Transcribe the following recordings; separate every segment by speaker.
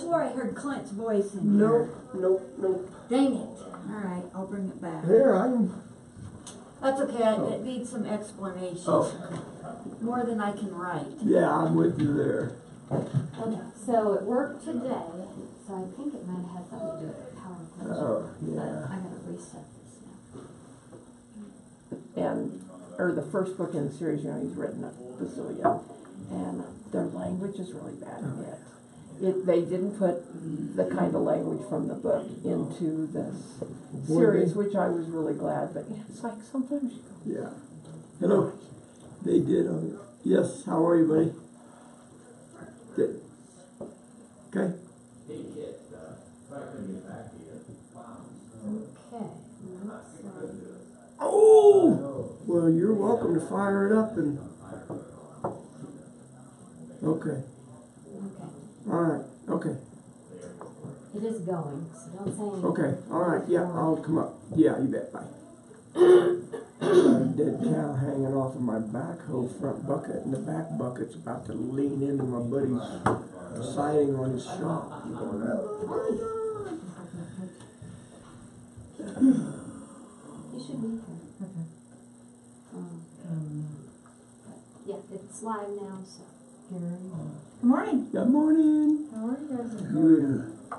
Speaker 1: swore I heard Clint's voice in here.
Speaker 2: Nope.
Speaker 1: Dang it. Alright, I'll bring it back.
Speaker 2: Here, I can.
Speaker 1: That's okay, it needs some explanation.
Speaker 2: Oh.
Speaker 1: More than I can write.
Speaker 2: Yeah, I'm with you there.
Speaker 3: Okay, so it worked today, so I think it might have had something to do with power closure.
Speaker 2: Oh, yeah.
Speaker 3: But I gotta reset this now.
Speaker 4: And, or the first book in the series, you know, he's written a bazillion, and their language is really bad in it. They didn't put the kind of language from the book into this series, which I was really glad, but it's like sometimes you
Speaker 2: Yeah. Hello. They did. Yes, how are you, buddy? Good. Okay.
Speaker 3: Okay,
Speaker 2: Oh! Well, you're welcome to fire it up and. Okay.
Speaker 3: okay.
Speaker 2: All right. Okay.
Speaker 3: It is going, so don't say anything.
Speaker 2: Okay. All right. Yeah, I'll come up. Yeah, you bet. Bye. Got a dead cow hanging off of my backhoe front bucket, and the back bucket's about to lean into my buddy's siding on his shop. I'm going, oh my God.
Speaker 3: You should be here. Okay. Yeah, it's live now, so.
Speaker 5: Good morning.
Speaker 2: Good morning.
Speaker 5: How are you guys?
Speaker 2: You in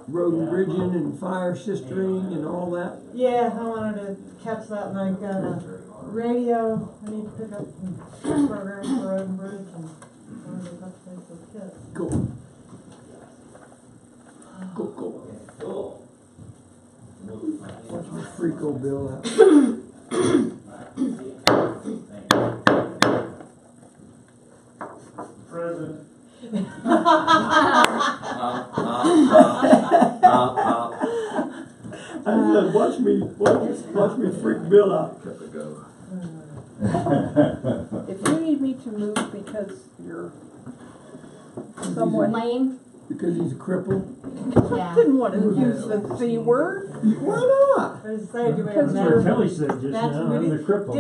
Speaker 2: road and bridging and fire sistering and all that?
Speaker 5: Yeah, I wanted to catch that, and I got a radio. I need to pick up some programs for Road and Bridge, and I wanted to touch base with kids.
Speaker 2: Cool. Cool. Watch my freako bill out.
Speaker 6: Present.
Speaker 2: I said, watch me freak Bill out.
Speaker 4: if you need me to move because you're somewhat
Speaker 3: Lame?
Speaker 2: Because he's a cripple?
Speaker 3: Yeah.
Speaker 4: didn't want to use the C word.
Speaker 2: Why not?
Speaker 5: I was saying, do we have
Speaker 4: Because
Speaker 5: that?
Speaker 6: Kelly said just
Speaker 5: That's
Speaker 6: now, I'm the cripple.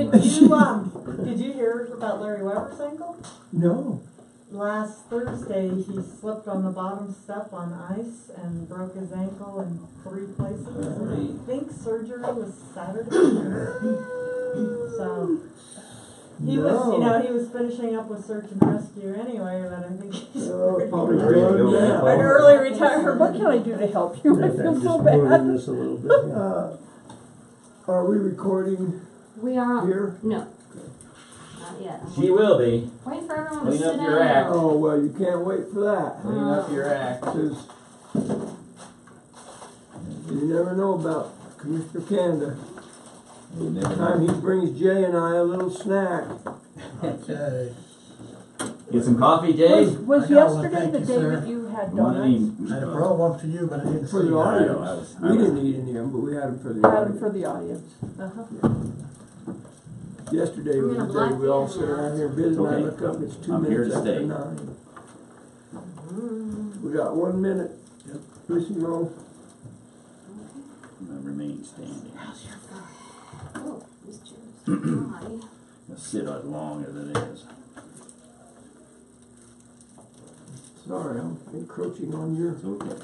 Speaker 5: Did you hear about Larry Weber's ankle?
Speaker 2: No.
Speaker 5: Last Thursday, he slipped on the bottom step on ice and broke his ankle in 3 places. And I think surgery was Saturday. So he was, he was finishing up with search and rescue anyway. But I think he's
Speaker 2: Probably done now.
Speaker 5: an early retirement.
Speaker 4: What can I do to help you? I feel so
Speaker 6: Just
Speaker 4: bad.
Speaker 6: moving this a little bit.
Speaker 2: Are we recording
Speaker 3: We are on.
Speaker 2: here?
Speaker 3: No. Not yet.
Speaker 7: She will be.
Speaker 3: Wait for everyone to
Speaker 7: Clean
Speaker 3: sit
Speaker 7: up your
Speaker 3: down.
Speaker 7: act.
Speaker 2: Oh, well, you can't wait for that.
Speaker 7: Clean up your act.
Speaker 2: Says, you never know about Commissioner Kanda. Next time he brings Jay and I a little snack.
Speaker 8: Okay.
Speaker 7: Get some coffee, Jay.
Speaker 4: Was
Speaker 8: I got one,
Speaker 4: yesterday
Speaker 8: thank
Speaker 4: the
Speaker 8: you,
Speaker 4: day
Speaker 8: sir.
Speaker 4: that you had
Speaker 7: One of
Speaker 4: donuts?
Speaker 7: these.
Speaker 8: I had brought one for you, but I didn't
Speaker 2: For
Speaker 8: see
Speaker 2: the
Speaker 8: it.
Speaker 2: audience. We didn't eat any of them, but we had them for the
Speaker 4: Had them
Speaker 2: audience.
Speaker 4: for the audience.
Speaker 2: Yesterday was the day we all sit around here busy, and I
Speaker 7: Okay.
Speaker 2: look up, it's 2
Speaker 7: I'm here
Speaker 2: minutes
Speaker 7: to
Speaker 2: after
Speaker 7: stay.
Speaker 2: 9. We got 1 minute. Listen, Mo.
Speaker 7: Remain standing.
Speaker 3: Oh, this chair is too high.
Speaker 7: Let's sit as long as it is.
Speaker 2: Sorry, I'm encroaching on your
Speaker 7: It's okay.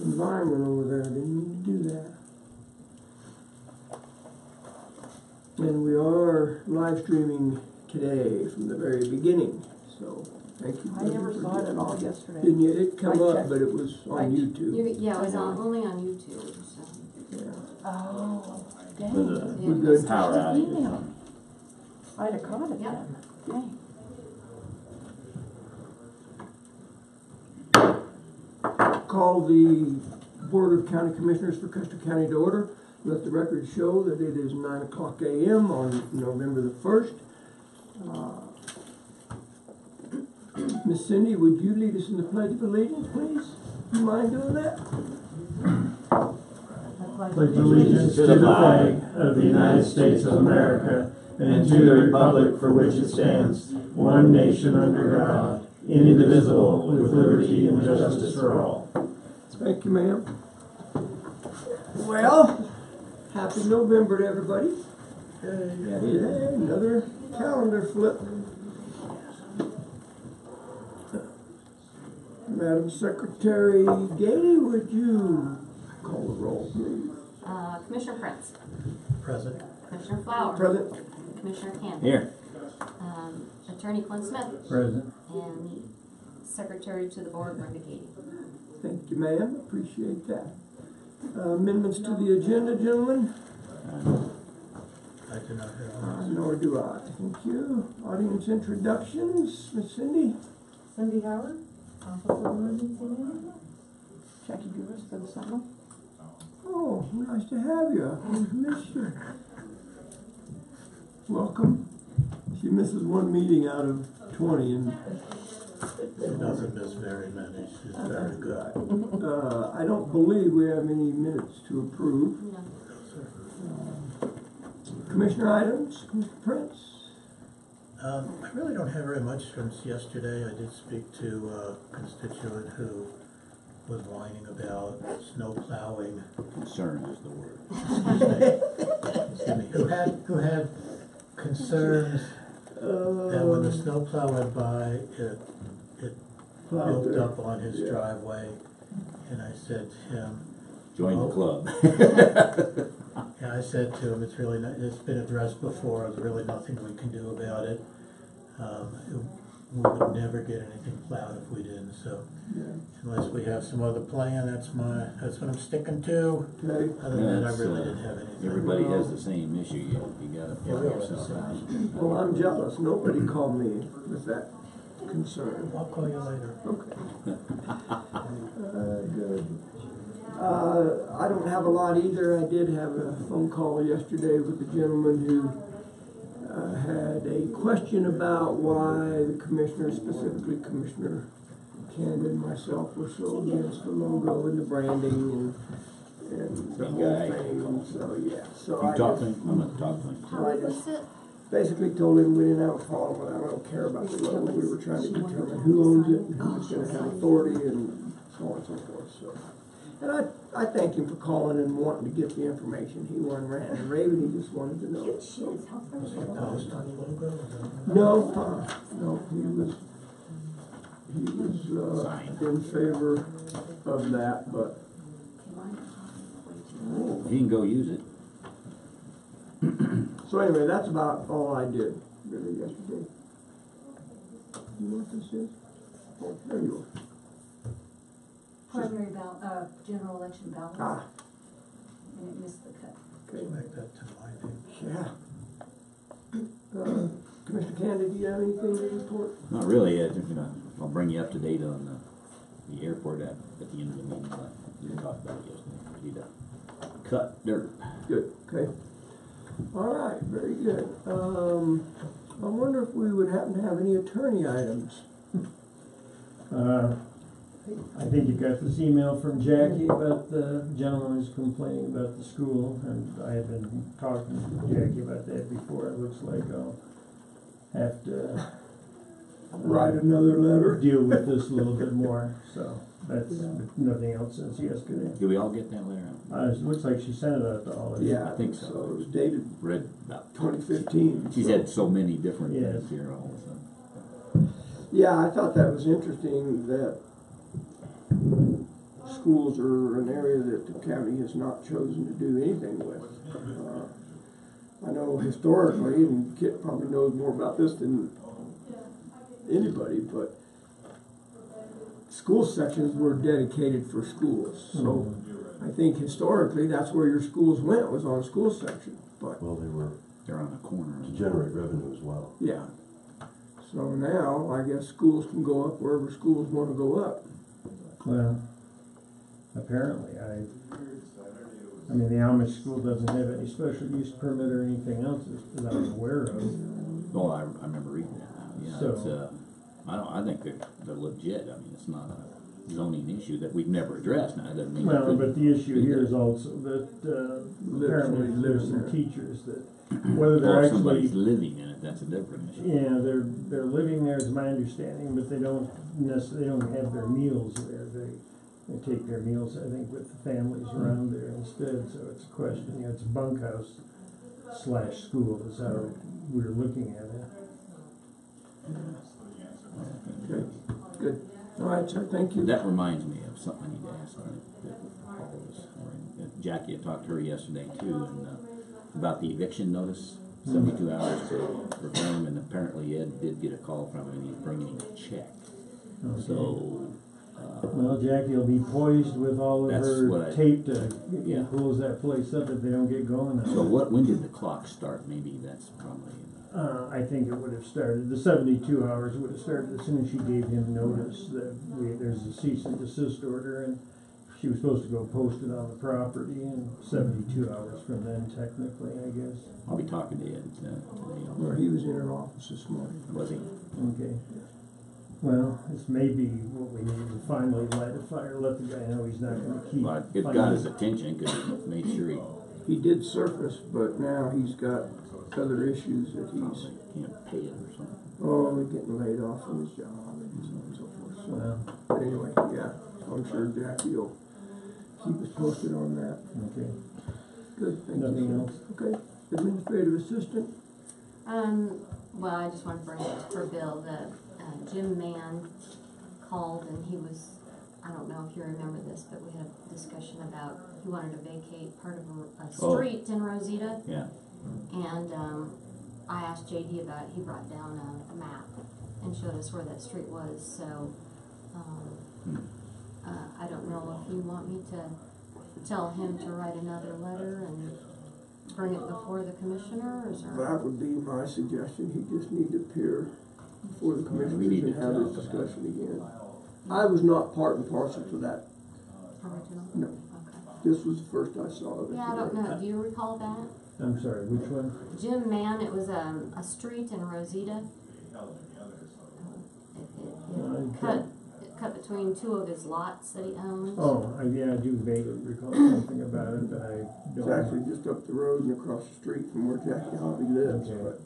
Speaker 2: environment over there. Didn't mean to do that. And we are live streaming today from the very beginning. So thank you.
Speaker 4: I never
Speaker 2: for
Speaker 4: saw it at
Speaker 2: getting-
Speaker 4: all yesterday.
Speaker 2: Didn't you? It come
Speaker 4: I
Speaker 2: up,
Speaker 4: checked.
Speaker 2: but it was on YouTube.
Speaker 3: Yeah, it was only on YouTube. So.
Speaker 2: Yeah.
Speaker 4: Oh,
Speaker 7: For
Speaker 4: dang.
Speaker 7: the
Speaker 2: We're good.
Speaker 7: power
Speaker 4: Just
Speaker 7: outage.
Speaker 4: email me. I'd have caught it
Speaker 3: Yep.
Speaker 4: then. Dang.
Speaker 2: Call the Board of County Commissioners for Custer County to order. Let the record show that it is 9 o'clock a.m. on November the 1st. Miss Cindy, would you lead us in the Pledge of Allegiance, please? You mind doing that?
Speaker 6: Pledge allegiance to the flag of the United States of America and to the republic for which it stands, one nation under God, indivisible, with liberty and justice for all.
Speaker 2: Thank you, ma'am. Well, happy November to everybody. Yeah, another calendar flip. Madam Secretary Gailey, would you call the roll, please?
Speaker 9: Commissioner Prince,
Speaker 8: Present.
Speaker 9: Commissioner Flower,
Speaker 2: Present.
Speaker 9: Commissioner Cannon.
Speaker 7: Here.
Speaker 9: Attorney Clint Smith,
Speaker 6: Present.
Speaker 9: and Secretary to the Board, Brenda Katie.
Speaker 2: Thank you, ma'am. Appreciate that. Amendments to the agenda, gentlemen?
Speaker 8: I do not have one.
Speaker 2: Nor do I. Thank you. Audience introductions, Miss Cindy?
Speaker 5: Cindy Howard, Office of Emergency Management.
Speaker 4: Jackie Beavis for the summer.
Speaker 2: Oh, nice to have you. I've missed you. Welcome. She misses one meeting out of 20 and
Speaker 8: She doesn't miss very many. She's very good.
Speaker 2: I don't believe we have any minutes to approve.
Speaker 9: No.
Speaker 2: Commissioner items, Commissioner Prince?
Speaker 8: I really don't have very much since yesterday. I did speak to a constituent who was whining about snow plowing.
Speaker 7: Concern is the word.
Speaker 8: Excuse me, who had concerns that when the snow plow went by, it built up on his driveway. And I said to him,
Speaker 7: Join the club.
Speaker 8: yeah, I said to him, it's really not, it's been addressed before, there's really nothing we can do about it. We would never get anything plowed if we didn't, so unless we have some other plan, that's what I'm sticking to.
Speaker 2: Okay.
Speaker 8: Other than that, I
Speaker 7: That's,
Speaker 8: really didn't have anything.
Speaker 7: Everybody has the same issue. You gotta
Speaker 8: Yeah, we
Speaker 7: plow
Speaker 8: all have the
Speaker 7: yourself out.
Speaker 8: same.
Speaker 2: Well, I'm jealous. Nobody called me with that concern.
Speaker 8: I'll call you later.
Speaker 2: Okay. Good. I don't have a lot either. I did have a phone call yesterday with a gentleman who had a question about why the commissioner, specifically Commissioner Canada and myself, were so against the logo and the branding and the
Speaker 7: Same
Speaker 2: whole
Speaker 7: guy.
Speaker 2: thing. And so, yeah. So
Speaker 7: You
Speaker 2: I
Speaker 7: talk
Speaker 2: just,
Speaker 7: to him? I'm gonna talk to him.
Speaker 2: so I just basically told him we didn't have a problem with it. I don't care about the logo. We were trying to determine who owns it and who's going to have authority and so on and so forth. So, and I thank him for calling and wanting to get the information. He wasn't ranting and raving. He just wanted to know. So,
Speaker 8: Was he opposed to the logo?
Speaker 2: no, no, he was in favor of that, but
Speaker 7: He can go use it.
Speaker 2: so anyway, that's about all I did really yesterday. You know what this is? Oh, there you are.
Speaker 1: Primary ballot, general election ballot,
Speaker 2: Ah,
Speaker 1: and it missed the cut.
Speaker 2: okay.
Speaker 8: Make that to my name.
Speaker 2: Yeah. Commissioner Canada, do you have anything to report?
Speaker 7: Not really. I'll bring you up to date on the airport at the end of the meeting. But we talked about it yesterday. We need to cut dirt.
Speaker 2: Good, okay. All right, very good. I wonder if we would happen to have any attorney items.
Speaker 6: I think you got this email from Jackie about the gentleman who's complaining about the school, and I had been talking to Jackie about that before. It looks like I'll have to
Speaker 2: Write another letter.
Speaker 6: deal with this a little bit more, so that's nothing else since yesterday.
Speaker 7: Did we all get that letter out?
Speaker 6: It looks like she sent it out to all of you.
Speaker 2: Yeah,
Speaker 7: I think so.
Speaker 2: So it was dated
Speaker 7: Read about
Speaker 2: 2015.
Speaker 7: She's had so many different
Speaker 6: Yes.
Speaker 7: things here all of a sudden.
Speaker 2: Yeah, I thought that was interesting that schools are an area that the county has not chosen to do anything with. I know historically, and Kit probably knows more about this than anybody, but school sections were dedicated for schools. So I think historically that's where your schools went, was on school section. But
Speaker 10: Well, they were
Speaker 7: They're on a corner.
Speaker 10: to generate revenue as well.
Speaker 2: yeah. So now I guess schools can go up wherever schools want to go up.
Speaker 6: Well, apparently, I mean, the Amish school doesn't have any special use permit or anything else that I'm aware of.
Speaker 7: Oh, I remember reading that now. Yeah,
Speaker 6: So-
Speaker 7: I think they're legit. I mean, it's not a zoning issue that we've never addressed. Now, it doesn't mean it
Speaker 6: Well,
Speaker 7: couldn't
Speaker 6: but the issue
Speaker 7: be
Speaker 6: here
Speaker 7: there.
Speaker 6: is also that, apparently
Speaker 2: Literally
Speaker 6: there's
Speaker 2: living
Speaker 6: some
Speaker 2: there.
Speaker 6: teachers that, whether
Speaker 7: Well,
Speaker 6: they're
Speaker 7: if somebody's
Speaker 6: actually,
Speaker 7: living in it, that's a different issue.
Speaker 6: yeah, they're living there is my understanding, but they don't have their meals there. They take their meals, I think, with the families around there instead, so it's a question, it's a bunkhouse / school is how we're looking at it.
Speaker 2: Okay, good. All right, sir, thank you.
Speaker 7: That reminds me of something I need to ask that Paul was, or Jackie had talked to her yesterday too, and about the eviction notice, 72 hours for him, and apparently Ed did get a call from him, and he's bringing him a check.
Speaker 6: Okay.
Speaker 7: So,
Speaker 6: Well, Jackie will be poised with all of
Speaker 7: That's
Speaker 6: her
Speaker 7: what I-
Speaker 6: tape to
Speaker 7: Yeah.
Speaker 6: close that place up if they don't get going.
Speaker 7: so when did the clock start? Maybe that's probably,
Speaker 6: I think it would have started, the 72 hours would have started as soon as she gave him notice that there's a cease and desist order, and she was supposed to go post it on the property, and 72 hours from then technically, I guess.
Speaker 7: I'll be talking to Ed today.
Speaker 2: Well, he was in her office this morning.
Speaker 7: Was he?
Speaker 6: Okay. Well, this may be what we need to finally light a fire, let the guy know he's not gonna keep.
Speaker 7: Well, it got his attention because he made sure
Speaker 2: He did surface, but now he's got other issues that he's,
Speaker 7: can't pay it or something.
Speaker 2: oh, getting laid off from his job and so on and so forth. So,
Speaker 6: Well,
Speaker 2: but anyway, yeah, I'm sure Jackie will keep us posted on that.
Speaker 6: okay.
Speaker 2: Good, thank you.
Speaker 6: Nothing
Speaker 2: sir.
Speaker 6: else?
Speaker 2: Okay, administrative assistant?
Speaker 9: Well, I just want to bring it for Bill, that Jim Mann called and he was, I don't know if you remember this, but we had a discussion about, he wanted to vacate part of a street in Rosita.
Speaker 7: Yeah.
Speaker 9: And I asked JD about it. He brought down a map and showed us where that street was. So I don't know if you want me to tell him to write another letter and bring it before the commissioners, or
Speaker 2: That would be my suggestion. He just need to appear before the commissioners
Speaker 7: need
Speaker 2: and
Speaker 7: to
Speaker 2: have
Speaker 7: talk
Speaker 2: this
Speaker 7: about
Speaker 2: discussion again. I was not part and parcel to that.
Speaker 9: original.
Speaker 2: No,
Speaker 9: Okay.
Speaker 2: this was the first I saw of it.
Speaker 9: Yeah, I don't know. Do you recall that?
Speaker 6: I'm sorry, which one?
Speaker 9: Jim Mann. It was a street in Rosita. It cut between two of his lots that he owns.
Speaker 6: Oh, yeah, I do vaguely recall something about it, but I
Speaker 2: It's
Speaker 6: don't.
Speaker 2: actually just up the road and across the street from where Jackie Hobby lives,
Speaker 6: Okay.
Speaker 2: but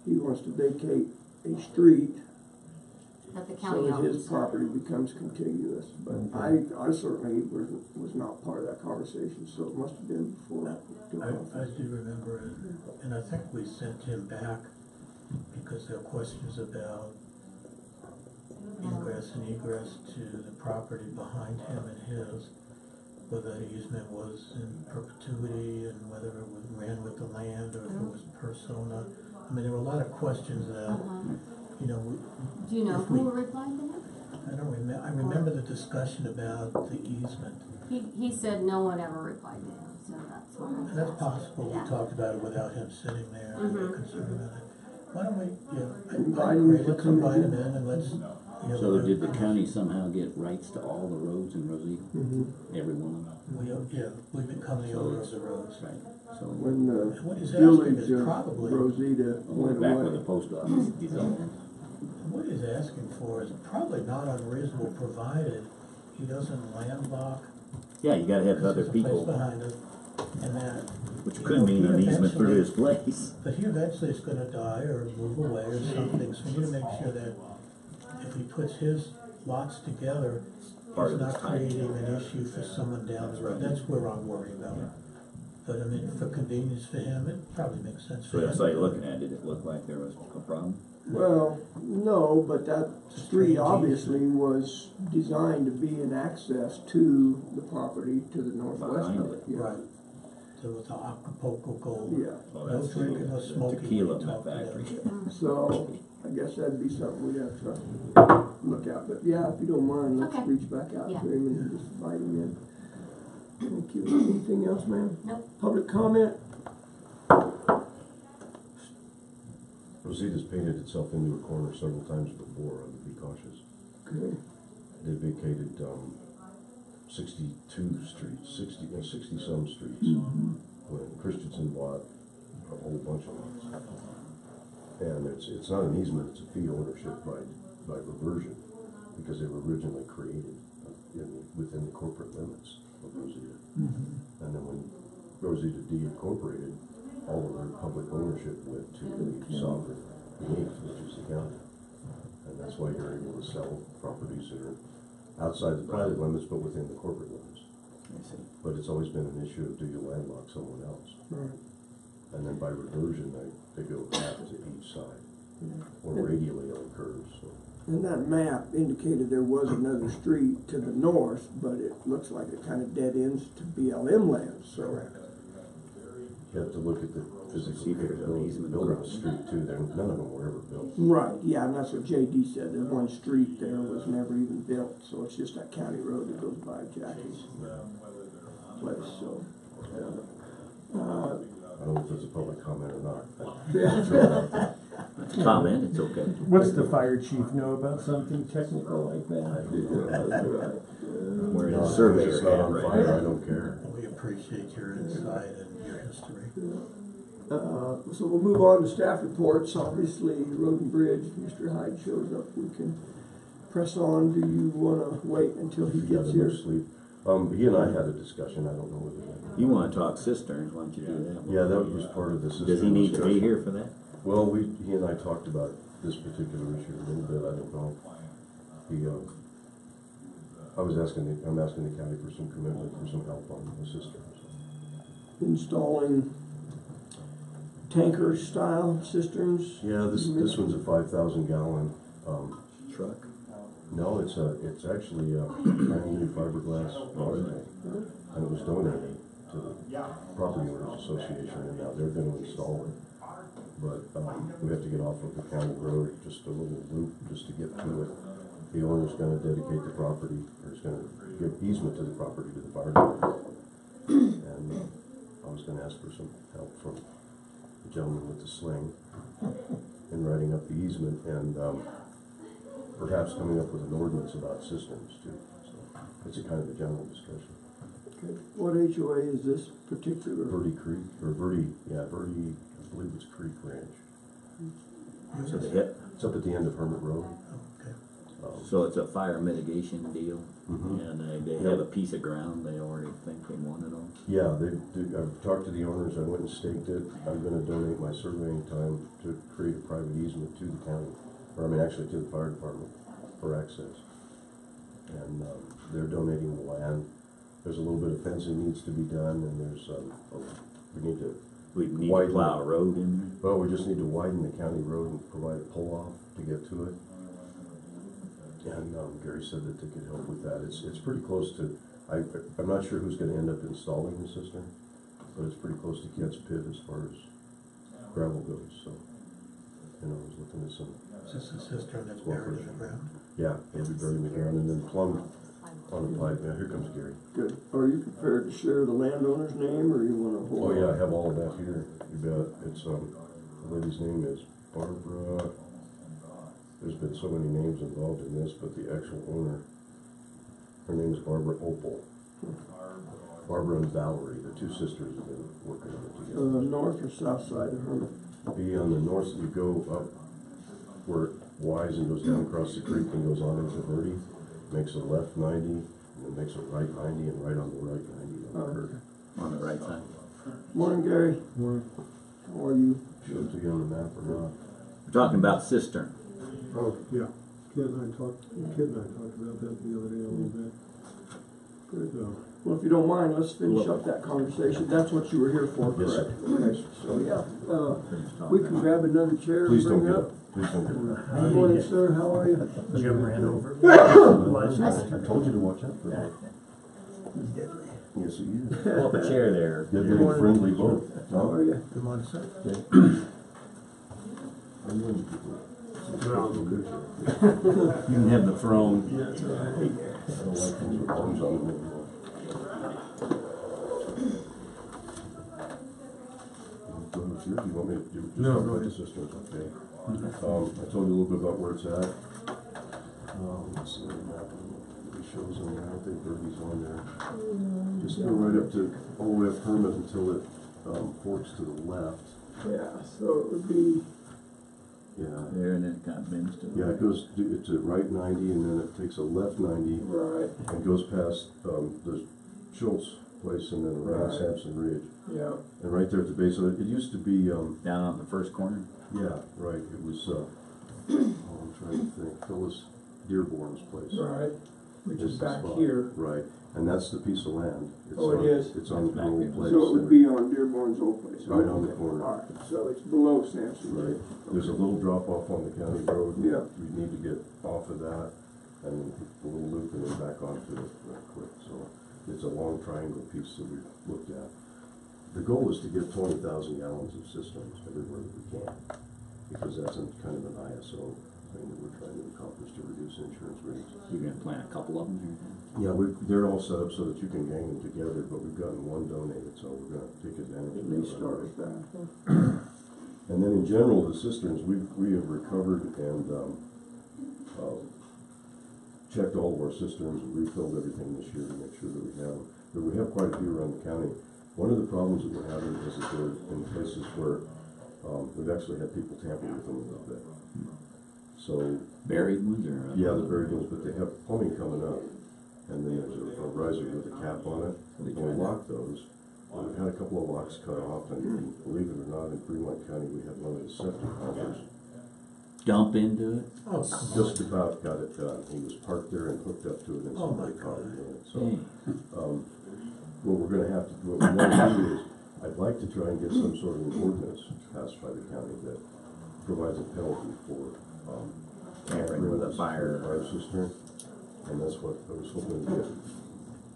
Speaker 2: he wants to vacate a street
Speaker 9: That the
Speaker 2: so
Speaker 9: county
Speaker 2: that his
Speaker 9: owns.
Speaker 2: property becomes contiguous. But
Speaker 6: Okay.
Speaker 2: I certainly was not part of that conversation, so it must have been before I took
Speaker 8: I
Speaker 2: office.
Speaker 8: do remember it, and I think we sent him back because there were questions about ingress and egress to the property behind him and his, whether the easement was in perpetuity and whether it ran with the land or if it was persona. I mean, there were a lot of questions that, you know,
Speaker 9: Do you know
Speaker 8: if we-
Speaker 9: who replied to him?
Speaker 8: I don't remember, I remember the discussion about the easement.
Speaker 9: He said no one ever replied to him, so that's what I was
Speaker 8: And that's
Speaker 9: asking.
Speaker 8: possible, we
Speaker 9: Yeah.
Speaker 8: talked about it without him sitting there and we're concerned about it. Why don't we,
Speaker 2: Invite him to
Speaker 8: let's
Speaker 2: come
Speaker 8: invite
Speaker 2: in.
Speaker 8: him in and let's.
Speaker 7: So did the county somehow get rights to all the roads in Rosita?
Speaker 2: Mhm.
Speaker 7: Every one of them?
Speaker 8: We become the owner of the roads.
Speaker 7: Right. So
Speaker 2: When the
Speaker 8: What he's asking
Speaker 2: village
Speaker 8: is
Speaker 2: of
Speaker 8: probably,
Speaker 2: Rosita went
Speaker 7: back with the
Speaker 2: away.
Speaker 7: post office development.
Speaker 8: what he's asking for is probably not unreasonable, provided he doesn't landlock.
Speaker 7: Yeah, you gotta have
Speaker 8: Because
Speaker 7: other
Speaker 8: there's a place
Speaker 7: people,
Speaker 8: behind it, and that.
Speaker 7: which
Speaker 8: you
Speaker 7: could
Speaker 8: know,
Speaker 7: mean
Speaker 8: he
Speaker 7: an easement through
Speaker 8: eventually-
Speaker 7: his place.
Speaker 8: But he eventually is gonna die or move away or something, so we need to make sure that if he puts his lots together,
Speaker 7: Part
Speaker 8: he's
Speaker 7: of
Speaker 8: not
Speaker 7: his time.
Speaker 8: creating an issue for someone down the road. That's where I'm worried about it. But I mean, for convenience for him, it probably makes sense for
Speaker 7: So
Speaker 8: him.
Speaker 7: that's how you're looking at it, did it look like there was a problem?
Speaker 2: Well, no, but that street obviously was designed to be an access to the property to the northwest
Speaker 7: Behind
Speaker 2: of
Speaker 7: it.
Speaker 2: it. Yeah.
Speaker 8: Right. So with the Acapulco Gold.
Speaker 2: Yeah,
Speaker 7: Well,
Speaker 8: No
Speaker 7: that's
Speaker 8: drinking, no
Speaker 7: the
Speaker 8: smoking.
Speaker 7: tequila
Speaker 8: we talked about.
Speaker 7: factory.
Speaker 2: so I guess that'd be something we'd have to look at. But yeah, if you don't mind, let's
Speaker 9: Okay.
Speaker 2: reach back out to
Speaker 9: Yeah.
Speaker 2: him and just invite him in. Thank you. Anything else, ma'am?
Speaker 9: Nope.
Speaker 2: Public comment?
Speaker 10: Rosita's painted itself into a corner several times before, I would be cautious.
Speaker 2: Okay.
Speaker 10: They vacated 62 streets, 60-some streets, when Christensen bought a whole bunch of lots. And it's not an easement, it's a fee ownership by reversion, because they were originally created within the corporate limits of Rosita. And then when Rosita deincorporated, all of their public ownership went to the sovereign beneath, which is the county. And that's why you're able to sell properties that are outside the private limits, but within the corporate limits.
Speaker 7: I see.
Speaker 10: But it's always been an issue of do you landlock someone else?
Speaker 2: Right.
Speaker 10: And then by reversion, they go half to each side, or radially on curves. So.
Speaker 2: And that map indicated there was another street to the north, but it looks like it kind of dead ends to BLM land, so.
Speaker 10: You have to look at the physical
Speaker 7: See if there's an
Speaker 10: capability of
Speaker 7: easement
Speaker 10: building a
Speaker 7: across.
Speaker 10: street too, there, none of them were ever built.
Speaker 2: Right, yeah, and that's what JD said, there's one street there was never even built, so it's just that county road that goes by Jackie's place, so.
Speaker 10: I don't know if it's a public comment or not.
Speaker 2: Yeah.
Speaker 7: It's a comment, it's okay.
Speaker 6: What's the fire chief know about something technical like that?
Speaker 7: We're in
Speaker 10: No,
Speaker 7: a
Speaker 10: if
Speaker 7: surveyor
Speaker 10: it's not
Speaker 7: hat
Speaker 10: on
Speaker 7: right
Speaker 10: fire,
Speaker 7: now.
Speaker 10: I don't care.
Speaker 8: We appreciate your insight and your history.
Speaker 2: So we'll move on to staff reports, obviously, Road and Bridge, Mr. Hyde shows up, we can press on, do you wanna wait until he
Speaker 10: You got
Speaker 2: gets
Speaker 10: enough
Speaker 2: here?
Speaker 10: sleep. He and I had a discussion, I don't know whether that.
Speaker 7: You wanna talk cisterns, why don't you do that?
Speaker 10: Yeah, that was part of the system.
Speaker 7: Does he need to be here for that?
Speaker 10: Well, he and I talked about this particular issue a little bit, I don't know. I'm asking the county for some commitment, for some help on the cisterns.
Speaker 2: Installing tanker style cisterns?
Speaker 10: Yeah, this one's a 5,000 gallon,
Speaker 7: Truck?
Speaker 10: no, it's actually a brand new fiberglass water tank. And it was donated to the Property Owners Association, and now they're gonna install it. But, we have to get off of the county road, just a little loop, just to get to it. The owner's gonna dedicate the property, or he's gonna give easement to the property to the fire department. And, I was gonna ask for some help from the gentleman with the sling in writing up the easement, and, perhaps coming up with an ordinance about cisterns too. So, it's a kind of a general discussion.
Speaker 2: Okay. What HOA is this particular?
Speaker 10: Verde Creek, or Verde, I believe it's Creek Ranch.
Speaker 7: So the hip,
Speaker 10: It's up at the end of Hermit Road.
Speaker 8: Okay.
Speaker 7: so it's a fire mitigation deal,
Speaker 10: Mhm.
Speaker 7: and they have a piece of ground they already think they want it on.
Speaker 10: Yeah, I've talked to the owners, I went and staked it. I'm gonna donate my surveying time to create a private easement to the county, or I mean, actually to the fire department for access. And, they're donating the land. There's a little bit of fencing needs to be done, and there's, we need to,
Speaker 7: We need to
Speaker 10: Widen
Speaker 7: plow
Speaker 10: it.
Speaker 7: a road in there.
Speaker 10: well, we just need to widen the county road and provide a pull-off to get to it. And, Gary said that they could help with that. It's pretty close to, I'm not sure who's gonna end up installing the cistern, but it's pretty close to Kent's Pit as far as gravel goes, so. I was looking at some,
Speaker 8: Is this a cistern that's buried in the ground?
Speaker 10: yeah, it'll be buried in the ground and then plumbed on a pipe. Now, here comes Gary.
Speaker 2: Good. Are you prepared to share the landowner's name, or you wanna hold?
Speaker 10: Oh, yeah, I have all of that here. You bet. It's, the lady's name is Barbara. There's been so many names involved in this, but the actual owner, her name is Barbara Opal. Barbara and Valerie, the two sisters, have been working on it together.
Speaker 2: North or south side of Hermit?
Speaker 10: Be on the north, you go up where it winds and goes down across the creek and goes on into Verde, makes a left 90, and then makes a right 90, and right on the right 90 on the curve.
Speaker 7: On the right side.
Speaker 2: Morning, Gary.
Speaker 6: Morning.
Speaker 2: How are you?
Speaker 10: Show it to you on the map or not?
Speaker 7: We're talking about cistern.
Speaker 6: Oh, yeah. Kid and I talked about that the other day a little bit.
Speaker 2: Good.
Speaker 6: So,
Speaker 2: Well, if you don't mind, let's finish up that conversation. That's what you were here for,
Speaker 10: Yes, sir.
Speaker 2: correct? Okay, so, yeah, we can grab another chair and
Speaker 10: Please don't
Speaker 2: bring
Speaker 10: get
Speaker 2: up.
Speaker 10: up. Please don't get up.
Speaker 2: Good morning, sir, how are you?
Speaker 6: Jim ran over.
Speaker 10: I told you to watch out for that. Yes, he is.
Speaker 7: Pull up a chair there.
Speaker 10: They're very friendly both.
Speaker 2: How are you?
Speaker 8: Come on, sir.
Speaker 10: You can
Speaker 7: You can have the throne.
Speaker 10: I don't like things with arms on it. Go ahead, sir. You want me to just
Speaker 6: No,
Speaker 10: talk
Speaker 6: go
Speaker 10: about the
Speaker 6: ahead.
Speaker 10: systems, okay? I told you a little bit about where it's at. Let's see, the map it shows on there, I think Birdie's on there. Just go right up to, all the way up Hermit until it forks to the left.
Speaker 2: Yeah, so it would be,
Speaker 10: Yeah.
Speaker 7: There, and then it kind of bends to the
Speaker 10: Yeah,
Speaker 7: right.
Speaker 10: it goes, it's a right 90, and then it takes a left 90,
Speaker 2: right,
Speaker 10: and goes past the Schultz place, and then around
Speaker 2: Right.
Speaker 10: Sampson Ridge.
Speaker 2: yeah.
Speaker 10: And right there at the base of it, it used to be,
Speaker 7: Down on the first corner.
Speaker 10: yeah, right, it was, I'm trying to think, Phyllis Dearborn's place.
Speaker 2: Right. which
Speaker 10: This
Speaker 2: is back
Speaker 10: spot.
Speaker 2: here.
Speaker 10: Right, and that's the piece of land. It's
Speaker 2: Oh, it
Speaker 10: on-
Speaker 2: is?
Speaker 10: It's on the
Speaker 7: That's back
Speaker 10: old
Speaker 7: there.
Speaker 10: place.
Speaker 2: So it would be on Dearborn's old place.
Speaker 10: Right on the corner.
Speaker 2: All right, so it's below Sampson.
Speaker 10: Right, there's a little drop off on the county road.
Speaker 2: Yeah.
Speaker 10: We need to get off of that and then a little loop and then back onto it real quick. So it's a long triangle piece that we've looked at. The goal is to get 20,000 gallons of cisterns everywhere that we can, because that's kind of an ISO thing that we're trying to accomplish to reduce insurance rates.
Speaker 7: You're gonna plant a couple of them there?
Speaker 10: Yeah, they're all set up so that you can gang them together, but we've gotten one donated, so we're gonna take advantage of
Speaker 2: They
Speaker 10: that.
Speaker 2: start with that.
Speaker 10: And then in general, the cisterns, we have recovered and checked all of our cisterns and refilled everything this year to make sure that we have them. But we have quite a few around the county. One of the problems that we're having is that they're in places where we've actually had people tamper with them a little bit. So,
Speaker 7: Buried ones or?
Speaker 10: yeah, the buried ones, but they have plumbing coming up. And then there's a riser with a cap on it.
Speaker 7: They
Speaker 10: When we lock those, we've had a couple of locks cut off, and believe it or not, in Fremont County, we had one of the septic pumpers
Speaker 7: Dump into it?
Speaker 8: Oh, come on.
Speaker 10: just about got it done. He was parked there and hooked up to it, and
Speaker 8: Oh,
Speaker 10: somebody
Speaker 8: my
Speaker 10: caught him
Speaker 8: God.
Speaker 10: doing it. So,
Speaker 7: Hey.
Speaker 10: what we're gonna have to, what we want to do is, I'd like to try and get some sort of an ordinance passed by the county that provides a penalty for,
Speaker 7: Tampering with a fire.
Speaker 10: fire cistern, and that's what I was hoping to get.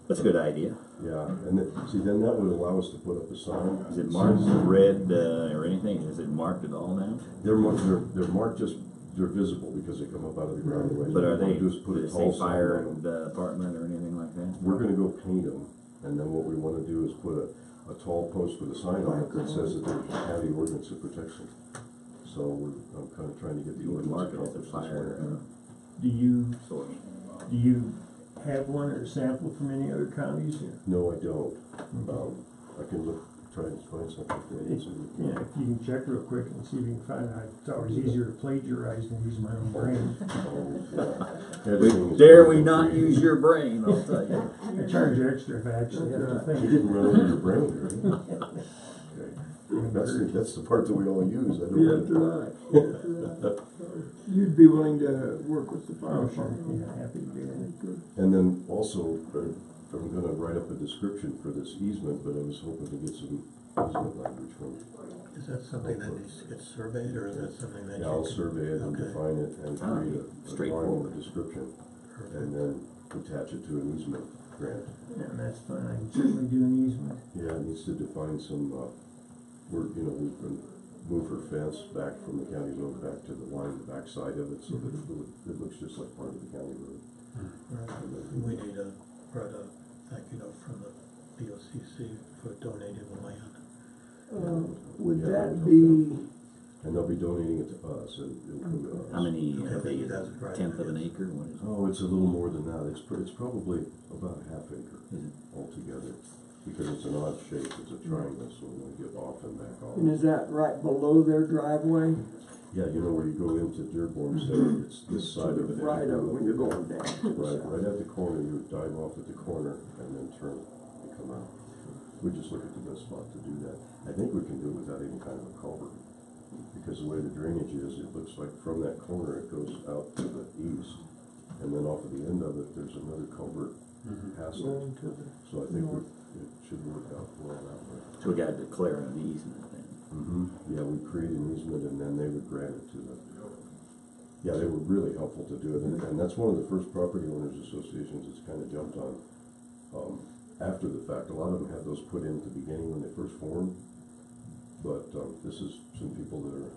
Speaker 7: That's a good idea.
Speaker 10: Yeah, and then, see, then that would allow us to put up a sign.
Speaker 7: Is it marked red, or anything? Is it marked at all now?
Speaker 10: They're marked just, they're visible because they come up out of the ground anyway.
Speaker 7: But are
Speaker 10: What we
Speaker 7: they,
Speaker 10: wanna do is put
Speaker 7: do
Speaker 10: a
Speaker 7: they
Speaker 10: tall
Speaker 7: say
Speaker 10: sign
Speaker 7: fire
Speaker 10: on them.
Speaker 7: department or anything like that?
Speaker 10: We're gonna go paint them, and then what we wanna do is put a tall post with a sign on it that says that there's a county ordinance that protects them. So I'm kinda trying to get the
Speaker 7: You would
Speaker 10: ordinance.
Speaker 7: mark it as a
Speaker 10: accomplished this
Speaker 7: fire
Speaker 10: way.
Speaker 6: Do you,
Speaker 7: source.
Speaker 6: do you have one or sample from any other counties?
Speaker 10: No, I don't. I can look, try and find something for you.
Speaker 6: Yeah, if you can check real quick and see if you can find out. It's always easier to plagiarize than use my own brain.
Speaker 7: Dare we not use your brain, I'll tell you.
Speaker 6: I charge extra if I actually have to
Speaker 10: You
Speaker 6: think.
Speaker 10: didn't run over your brain, did you? Okay. That's the part that we all use. I don't
Speaker 2: Yeah,
Speaker 10: want
Speaker 2: that's right. You'd be willing to work with the fire
Speaker 6: Oh, sure,
Speaker 2: department?
Speaker 6: yeah, happy to do that.
Speaker 2: Good.
Speaker 10: And then also, I'm gonna write up a description for this easement, but I was hoping to get some easement language from you.
Speaker 8: Is that something that needs to get surveyed, or is that something that you
Speaker 10: Yeah, I'll
Speaker 8: can-
Speaker 10: survey it and
Speaker 8: Okay.
Speaker 10: define it and
Speaker 7: Ah,
Speaker 10: create a drawing
Speaker 7: straightforward.
Speaker 10: and a description,
Speaker 8: Perfect.
Speaker 10: and then attach it to an easement grant.
Speaker 6: Yeah, and that's fine. I can certainly do an easement.
Speaker 10: Yeah, it needs to define some, we can move her fence back from the county road back to the line, the back side of it, so that it looks just like part of the county road.
Speaker 8: Right. We need a thank you note from the BOCC for donating the land.
Speaker 2: Would
Speaker 10: Yeah,
Speaker 2: that
Speaker 10: we hope
Speaker 2: be,
Speaker 10: And they'll be donating it to us, and it'll go to us.
Speaker 7: How many,
Speaker 8: Okay,
Speaker 7: are they,
Speaker 8: that's right.
Speaker 7: tenth of an acre, what is it?
Speaker 10: Oh, it's a little more than that. It's probably about a half acre
Speaker 7: Is it?
Speaker 10: altogether, because it's an odd shape. It's a triangle, so we're gonna get off and back off.
Speaker 2: and is that right below their driveway?
Speaker 10: Yeah, you know where you go into Dearborn State, it's this side of it.
Speaker 2: Right up when you're going down. to the
Speaker 10: Right,
Speaker 2: south.
Speaker 10: right at the corner, you would dive off at the corner and then turn and come out. We just look at the best spot to do that. I think we can do it without any kind of a culvert, because the way the drainage is, it looks like from that corner it goes out to the east, and then off of the end of it, there's another culvert past it.
Speaker 2: Going to the
Speaker 10: So I think it should work out well that way.
Speaker 7: So we gotta declare an easement then.
Speaker 10: Yeah, we create an easement and then they would grant it to them. Yeah, they were really helpful to do it, and that's one of the first property owners associations that's kind of jumped on, after the fact. A lot of them had those put in at the beginning when they first formed, but, this is some people that are,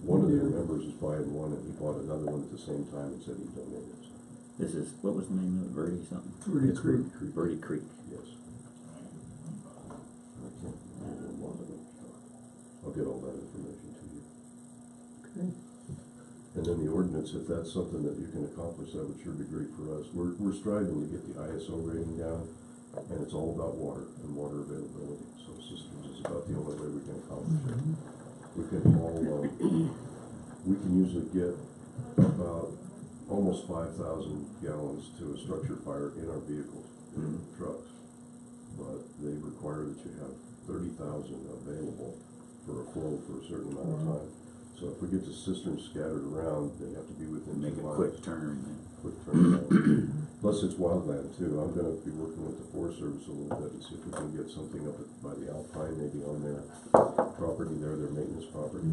Speaker 10: one of their members is buying one and he bought another one at the same time and said he donated. So
Speaker 7: This is, what was the name of it, Verde something?
Speaker 2: Pretty
Speaker 10: it's
Speaker 2: creek.
Speaker 10: Creek.
Speaker 7: Verde Creek.
Speaker 10: Yes. I can't remember a lot of it. I'll get all that information to you.
Speaker 2: Okay.
Speaker 10: And then the ordinance, if that's something that you can accomplish, that would sure be great for us. We're striving to get the ISO rating down, and it's all about water and water availability. So systems is about the only way we can accomplish it. We can usually get about almost 5,000 gallons to a structure fire in our vehicles, in trucks. But they require that you have 30,000 available for a flow for a certain amount of time. So if we get the cisterns scattered around, they have to be within
Speaker 7: Make
Speaker 10: 2
Speaker 7: a
Speaker 10: miles.
Speaker 7: quick turn.
Speaker 10: Quick turnaround. Plus it's wildland too. I'm gonna be working with the Forest Service a little bit to see if we can get something up by the Alpine, maybe on their property there, their maintenance property.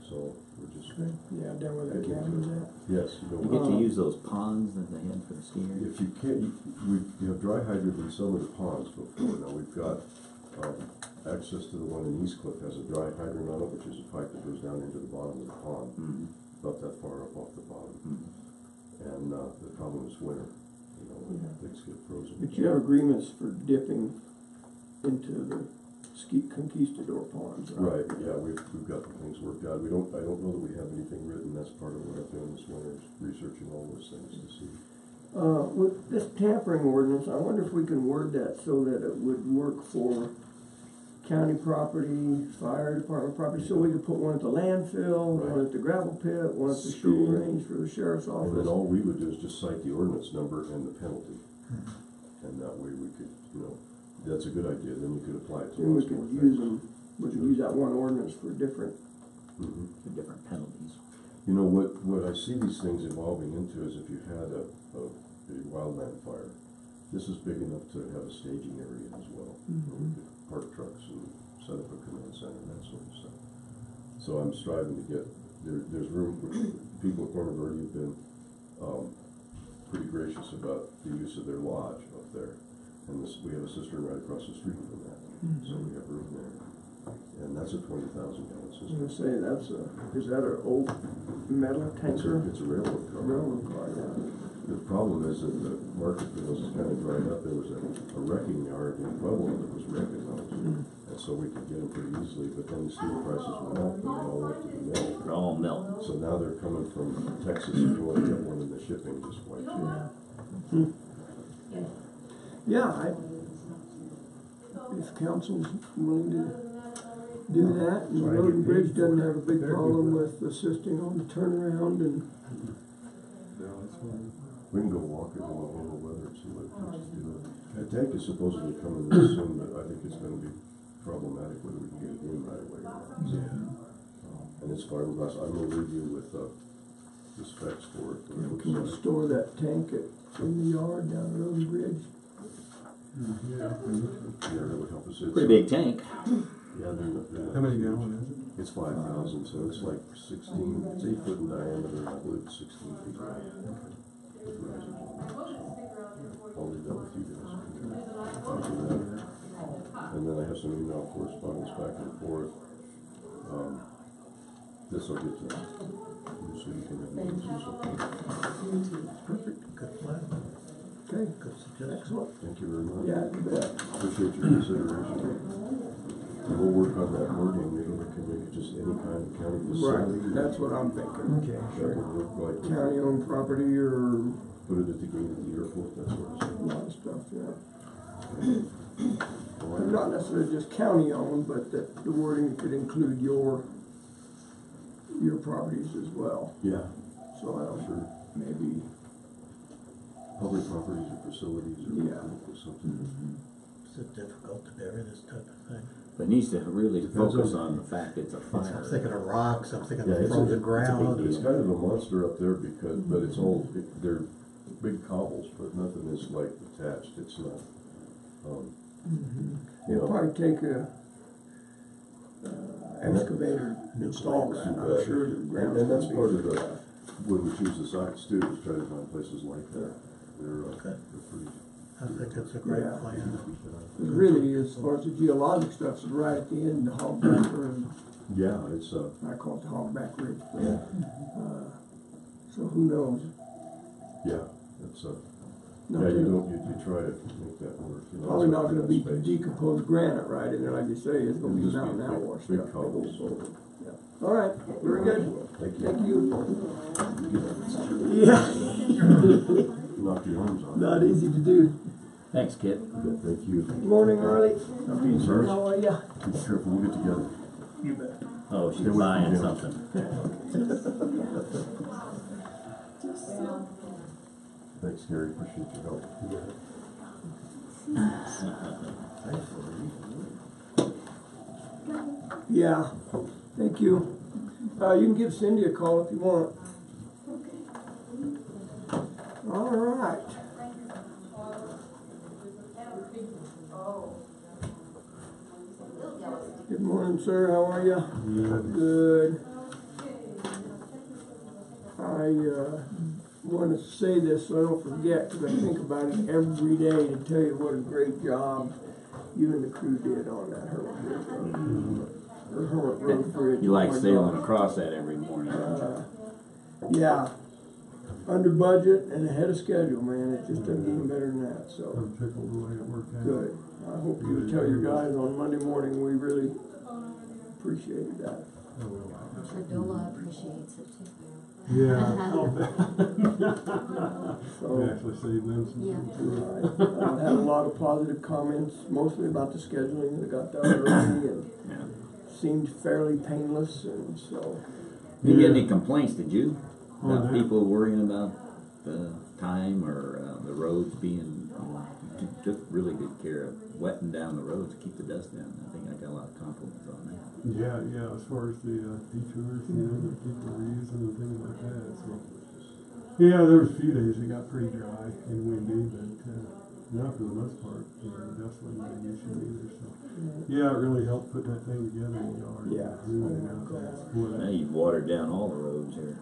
Speaker 10: So we're just,
Speaker 2: Yeah, down where that cabin's at.
Speaker 10: yes, you
Speaker 7: You
Speaker 10: know,
Speaker 7: get to use those ponds that they had for the skiers.
Speaker 10: if you can't, we have dry hydrant in some of the ponds before. Now we've got, access to the one in East Cliff has a dry hydrant on it, which is a pipe that goes down into the bottom of the pond, about that far up off the bottom. And, the problem is winter, you know, when things get frozen.
Speaker 2: But you have agreements for dipping into the conquistador ponds, right?
Speaker 10: Right, yeah, we've got the things worked out. I don't know that we have anything written. That's part of what I'm doing this winter, is researching all those things to see.
Speaker 2: With this tampering ordinance, I wonder if we can word that so that it would work for county property, fire department property, so we could put one at the landfill, one at the gravel pit, one at the shooting range for the sheriff's
Speaker 10: And
Speaker 2: office.
Speaker 10: then all we would do is just cite the ordinance number and the penalty. And that way we could, you know, that's a good idea. Then you could apply it to
Speaker 2: Then we
Speaker 10: lots more
Speaker 2: could use
Speaker 10: things.
Speaker 2: them, we could use that one ordinance for different.
Speaker 7: For different penalties.
Speaker 10: You know, what I see these things evolving into is if you had a wildland fire, this is big enough to have a staging area as well. Where we could park trucks and set up a command center and that sort of stuff. So I'm striving to get, there's room for people at Corner Verde have been pretty gracious about the use of their lodge up there. And we have a cistern right across the street from that. So we have room there. And that's a 20,000 gallon
Speaker 2: I was
Speaker 10: cistern.
Speaker 2: gonna say, is that an old metal tanker?
Speaker 10: It's a railroad car.
Speaker 2: Railroad car, yeah.
Speaker 10: The problem is that the market for those is kind of dried up. There was a wrecking yard in Pueblo that was wrecking those. And so we could get them pretty easily, but then the steel prices went up and they all went to the mill.
Speaker 7: They're all melt.
Speaker 10: So now they're coming from Texas and you only get one and the shipping just wipes it.
Speaker 2: Yeah, if council's willing to do that, and Road and Bridge doesn't have a big problem with assisting on the turnaround and.
Speaker 10: We can go walk it in the normal weather and see what it takes to do it. The tank is supposedly coming this soon, but I think it's gonna be problematic whether we can get it in right away or not. And it's fiberglass. I'm gonna leave you with, the specs for it.
Speaker 2: You know, can you store that tank in the yard down the Road and Bridge?
Speaker 10: Yeah, that would help us.
Speaker 7: Pretty big tank.
Speaker 10: Yeah,
Speaker 6: How many gallon is it?
Speaker 10: It's 5,000, so it's like 16, it's 8 foot in diameter, and I believe it's 16 feet wide. I'll leave that with you guys. And then I have some email correspondence back and forth. This will get to you, so you can have names.
Speaker 2: Perfect.
Speaker 8: Good plan.
Speaker 2: Okay,
Speaker 8: Good suggestion.
Speaker 2: excellent.
Speaker 10: Thank you very much.
Speaker 2: Yeah, you bet.
Speaker 10: Appreciate your consideration. And we'll work on that wording, maybe we can make it just any kind of county facility.
Speaker 2: Right, that's what I'm thinking.
Speaker 10: Okay, that would look like.
Speaker 2: County-owned property or
Speaker 10: Put it at the gate at the airport, that sort of
Speaker 2: a
Speaker 10: stuff.
Speaker 2: lot of stuff, yeah.
Speaker 10: All
Speaker 2: And
Speaker 10: right.
Speaker 2: not necessarily just county-owned, but that the wording could include your properties as well.
Speaker 10: Yeah,
Speaker 2: So I don't,
Speaker 10: sure.
Speaker 2: maybe,
Speaker 10: Public properties or facilities or
Speaker 2: Yeah.
Speaker 10: something.
Speaker 8: Is it difficult to bury this type of thing?
Speaker 7: But it needs to really
Speaker 10: Depends
Speaker 7: focus
Speaker 10: on-
Speaker 7: on the fact it's a
Speaker 8: I'm
Speaker 7: fire.
Speaker 8: thinking of rocks, I'm thinking
Speaker 10: Yeah,
Speaker 8: of
Speaker 10: it's
Speaker 8: frozen
Speaker 10: a big
Speaker 8: ground.
Speaker 10: It's kind of a monster up there because, but it's all, they're big cobbles, but nothing is like attached, it's not, you
Speaker 2: it'll
Speaker 10: know.
Speaker 2: probably take a excavator to install that, I'm sure the ground.
Speaker 10: And that's part of the, when we choose the sites too, is try to find places like that. They're
Speaker 8: Okay.
Speaker 10: pretty.
Speaker 8: I think it's a great
Speaker 2: Yeah.
Speaker 8: plan.
Speaker 2: Because really, as far as the geologic stuff, is right at the end, the hogbacker, and
Speaker 10: Yeah, it's,
Speaker 2: I call it the hogback ridge.
Speaker 10: yeah,
Speaker 2: So who knows?
Speaker 10: yeah, it's,
Speaker 2: Not
Speaker 10: yeah,
Speaker 2: gonna-
Speaker 10: you try to make that work. You know,
Speaker 2: Probably
Speaker 10: it's
Speaker 2: not gonna be
Speaker 10: space.
Speaker 2: decomposed granite right in there, like you say, it's gonna be
Speaker 10: It'll just
Speaker 2: mountain
Speaker 10: be big-
Speaker 2: outwash
Speaker 10: big
Speaker 2: stuff.
Speaker 10: cobbles.
Speaker 2: Yeah. All right, very good.
Speaker 10: Thank you.
Speaker 2: Thank you.
Speaker 10: Get
Speaker 2: Yeah,
Speaker 10: knock your arms off.
Speaker 2: not easy to do.
Speaker 7: Thanks, kid.
Speaker 10: Yeah, thank you.
Speaker 2: Good morning, Arlie.
Speaker 10: Sir,
Speaker 2: How are ya?
Speaker 10: be careful, we'll get together.
Speaker 2: You bet.
Speaker 7: Oh, she's
Speaker 10: Stay away
Speaker 7: buying
Speaker 10: from him.
Speaker 7: something.
Speaker 10: Thanks, Gary, appreciate your help.
Speaker 2: Yeah, thank you. You can give Cindy a call if you want. All right. Good morning, sir. How are you? Good. I want to say this so I don't forget, because I think about it every day to tell you what a great job you and the crew did on that Hermit Road Bridge.
Speaker 7: You like
Speaker 2: Oh my
Speaker 7: sailing
Speaker 2: God.
Speaker 7: across that every morning.
Speaker 2: Yeah. Under budget and ahead of schedule, man. It just doesn't get any better than that. So
Speaker 6: I'm tickled the way it worked out.
Speaker 2: good. I hope you would tell your guys on Monday morning we really appreciated that.
Speaker 6: I will.
Speaker 9: I'm sure Dola appreciates it too.
Speaker 6: Yeah, I'll bet.
Speaker 2: So
Speaker 6: We actually saved them some.
Speaker 9: Yeah.
Speaker 2: I had a lot of positive comments, mostly about the scheduling that got done early and
Speaker 7: Yeah.
Speaker 2: seemed fairly painless, and so
Speaker 7: You get any complaints, did you?
Speaker 6: On
Speaker 7: About
Speaker 6: that?
Speaker 7: people worrying about the time or the roads being, you took really good care of wetting down the roads to keep the dust down. I think I got a lot of compliments on that.
Speaker 6: Yeah, as far as the detours, that people were using and things like that, so. Yeah, there was a few days it got pretty dry and windy, but, no, for the most part, the dust wasn't an issue either, so. Yeah, it really helped put that thing together in the yard.
Speaker 2: Yeah.
Speaker 6: Moving it out there. Boy,
Speaker 7: Now you've watered down all the roads here.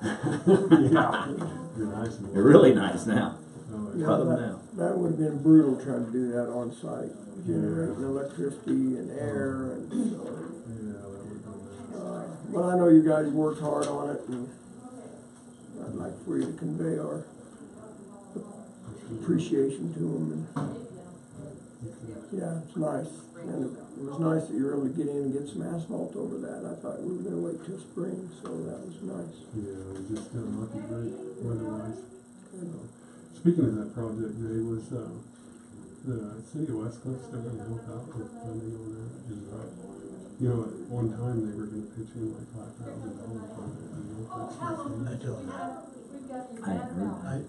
Speaker 6: yeah, you're nice and
Speaker 7: They're really nice now.
Speaker 6: Oh,
Speaker 2: Yeah,
Speaker 7: Cut them down.
Speaker 2: that would have been brutal trying to do that on site, generating electricity and air, and so.
Speaker 6: yeah, that would have been nice.
Speaker 2: But I know you guys worked hard on it, and I'd like for you to convey our appreciation to them. And yeah, it's nice, and it was nice that you were able to get in and get some asphalt over that. I thought we were going to wait till spring, so that was nice.
Speaker 6: Yeah, we just got lucky great weather-wise. So, speaking of that project, Jay, was the city of West Cliff still going to help out with funding on that? You know, at one time they were going to pitch in like $5,000 on it. You know if that's still
Speaker 8: I
Speaker 6: true?
Speaker 8: don't know.
Speaker 7: I haven't heard.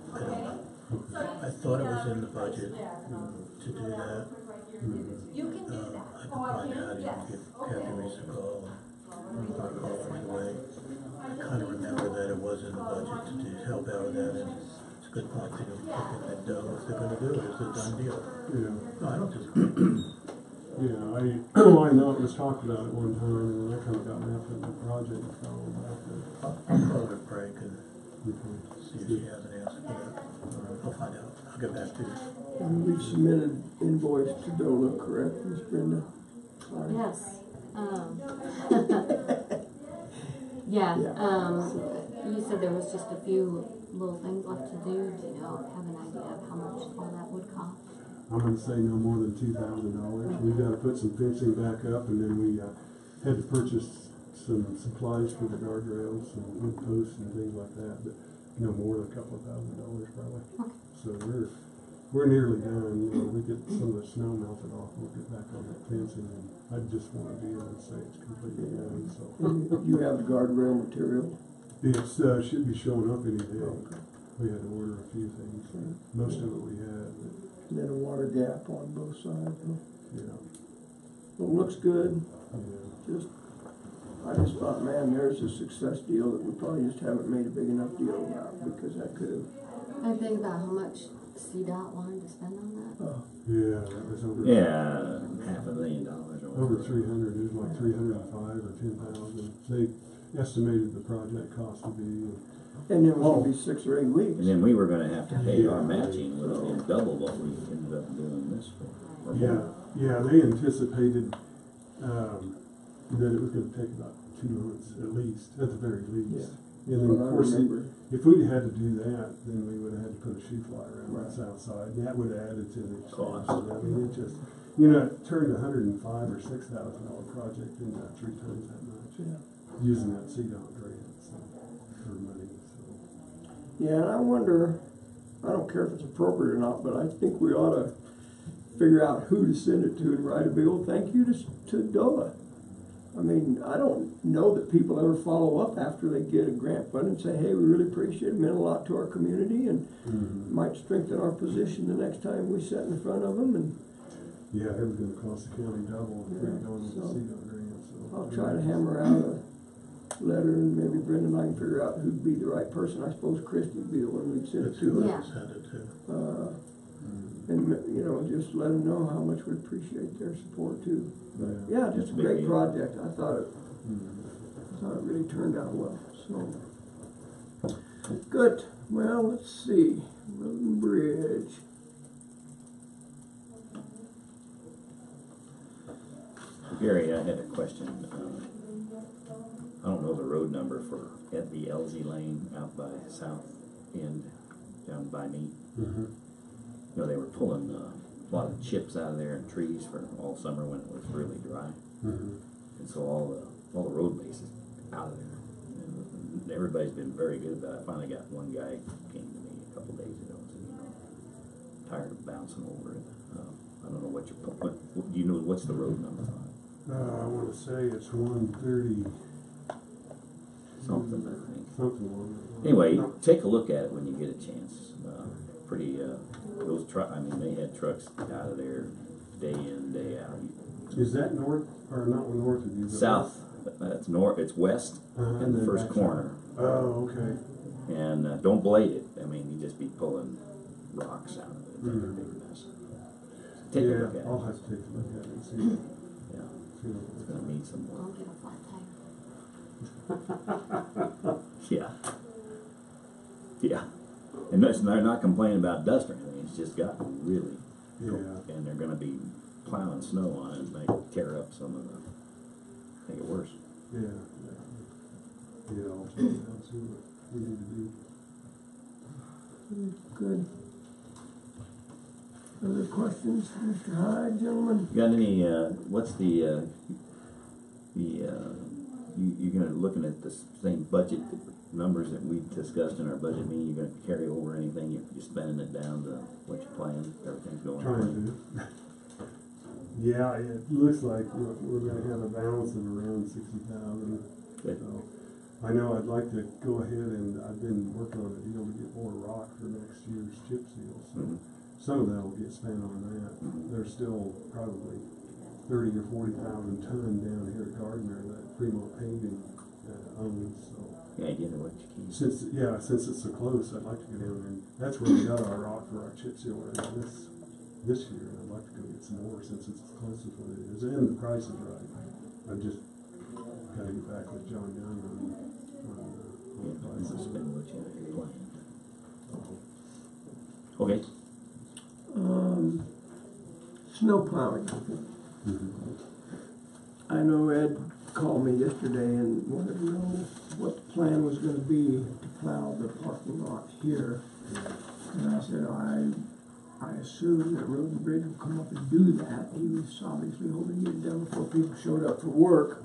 Speaker 8: I don't. I thought it was in the budget to do that. I can find out and give Kathy Reese a call and give her a call right away. I kind of remember that it was in the budget to help out with that, and it's a good point to get that done. If they're going to do it, it's a done deal.
Speaker 6: Yeah.
Speaker 8: No, I don't disagree.
Speaker 6: Yeah, I know it was talked about at one time, and then I kind of got wrapped up in the project and fell about that.
Speaker 8: I'll call her break and
Speaker 6: Okay.
Speaker 8: see if she has an answer for that. I'll find out. I'll get back to you.
Speaker 2: And we've submitted invoice to DOLA, correct, Ms. Brenda? Sorry.
Speaker 9: Yes.
Speaker 2: Yeah.
Speaker 9: You said there was just a few little things left to do. Do you know, have an idea of how much all that would cost?
Speaker 6: I'm going to say no more than $2,000. We've got to put some fencing back up, and then we had to purchase some supplies for the guardrails and wood posts and things like that, but no more than a couple of $1,000 probably.
Speaker 9: Okay.
Speaker 6: So we're nearly done. You know, we get some of the snow melted off, we'll get back on that fencing, and I just want to be able to say it's completely done. So
Speaker 2: And you have the guardrail material?
Speaker 6: it should be showing up any day. We had to order a few things. Most of it we had, but
Speaker 2: And then a water gap on both sides. Huh?
Speaker 6: yeah.
Speaker 2: Well, it looks good.
Speaker 6: Yeah.
Speaker 2: I just thought, man, there's a success deal that we probably just haven't made a big enough deal about, because that could have.
Speaker 9: I think about how much CDOT wanted to spend on that.
Speaker 6: Yeah, that was over.
Speaker 7: Yeah, $500,000 or
Speaker 6: Over 300, it was like 305 or 10,000. They estimated the project cost to be.
Speaker 2: And it was going to be 6 or 8 weeks.
Speaker 7: And then we were gonna have to pay our matching, which was double what we ended up doing this for. Or more.
Speaker 6: Yeah, they anticipated that it was going to take about 2 months at least, at the very least. And then,
Speaker 2: Well,
Speaker 6: of course,
Speaker 2: I remember.
Speaker 6: if we'd had to do that, then we would have had to put a shoe fly around the south side. That would have added to the expense.
Speaker 7: Cost.
Speaker 6: I mean, it just, it turned $105,000 or $6,000 project into 3 times that much. Using that CDOT grant, so, for money, so.
Speaker 2: Yeah, and I wonder, I don't care if it's appropriate or not, but I think we ought to figure out who to send it to and write a big old thank you to DOLA. I mean, I don't know that people ever follow up after they get a grant fund and say, hey, we really appreciate it, meant a lot to our community, and might strengthen our position the next time we sit in front of them. And
Speaker 6: yeah, it was going to cost the county double if we'd gone with the CDOT grant,
Speaker 2: I'll try to hammer out a letter, and maybe Brenda and I can figure out who'd be the right person. I suppose Christie would be the one we'd send it
Speaker 8: That's who
Speaker 2: to.
Speaker 8: I
Speaker 9: Yeah.
Speaker 8: would send it to.
Speaker 2: And, you know, just let them know how much we appreciate their support too. But yeah, just a
Speaker 7: Big
Speaker 2: great
Speaker 7: deal.
Speaker 2: project. I thought it really turned out well, so. Good. Well, let's see. Road and Bridge.
Speaker 7: Gary, I had a question. I don't know the road number for at the LZ Lane out by South End, down by me.
Speaker 10: Mm-hmm.
Speaker 7: You know, they were pulling a lot of chips out of there and trees for all summer when it was really dry.
Speaker 10: Mm-hmm.
Speaker 7: And so all the road base is out of there. And everybody's been very good about it. I finally got one guy came to me a couple days ago and said, you know, tired of bouncing over it. I don't know what do you know what's the road number on it?
Speaker 6: I want to say it's 130
Speaker 7: Something, I think.
Speaker 6: something along that line.
Speaker 7: Anyway,
Speaker 6: No,
Speaker 7: take a look at it when you get a chance. I mean, they had trucks out of there day in, day out.
Speaker 6: is that north or not north of you? but
Speaker 7: South, it's north, it's west,
Speaker 6: Uh-huh,
Speaker 7: in the
Speaker 6: then
Speaker 7: first
Speaker 6: back
Speaker 7: corner.
Speaker 6: south. Oh, okay.
Speaker 7: And don't blade it. I mean, you just be pulling rocks out of it. It's a
Speaker 6: Mhm.
Speaker 7: big mess. Take a
Speaker 6: Yeah,
Speaker 7: look at
Speaker 6: I'll
Speaker 7: it.
Speaker 6: have to take a look at it and see.
Speaker 7: Yeah,
Speaker 6: see what
Speaker 7: it's gonna need some
Speaker 9: I'll
Speaker 7: work.
Speaker 9: get a flat tire.
Speaker 7: Yeah. Yeah. And they're not complaining about dust or anything. It's just gotten really cold.
Speaker 6: Yeah.
Speaker 7: And they're gonna be plowing snow on it and they tear up some of make it worse.
Speaker 6: Yeah. Yeah, I'll check it out, see what we need to do.
Speaker 2: Good. Other questions, Mr. Hyde, gentlemen?
Speaker 7: You got any, what's you're gonna, looking at the same budget numbers that we discussed in our budget meeting, you're gonna carry over anything, you're spending it down to what you planned, everything's going
Speaker 6: Trying
Speaker 7: according?
Speaker 6: to. Yeah, it looks like we're gonna have a balance of around 60,000.
Speaker 7: Good.
Speaker 6: So I know I'd like to go ahead and I've been working on a deal to get more rock for next year's chip seal. So
Speaker 7: Mhm.
Speaker 6: some of that will get spent on that.
Speaker 7: Mhm.
Speaker 6: There's still probably 30 or 40,000 ton down here at Gardner that Fremont Paving owns. So
Speaker 7: Yeah, get it what you can.
Speaker 6: since it's so close, I'd like to go down there. And that's where we got our rock for our chip sealer this year. And I'd like to go get some more since it's as close as what it is, and the price is right. I just gotta get back with John Young on the
Speaker 7: Yeah,
Speaker 6: price.
Speaker 7: spend what you planned. Okay.
Speaker 2: Snow plowing. I know Ed called me yesterday and wanted to know what the plan was gonna be to plow the parking lot here. And I said, I assume that Road and Bridge will come up and do that. He was obviously hoping to get it done before people showed up for work.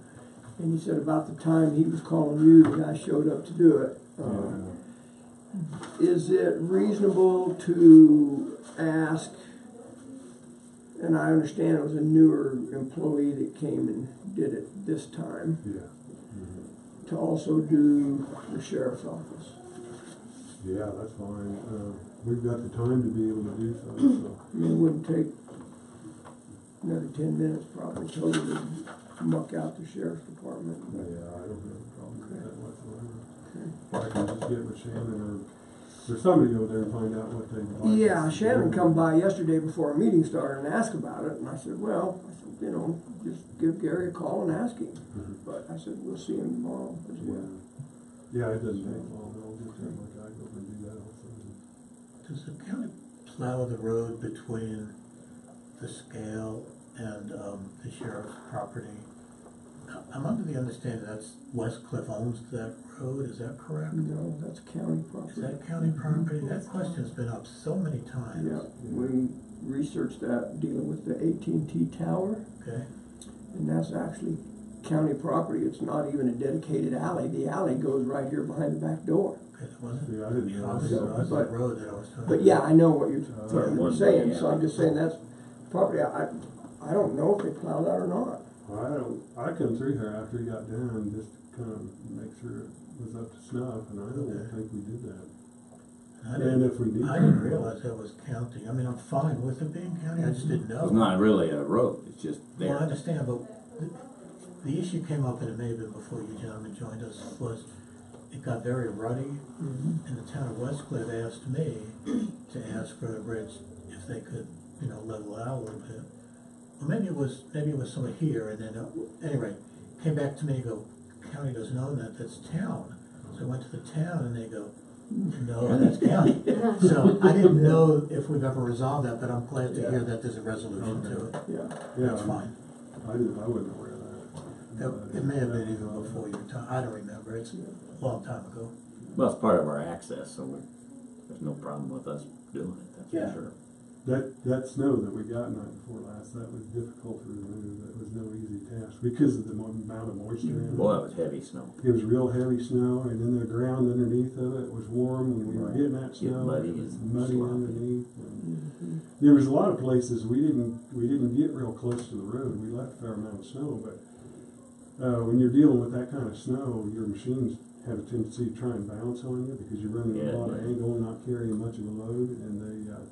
Speaker 2: And he said about the time he was calling you, the guy showed up to do it. Is it reasonable to ask, and I understand it was a newer employee that came and did it this time,
Speaker 6: Yeah.
Speaker 2: to also do the sheriff's office?
Speaker 6: Yeah, that's fine. We've got the time to be able to do so.
Speaker 2: I mean, it wouldn't take another 10 minutes probably total to muck out the sheriff's department.
Speaker 6: Yeah, I don't have a problem with that whatsoever.
Speaker 2: Okay.
Speaker 6: I can just get with Shannon or somebody over there and find out what they'd like.
Speaker 2: Yeah,
Speaker 6: us to
Speaker 2: Shannon
Speaker 6: do.
Speaker 2: come by yesterday before our meeting started and asked about it, and I said, well, you know, just give Gary a call and ask him.
Speaker 6: Mhm.
Speaker 2: But I said, we'll see him tomorrow as well.
Speaker 6: Yeah, it doesn't take long. I'll just have my guy go over and do that also.
Speaker 8: Does the county plow the road between the scale and the sheriff's property? I'm under the understanding that's West Cliff owns that road, is that correct?
Speaker 2: No, that's county
Speaker 8: Is
Speaker 2: property.
Speaker 8: that county property? That question's been up so many times.
Speaker 2: Yeah, we researched that dealing with the AT&T tower,
Speaker 8: Okay,
Speaker 2: and that's actually county property. It's not even a dedicated alley. The alley goes right here behind the back door.
Speaker 8: okay, that wasn't,
Speaker 6: Yeah, I didn't know.
Speaker 8: obviously, that's the
Speaker 2: But-
Speaker 8: road that I was talking about.
Speaker 2: But yeah, I know what you're
Speaker 7: one
Speaker 2: saying,
Speaker 7: way,
Speaker 2: so I'm just saying that's property. I don't know if they plow that or not.
Speaker 6: I come through here after he got done just to kind of make sure it was up to snuff, and I don't
Speaker 8: Okay.
Speaker 6: think we did that.
Speaker 8: I
Speaker 6: And
Speaker 8: didn't,
Speaker 6: if we did.
Speaker 8: I didn't realize that was county. I mean, I'm fine with it being county, I just didn't know.
Speaker 7: It's not really a road, it's just
Speaker 8: Well, I
Speaker 7: there.
Speaker 8: understand, but the issue came up, and it may have been before you gentlemen joined us, was it got very ruddy, and the town of Westcliff asked me to ask for the bridge if they could, level it out a little bit. Well, maybe it was somewhere here, and then, anyway, came back to me and go, county doesn't own that, that's town. So I went to the town, and they go, no, that's county. So I didn't know if we've ever resolved that, but I'm glad to hear that there's a resolution to it.
Speaker 2: Yeah.
Speaker 8: That's fine.
Speaker 6: I wasn't aware of that.
Speaker 8: It may have been even before your time, I don't remember, it's a long time ago.
Speaker 7: Well, it's part of our access, so there's no problem with us doing it, that's
Speaker 8: Yeah.
Speaker 7: for sure.
Speaker 6: That snow that we got night before last, that was difficult to remove. That was no easy task because of the amount of moisture in it.
Speaker 7: Boy, that was heavy snow.
Speaker 6: It was real heavy snow, and then the ground underneath of it was warm when we were getting that
Speaker 7: Get
Speaker 6: snow.
Speaker 7: muddy
Speaker 6: It was
Speaker 7: and
Speaker 6: muddy
Speaker 7: sloppy.
Speaker 6: underneath. And there was a lot of places we didn't get real close to the road. We left a fair amount of snow, but when you're dealing with that kind of snow, your machines have a tendency to try and bounce on you because you're running a lot of angle and not carrying much of a load. And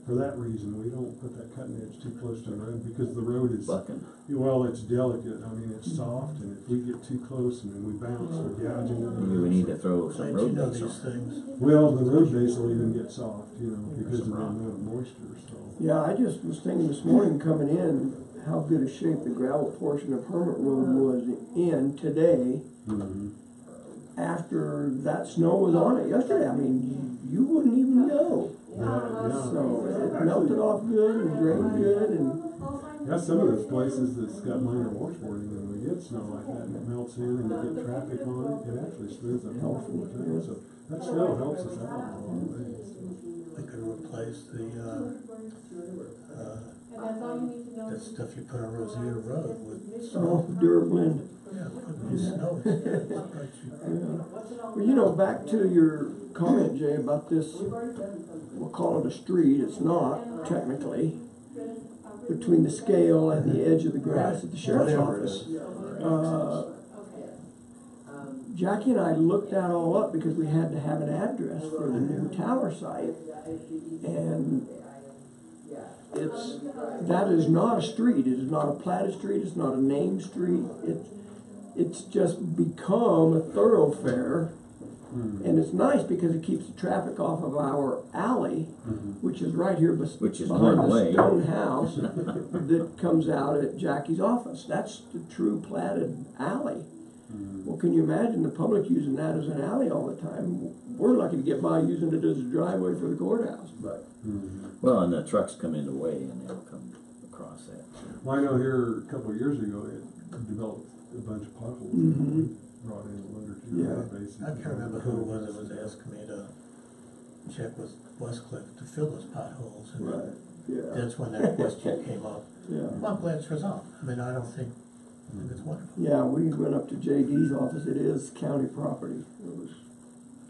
Speaker 6: for that reason, we don't put that cutting edge too close to the road because the road is,
Speaker 7: Bucking.
Speaker 6: well, it's delicate. I mean, it's soft, and if we get too close and then we bounce, we're gouging it.
Speaker 7: Maybe we need to throw some
Speaker 8: Glad you
Speaker 7: road
Speaker 8: know
Speaker 7: base
Speaker 8: these
Speaker 7: on.
Speaker 8: things.
Speaker 6: Well, the road base will even get soft, because of the amount of moisture. So
Speaker 2: Yeah, I just was thinking this morning coming in, how good a shape the gravel portion of Hermit Road was in today. After that snow was on it yesterday, I mean, you wouldn't even know. So it melted off good and drained good, and
Speaker 6: yeah, some of those places that's got minor washboarding, when we get snow like that and it melts in and you get traffic on it, it actually smooths it off all the time. So that snow helps us out in a lot of ways.
Speaker 8: We could replace that stuff you put on Rosier Road with
Speaker 2: snow, Durblend.
Speaker 8: put new snow.
Speaker 2: Well, back to your comment, Jay, about this, we'll call it a street, it's not technically, between the scale and the edge of the grass at the sheriff's office. Jackie and I looked that all up because we had to have an address for the new tower site, and that is not a street, it is not a platted street, it's not a named street, it's just become a thoroughfare. And it's nice because it keeps the traffic off of our alley, which is right here
Speaker 7: Which is
Speaker 2: behind
Speaker 7: one
Speaker 2: the
Speaker 7: way.
Speaker 2: stone house that comes out at Jackie's office. That's the true platted alley. Well, can you imagine the public using that as an alley all the time? We're lucky to get by using it as a driveway for the courthouse, but.
Speaker 7: Well, and the trucks come in the way and they'll come across that.
Speaker 6: Well, I know here a couple of years ago it developed a bunch of potholes. We brought in a load or two of that base.
Speaker 8: I can't remember who it was that was asking me to check with Westcliff to fill those potholes, and
Speaker 2: Right, yeah.
Speaker 8: that's when that question came up.
Speaker 2: Yeah.
Speaker 8: Well, I'm glad it's resolved. I mean, I think it's wonderful.
Speaker 2: Yeah, we went up to JD's office, it is county property, it was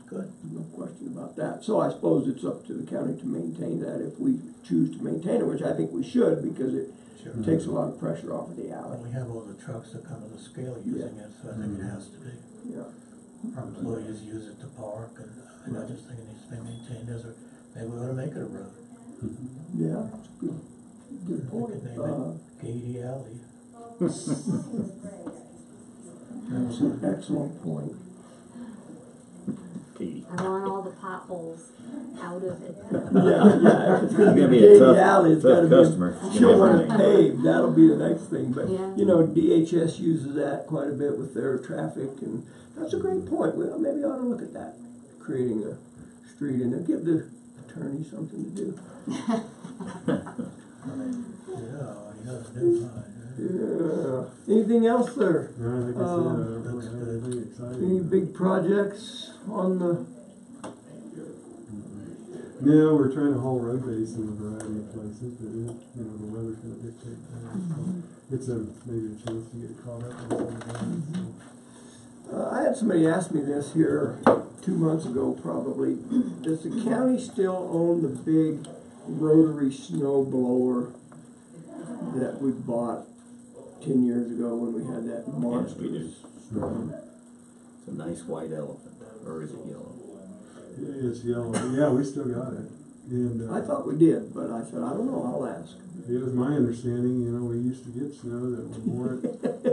Speaker 8: Good.
Speaker 2: no question about that. So I suppose it's up to the county to maintain that if we choose to maintain it, which I think we should, because it
Speaker 8: Sure.
Speaker 2: takes a lot of pressure off of the alley.
Speaker 8: We have all the trucks that come to the scale using it, so I think it has to be.
Speaker 2: Yeah.
Speaker 8: Our employees use it to park, and I just think it needs to be maintained as maybe we ought to make it a road.
Speaker 2: Yeah, it's good, good
Speaker 8: We
Speaker 2: point.
Speaker 8: could name it Gady Alley.
Speaker 2: That's an excellent point.
Speaker 7: Katie.
Speaker 9: I want all the potholes out of it.
Speaker 2: Yeah, if it's gonna
Speaker 7: You're gonna
Speaker 2: be
Speaker 7: be a
Speaker 2: a
Speaker 7: tough-
Speaker 2: alley, it's
Speaker 7: tough
Speaker 2: gotta
Speaker 7: customer.
Speaker 2: be, she'll want it paved, that'll be the next thing, but,
Speaker 9: Yeah.
Speaker 2: DHS uses that quite a bit with their traffic, and that's a great point, well, maybe I ought to look at that, creating a street, and give the attorney something to do.
Speaker 8: Yeah, it's new line.
Speaker 2: Yeah, anything else there?
Speaker 6: No, I think that's it. I don't really have anything exciting.
Speaker 2: Any big projects on the,
Speaker 6: No, we're trying to haul road base in a variety of places, but the weather's gonna dictate that. So it's maybe a chance to get caught up on some of that.
Speaker 2: I had somebody ask me this here 2 months ago probably, does the county still own the big rotary snow blower that we bought 10 years ago when we had that monster?
Speaker 7: Yes, we do. It's a nice white elephant, or is it yellow?
Speaker 6: It's yellow. Yeah, we still got it. And
Speaker 2: I thought we did, but I said, I don't know, I'll ask.
Speaker 6: it was my understanding, you know, we used to get snow that we weren't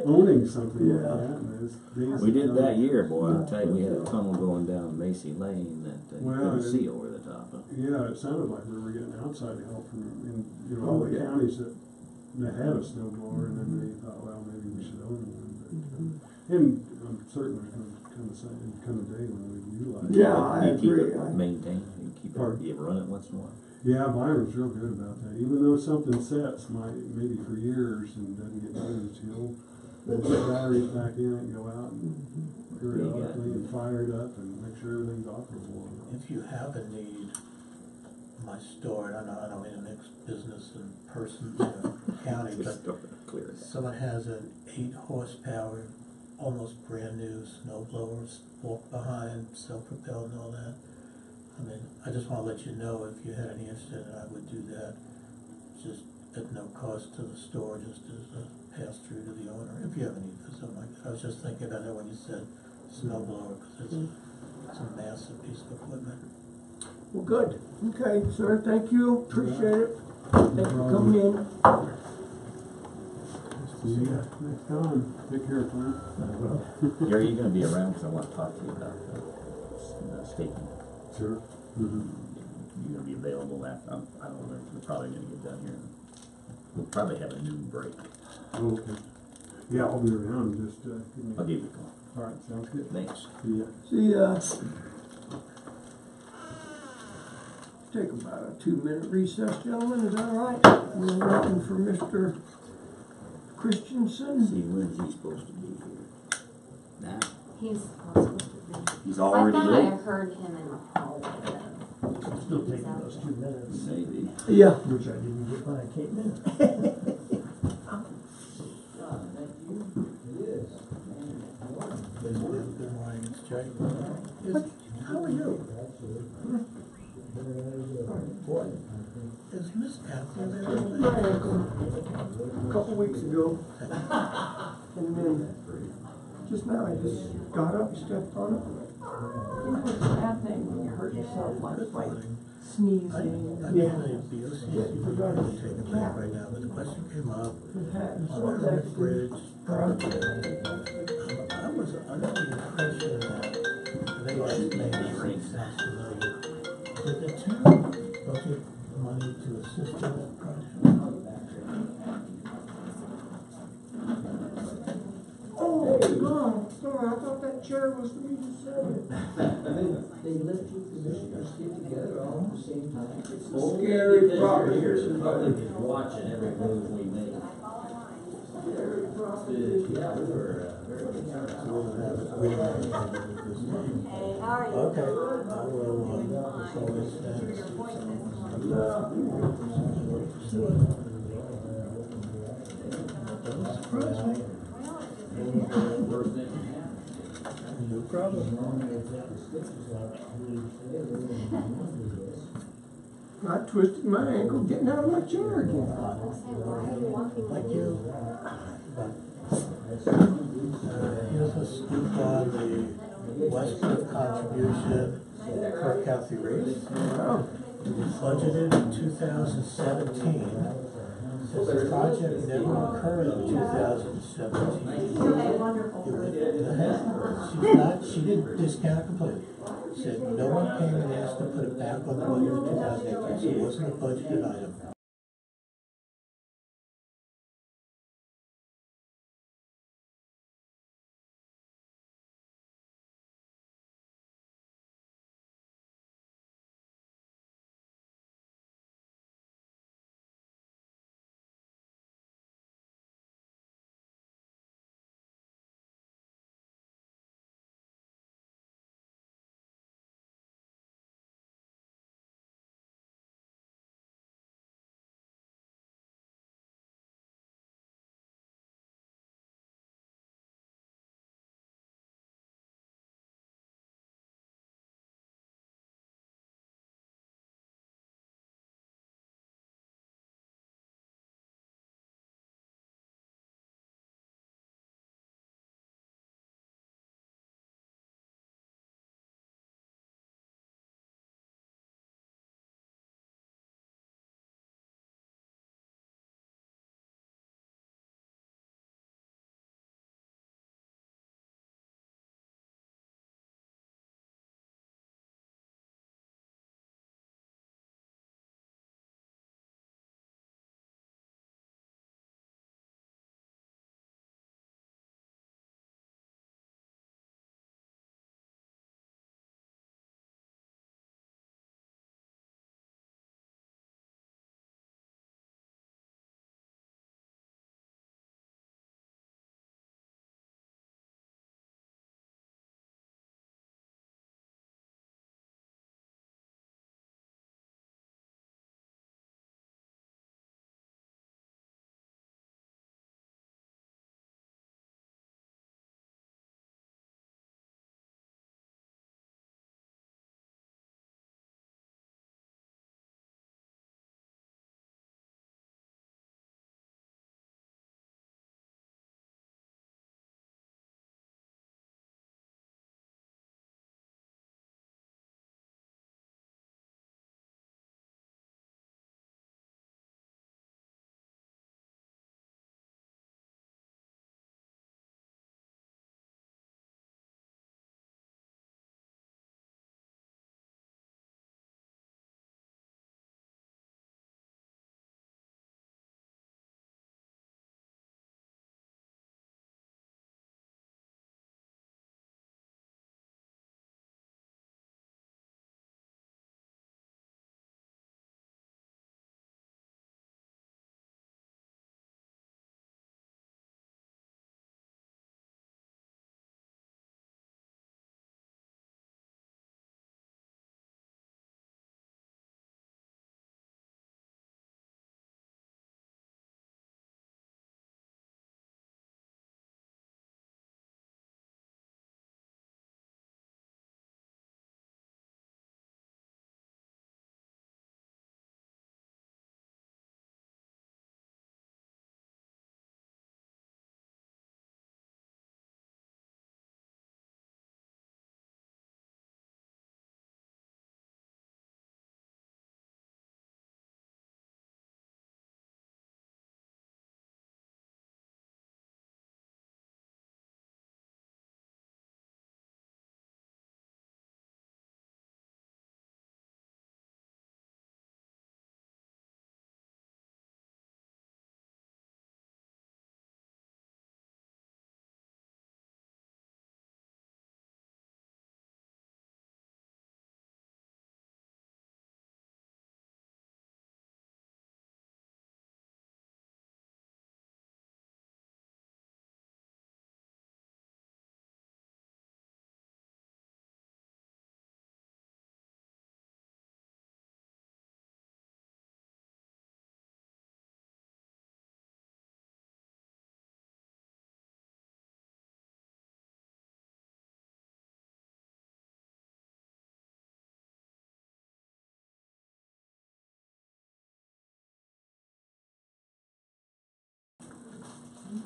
Speaker 6: owning something like
Speaker 2: Yeah.
Speaker 6: that. And it's days
Speaker 7: We did
Speaker 6: ago.
Speaker 7: that year, boy. I'll tell you, we had a tunnel going down Macy Lane that you
Speaker 6: Well,
Speaker 7: couldn't
Speaker 6: it-
Speaker 7: see over the top of.
Speaker 6: Yeah, it sounded like we were getting outside help from, you know,
Speaker 2: Oh,
Speaker 6: all the
Speaker 2: yeah.
Speaker 6: counties that had a snow blower, and then they thought, well, maybe we should own one. But, and I'm certain there's going to come a day when we utilize it.
Speaker 2: Yeah, I
Speaker 7: Do you keep
Speaker 2: agree.
Speaker 7: it maintained? You keep it,
Speaker 6: Pardon?
Speaker 7: you run it once in a while?
Speaker 6: Yeah, Byron's real good about that. Even though something sets maybe for years and doesn't get used, he'll put batteries back in it and go out and periodically and fire it up and make sure everything's operable.
Speaker 8: If you have a need, my store, and I don't mean to mix business and person, county, but
Speaker 7: Clear it.
Speaker 8: someone has an 8 horsepower, almost brand new snow blowers, walk behind, self-propelled and all that. I mean, I just wanna let you know if you had any interest in it, I would do that, just at no cost to the store, just as a pass-through to the owner, if you have a need for something like that. I was just thinking about that when you said snow blower, because it's a massive piece of equipment.
Speaker 2: Well, good. Okay, sir, thank you. Appreciate it. Thank you for coming in.
Speaker 6: See you next time. Take care, Clint.
Speaker 7: Gary, you gonna be around, because I want to talk to you about the statement.
Speaker 6: Sure. Mm-hmm.
Speaker 7: You gonna be available after, I don't know, we're probably gonna get done here. We'll probably have a noon break.
Speaker 6: Oh, okay. Yeah, I'll be around. Just give me.
Speaker 7: I'll give you a call.
Speaker 6: All right, sounds good.
Speaker 7: Thanks.
Speaker 6: See ya.
Speaker 2: See ya. Take about a 2-minute recess, gentlemen, is that all right? We're looking for Mr. Christensen.
Speaker 7: See, when's he supposed to be here? Now?
Speaker 9: He's supposed to be.
Speaker 7: He's
Speaker 9: I
Speaker 7: already
Speaker 9: thought I
Speaker 7: late?
Speaker 9: heard him in the hallway.
Speaker 11: Still taking those 2 minutes,
Speaker 7: Maybe.
Speaker 2: Yeah.
Speaker 11: which I didn't get when I came in.
Speaker 8: Good morning, it's Jay.
Speaker 2: How are you?
Speaker 8: Is Miss Catherine
Speaker 2: My
Speaker 8: available?
Speaker 2: ankle, a couple weeks ago, and then just now I just got up, stepped on it.
Speaker 4: It's a bad thing when you hurt yourself like
Speaker 8: Good
Speaker 4: by
Speaker 8: morning.
Speaker 4: sneezing.
Speaker 8: I'm in the BOCC, I'm taking a break right now, but the question came up
Speaker 4: We've had
Speaker 8: on
Speaker 4: some
Speaker 8: the
Speaker 4: extra
Speaker 8: bridge project. I was under the impression that they estimated $6 million. Did the town budget money to assist in that project?
Speaker 2: Oh, God, sorry, I thought that chair was for me to sit in.
Speaker 11: They let two commissioners get together all at the same time.
Speaker 2: Scary property.
Speaker 11: The public is watching every move we make.
Speaker 2: Scary property.
Speaker 11: Yeah, we were very concerned.
Speaker 8: We didn't have anything with this time.
Speaker 9: Hey, how are you?
Speaker 8: Okay, I will, so it's don't surprise me. No problem.
Speaker 2: I twisted my ankle getting out of my chair again.
Speaker 8: Thank you. Here's a scoop on the Westcliff contribution for Kathy Reese.
Speaker 2: Oh,
Speaker 8: Budgeted in 2017. Says the project never occurred in 2017. She didn't discount it completely. Said no one came and asked to put it back on the budget in 2018, so it wasn't a budgeted item.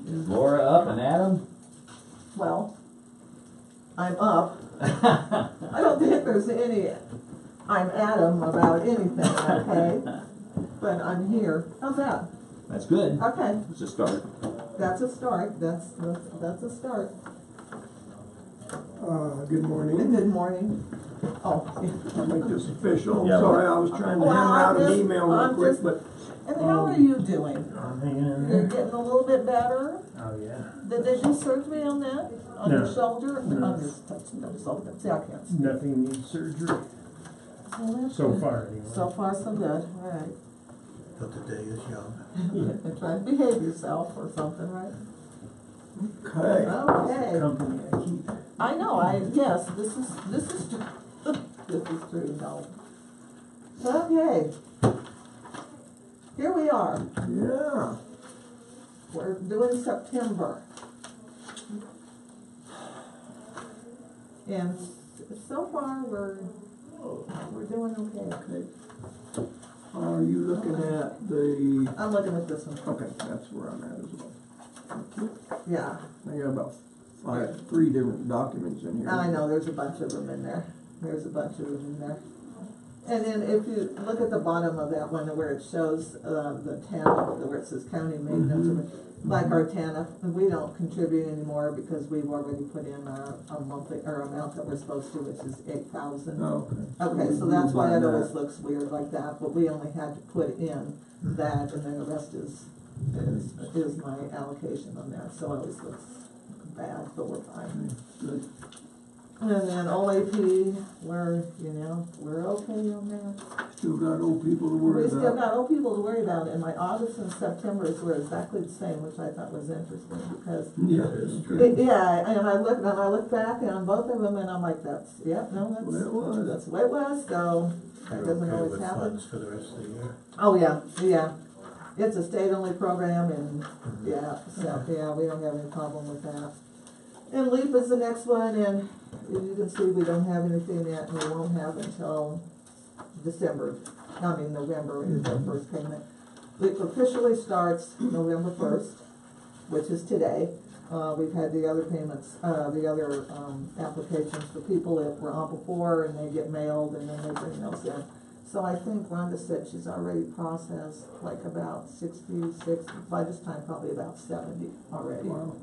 Speaker 12: Is Laura up and Adam?
Speaker 13: Well, I'm up. I don't think there's any, I'm Adam about anything, okay? But I'm here. How's that?
Speaker 12: That's good.
Speaker 13: Okay,
Speaker 7: It's a start.
Speaker 13: that's a start. That's a start.
Speaker 2: Good morning.
Speaker 13: Good morning. Oh.
Speaker 2: I'll make this official.
Speaker 6: Yeah.
Speaker 2: Sorry, I was trying to
Speaker 13: Well,
Speaker 2: hammer out
Speaker 13: I'm
Speaker 2: an
Speaker 13: just-
Speaker 2: email real
Speaker 13: I'm
Speaker 2: quick,
Speaker 13: just-
Speaker 2: but
Speaker 13: And how are you doing?
Speaker 6: I'm hanging in
Speaker 13: You're
Speaker 6: there.
Speaker 13: getting a little bit better?
Speaker 6: Oh, yeah.
Speaker 13: Did they do surgery on that? On your
Speaker 6: No.
Speaker 13: shoulder?
Speaker 6: No.
Speaker 13: On your shoulder? See, I can't see.
Speaker 6: Nothing needs surgery.
Speaker 13: Well, that's
Speaker 6: So
Speaker 13: good.
Speaker 6: far, anyway.
Speaker 13: So far, so good. All right.
Speaker 8: But the day is young.
Speaker 13: And try to behave yourself or something, right?
Speaker 2: okay.
Speaker 13: Okay.
Speaker 6: Company I keep.
Speaker 13: I know, yes, this is true. This is true, no. Okay. Here we are.
Speaker 2: Yeah.
Speaker 13: We're doing September. And so far, we're doing okay.
Speaker 2: Are you looking at the,
Speaker 13: I'm looking at this one.
Speaker 2: okay, that's where I'm at as well.
Speaker 13: Yeah,
Speaker 2: I got about three different documents in here.
Speaker 13: I know, there's a bunch of them in there. There's a bunch of them in there. And then if you look at the bottom of that one where it shows the TANF, where it says county maintenance, like our TANF, we don't contribute anymore because we've already put in our monthly, our amount that we're supposed to, which is $8,000.
Speaker 2: Oh, okay.
Speaker 13: Okay, so that's why it
Speaker 2: By
Speaker 13: always
Speaker 2: that.
Speaker 13: looks weird like that, but we only had to put in that, and then the rest is my allocation on that, so it always looks bad, but we're fine.
Speaker 2: Good.
Speaker 13: And then OAP, we're okay on that.
Speaker 2: Still got old people to worry
Speaker 13: We
Speaker 2: about.
Speaker 13: still got old people to worry about, and my August and September's were exactly the same, which I thought was interesting, because
Speaker 2: Yeah, that's true.
Speaker 13: yeah, and I look back on both of them, and I'm like, that's the way it was. That's the way it was. So that
Speaker 8: You're
Speaker 13: doesn't
Speaker 8: okay
Speaker 13: always
Speaker 8: with
Speaker 13: happen.
Speaker 8: funds for the rest of the year?
Speaker 13: Oh yeah. It's a state-only program, and yeah, so yeah, we don't have any problem with that. And LEAP is the next one, and as you can see, we don't have anything yet, and we won't have until November is our first payment. LEAP officially starts November 1st, which is today. We've had the other payments, applications for people that were on before, and they get mailed, and then they bring those in. So I think Rhonda said she's already processed like about 66, by this time probably about 70 already.
Speaker 2: Wow.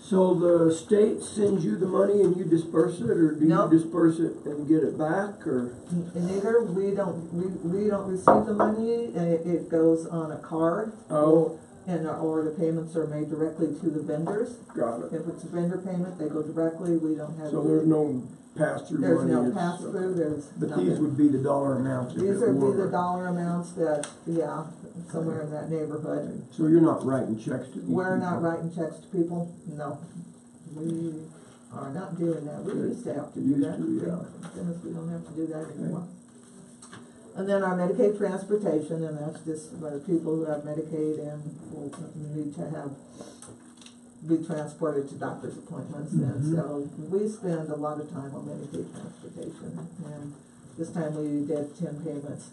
Speaker 2: So the state sends you the money and you disperse it, or do
Speaker 13: Nope.
Speaker 2: you disperse it and get it back, or?
Speaker 13: Neither, we don't receive the money, and it goes on a card.
Speaker 2: Oh.
Speaker 13: Or the payments are made directly to the vendors.
Speaker 2: Got it.
Speaker 13: If it's a vendor payment, they go directly, we don't have.
Speaker 2: So there's no pass-through money?
Speaker 13: There's no
Speaker 2: it's-
Speaker 13: pass-through, there's
Speaker 2: But
Speaker 13: nothing.
Speaker 2: these would be the dollar amounts if
Speaker 13: These
Speaker 2: it
Speaker 13: would be the
Speaker 2: were.
Speaker 13: dollar amounts that, yeah, somewhere in that neighborhood.
Speaker 2: So you're not writing checks to these
Speaker 13: We're
Speaker 2: people?
Speaker 13: not writing checks to people, no. We are not doing that. We used to have to do that.
Speaker 2: Used to, yeah.
Speaker 13: Thank goodness we don't have to do that anymore. And then our Medicaid transportation, and that's just for the people who have Medicaid and will need to be transported to doctor's appointments. And so we spend a lot of time on Medicaid transportation. And this time we did 10 payments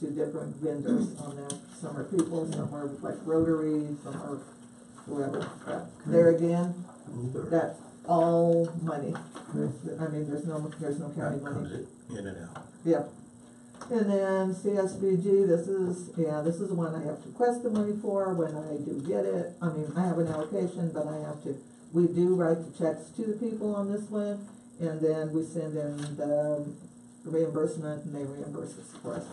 Speaker 13: to different vendors on that. Some are people, some are like Rotary, some are whoever. But there again, that's all money. I mean, there's no county
Speaker 8: That comes
Speaker 13: money.
Speaker 8: in and out.
Speaker 13: Yep. And then CSBG, this is the one I have to request the money for when I do get it. I mean, I have an allocation, but we do write the checks to the people on this one, and then we send in the reimbursement, and they reimburse us for us.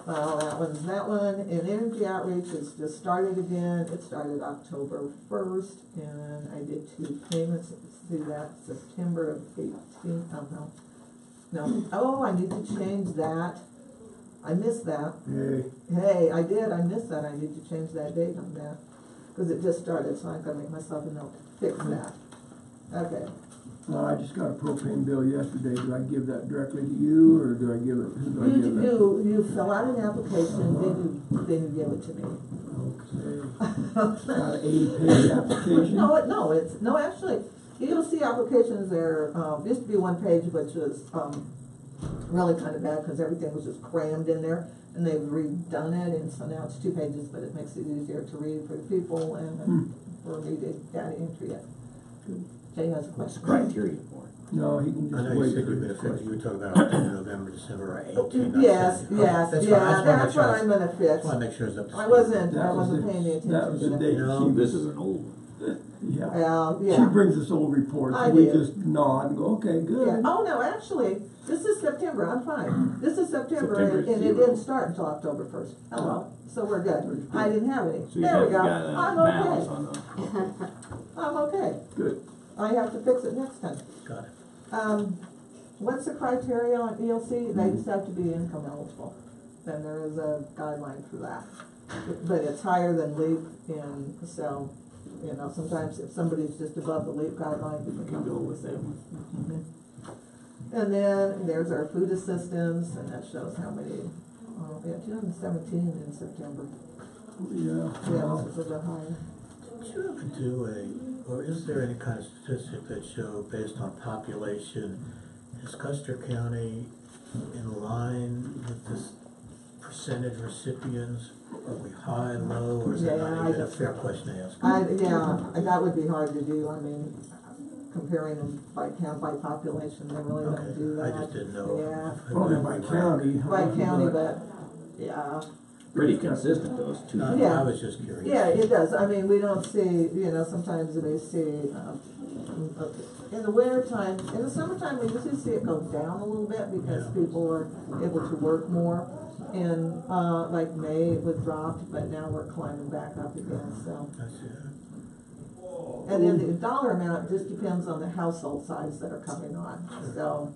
Speaker 13: Well, that one. And Energy Outreach has just started again. It started October 1st, and I did 2 payments through that, September of 18th, No. Oh, I need to change that. I missed that. Hey, I did. I missed that. I need to change that date on that. Because it just started, so I've got to make myself a note to fix that. Okay.
Speaker 2: I just got a propane bill yesterday. Do I give that directly to you, or do I give it, who do I give it?
Speaker 13: You fill out an application, then you give it to me.
Speaker 2: Okay. A paid application?
Speaker 13: No, actually, you'll see applications there, used to be one page, which was, really kind of bad because everything was just crammed in there, and they've redone it, and so now it's 2 pages, but it makes it easier to read for the people and for me to data entry it. Jay has a
Speaker 7: What's the
Speaker 13: question.
Speaker 7: criteria for it?
Speaker 2: No, he can
Speaker 8: I
Speaker 2: just
Speaker 8: know you
Speaker 2: wait.
Speaker 8: said you've been affected, you were talking about October, November, December 18. not
Speaker 13: Yes,
Speaker 8: 17.
Speaker 13: yes,
Speaker 8: That's
Speaker 13: yeah,
Speaker 8: fine. I just wanna make
Speaker 13: that's
Speaker 8: sure
Speaker 13: what
Speaker 8: I-
Speaker 13: I'm gonna
Speaker 8: Just
Speaker 13: fix.
Speaker 8: wanna make sure it's up to speed.
Speaker 13: I wasn't
Speaker 2: That
Speaker 13: paying the attention.
Speaker 2: That was the
Speaker 13: to
Speaker 2: date
Speaker 8: No.
Speaker 7: This is an old one.
Speaker 2: Yeah.
Speaker 13: Well,
Speaker 2: She
Speaker 13: yeah.
Speaker 2: brings us old reports,
Speaker 13: I
Speaker 2: and we
Speaker 13: do.
Speaker 2: just nod and go, okay, good.
Speaker 13: Yeah. Oh, no, actually, this is September, I'm fine. This is September,
Speaker 7: September
Speaker 13: and it
Speaker 7: 0.
Speaker 13: didn't start until October 1st. Hello, so we're good. I didn't have any.
Speaker 7: So you
Speaker 13: There we go.
Speaker 7: got
Speaker 13: I'm
Speaker 7: balance
Speaker 13: okay.
Speaker 7: on the.
Speaker 13: I'm okay.
Speaker 2: Good.
Speaker 13: I have to fix it next time.
Speaker 8: Got it.
Speaker 13: What's the criteria on ELC? They just have to be income eligible. Then there is a guideline for that. But it's higher than LEAP, and so, you know, sometimes if somebody's just above the LEAP guideline, you can go with it. And then there's our food assistance, and that shows how many, yeah, 2017 in September.
Speaker 2: Yeah.
Speaker 13: Yeah, it's a little bit higher.
Speaker 8: Did you ever do or is there any kind of statistic that show based on population, is Custer County in line with this percentage recipients? Are we high, low, or is that not even a fair question to ask?
Speaker 13: That would be hard to do. I mean, comparing them by population, they really don't do that.
Speaker 8: I just didn't know.
Speaker 13: Yeah.
Speaker 2: Probably by county.
Speaker 13: By county, but, yeah.
Speaker 7: Pretty consistent, those two.
Speaker 13: Yeah.
Speaker 8: I was just curious.
Speaker 13: Yeah, it does. I mean, we don't see, you know, sometimes we see, in the winter time, in the summertime, we usually see it go down a little bit because people are able to work more. In, like May, it was dropped, but now we're climbing back up again, so.
Speaker 8: I see that.
Speaker 13: And then the dollar amount just depends on the household size that are coming on, so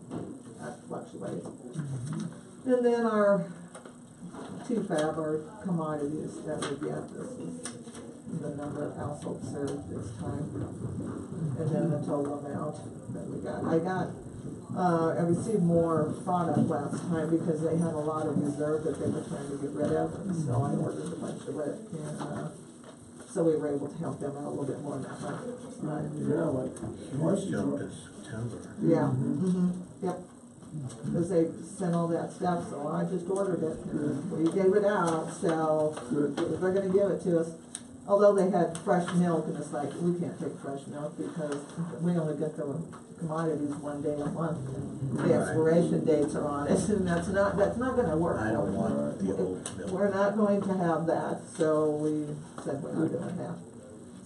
Speaker 13: that fluctuates. And then our TFAB, our commodities that we get, this is the number of households served this time. And then the total amount that we got. I received more product last time because they had a lot of reserve that they were trying to get rid of, and so I ordered a bunch of it, and, so we were able to help them out a little bit more in that month.
Speaker 2: Yeah, like.
Speaker 8: Huge jump in September.
Speaker 13: Yeah, yep. Because they sent all that stuff, so I just ordered it, and we gave it out, so they're gonna give it to us. Although they had fresh milk, and it's like, we can't take fresh milk because we only get the commodities one day a month. The expiration dates are on it, and that's not gonna work.
Speaker 8: I don't want the old milk.
Speaker 13: We're not going to have that, so we said we're not doing that.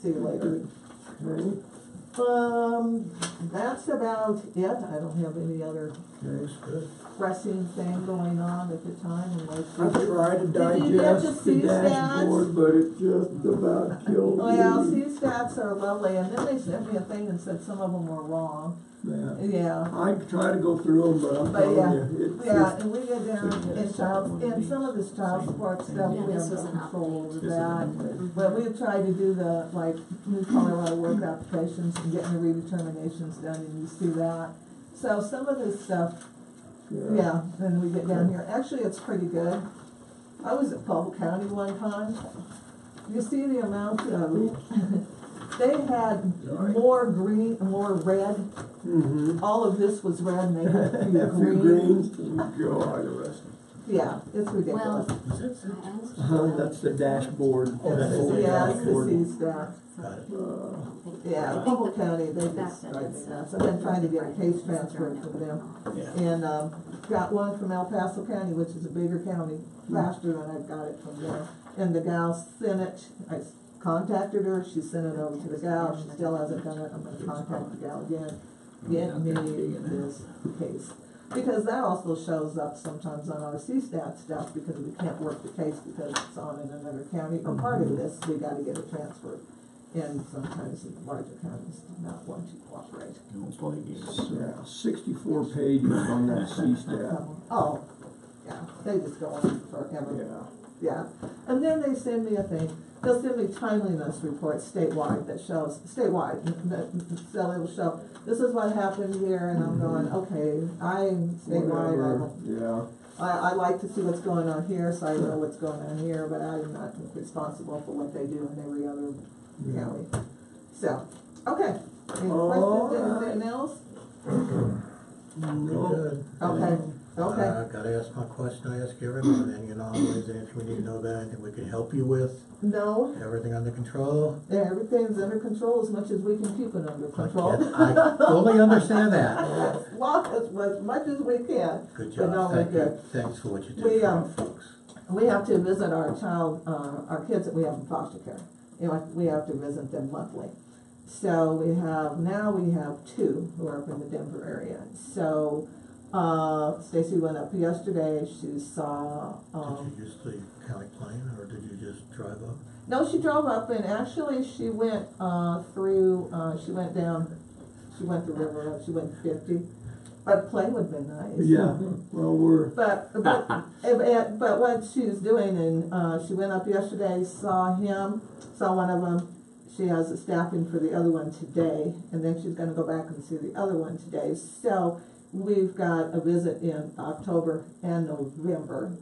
Speaker 13: See you later.
Speaker 2: Okay.
Speaker 13: That's about it. I don't have any other pressing thing going on at the time.
Speaker 2: I tried to
Speaker 13: Did you get to
Speaker 2: digest the
Speaker 13: see
Speaker 2: dashboard, but it just about killed me.
Speaker 13: Well, C-stats are lovely, and then they sent me a thing and said some of them were wrong. Yeah.
Speaker 2: I try to go through them, but I'm telling you, it's just.
Speaker 13: And we go down in some of this child support stuff, we have no control over that. But we try to do the, like, New Colorado work applications and getting the redeterminations done, and you see that. So some of this stuff, then we get down here. Actually, it's pretty good. I was at Polk County one time. You see the amount of, they had more green, more red. All of this was red, and they had a few green.
Speaker 2: greens. God.
Speaker 13: Yeah, it's ridiculous.
Speaker 2: That's the dashboard.
Speaker 13: Yeah, it's the C-stats.
Speaker 8: Got it.
Speaker 13: Yeah, Humboldt County, they just drive me nuts. I've been trying to get a case transferred from them. And, got one from El Paso County, which is a bigger county, faster than I've got it from there. And the gal sent it, I contacted her, she sent it over to the gal, she still hasn't done it, I'm gonna contact the gal again. Get me this case. Because that also shows up sometimes on our CSTAT stuff, because we can't work the case because it's on in another county, or part of this, we gotta get it transferred. And sometimes the larger counties do not want to cooperate.
Speaker 2: Yeah, 64 pages on that C-stat.
Speaker 13: Oh, yeah, they just go on forever. Yeah, and then they send me a thing, they'll send me timeliness reports statewide that shows, so it'll show, this is what happened here, and I'm going, okay, I'm statewide, I like to see what's going on here, so I know what's going on here, but I'm not responsible for what they do in every other county. So, okay, any questions, anything else?
Speaker 2: No.
Speaker 13: Okay, Okay.
Speaker 8: Gotta ask my question I ask everyone, then, you know, is there anything we need to know about, anything we can help you with?
Speaker 13: No,
Speaker 8: Everything under control?
Speaker 13: everything's under control as much as we can keep it under control.
Speaker 8: I fully understand that.
Speaker 13: As much as we can.
Speaker 8: Good
Speaker 13: But no,
Speaker 8: job,
Speaker 13: we're
Speaker 8: thank you.
Speaker 13: good.
Speaker 8: Thanks for what you do
Speaker 13: We,
Speaker 8: for our folks.
Speaker 13: We have to visit our our kids that we have in foster care. You know, we have to visit them monthly. So we have two who are up in the Denver area. So, Stacy went up yesterday, she saw,
Speaker 8: Did you just leave county plane, or did you just drive up?
Speaker 13: no, she drove up and actually she went, she went the river, she went 50. But plane would have been nice.
Speaker 2: Yeah, well,
Speaker 13: But what she was doing, and she went up yesterday, saw one of them. She has a staffing for the other one today, and then she's gonna go back and see the other one today. So we've got a visit in October and November.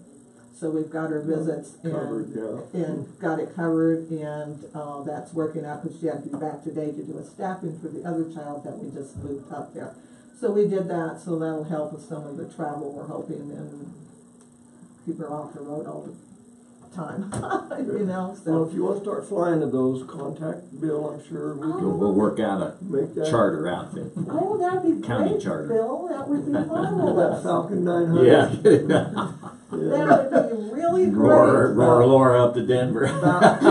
Speaker 13: So we've got her visits and got it covered, and that's working out because she had to be back today to do a staffing for the other child that we just moved up there. So we did that, so that'll help with some of the travel we're hoping, and keep her off the road all the time, you know, so.
Speaker 2: well, if you want to start flying to those, contact Bill, I'm sure we can
Speaker 7: We'll work out a
Speaker 2: make that.
Speaker 7: charter outfit.
Speaker 13: Oh, that'd be
Speaker 7: County
Speaker 13: great,
Speaker 7: charter.
Speaker 13: Bill, that would be
Speaker 2: That
Speaker 13: marvelous.
Speaker 2: Falcon 900.
Speaker 7: Yeah.
Speaker 13: That would be really
Speaker 7: roar
Speaker 13: great.
Speaker 7: Laura up to Denver.
Speaker 2: About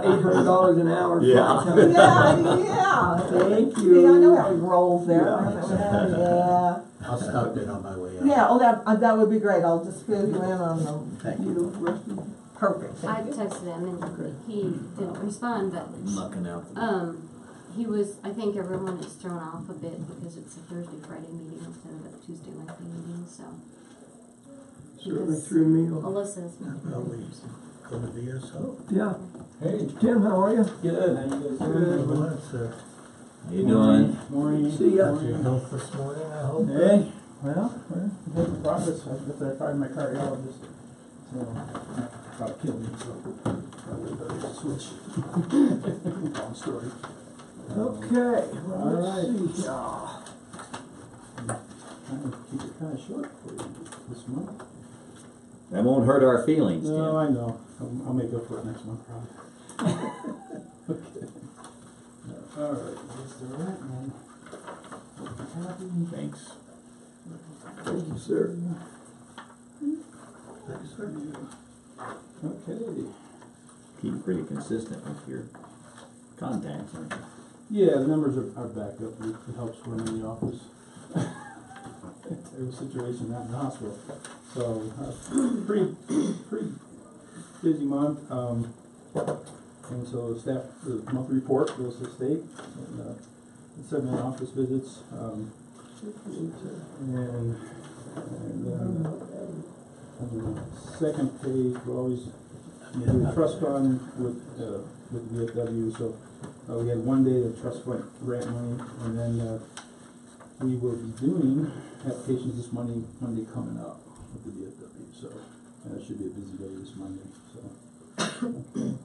Speaker 2: $800 an hour.
Speaker 7: Yeah.
Speaker 13: Yeah.
Speaker 2: Thank
Speaker 13: See,
Speaker 2: you.
Speaker 13: I know how he rolls there.
Speaker 2: Yeah.
Speaker 13: Yeah.
Speaker 8: I'll stop in on my way out.
Speaker 13: Yeah, oh, that would be great, I'll just fill you in on them.
Speaker 8: Thank
Speaker 2: You
Speaker 8: you.
Speaker 2: know, Rusty?
Speaker 13: Perfect,
Speaker 9: I
Speaker 13: thank you.
Speaker 9: texted him and he didn't respond, but,
Speaker 7: Mucking out.
Speaker 9: he was, I think everyone is thrown off a bit because it's a Thursday, Friday meeting instead of a Tuesday, Wednesday meeting, so.
Speaker 2: Certainly
Speaker 9: Because
Speaker 2: threw me off.
Speaker 9: Alyssa's.
Speaker 8: Well, we go to VSO.
Speaker 2: Yeah.
Speaker 12: Hey,
Speaker 2: Tim, how are you?
Speaker 12: good. How you guys doing?
Speaker 8: Well, that's,
Speaker 7: How you doing?
Speaker 12: Morning.
Speaker 2: See ya.
Speaker 8: your health this morning, I hope.
Speaker 12: Hey, well, we're making progress. I find my cardiologist. So, about to kill me, so probably better switch. Long story.
Speaker 2: Okay. Well,
Speaker 12: All
Speaker 2: let's
Speaker 12: right.
Speaker 2: see.
Speaker 12: I'm gonna keep it kind of short for you this month.
Speaker 7: That won't hurt our feelings,
Speaker 12: No,
Speaker 7: Tim.
Speaker 12: I know. I'll make up for it next month, probably. Okay. All right, that's the right one.
Speaker 7: Thanks.
Speaker 2: Thank you, sir.
Speaker 8: Thanks, sir.
Speaker 12: Okay.
Speaker 7: Keep pretty consistent with your contacts, aren't you?
Speaker 12: Yeah, the numbers are back up. It helps when I'm in the office. There was a situation out in the hospital. So, pretty busy month. And so the monthly report goes to the state, and 7 office visits, and on the second page, we always do a trust fund with VFW. So we had one day of trust fund grant money, and then we will be doing applications this Monday coming up with the VFW. So it should be a busy day this Monday. So okay.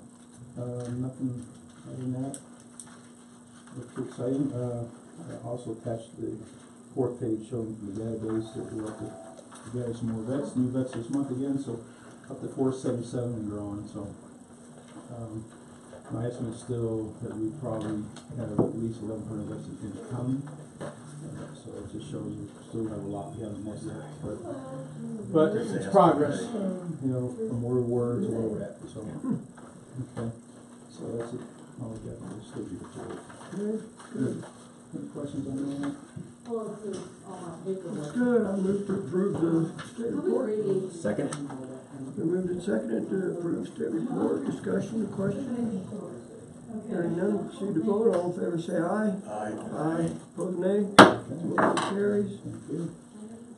Speaker 12: Nothing other than that. Looks exciting. I also attached the 4th page showing the database that we're up to gather some more vets, new vets this month again, so up to 477 and growing. So my estimate is still that we probably have at least 1,100 vets in the county. So it just shows we still have a lot we haven't met yet. But it's progress, you know, from where we were to where we're at. So okay. So that's it. All we got is the report. Good. Any questions on that?
Speaker 2: Good. I move to approve the state report.
Speaker 7: Second?
Speaker 2: We moved and seconded to approve state report. Discussion, question? Hearing none, proceed to vote. All in favor say aye.
Speaker 8: Aye.
Speaker 2: Aye. Opposed, nay. Motion carries.
Speaker 12: Thank you.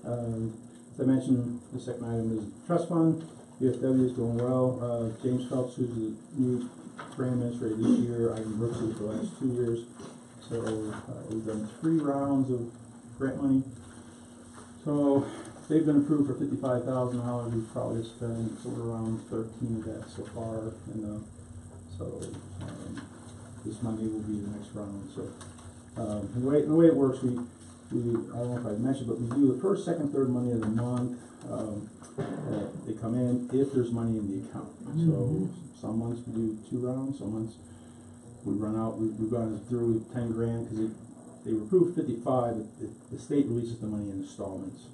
Speaker 12: As I mentioned, the second item is trust fund. VFW is going well. James Phelps, who's the new brand administrator this year, I've been working with for the last 2 years. So we've done 3 rounds of grant money. So they've been approved for $55,000. We've probably spent somewhere around 13 of that so far. And so this Monday will be the next round. So the way it works, I don't know if I mentioned, but we do the first, second, third Monday of the month. They come in if there's money in the account. So some months we do 2 rounds, some months we run out. We've gone through 10 grand because they were approved 55. The state releases the money in installments.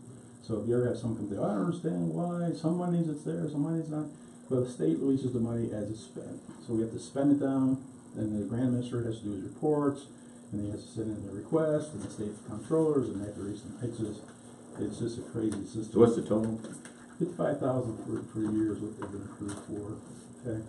Speaker 12: So if you ever have someone come say, I don't understand why, some monies it's there, some money's not. Well, the state releases the money as it's spent. So we have to spend it down, and the grant minister has to do his reports, and he has to send in the request, and the state controllers, and they have to release them. It's just a crazy system.
Speaker 7: So what's the total?
Speaker 12: 55,000 for a year is what they've been approved for. Okay,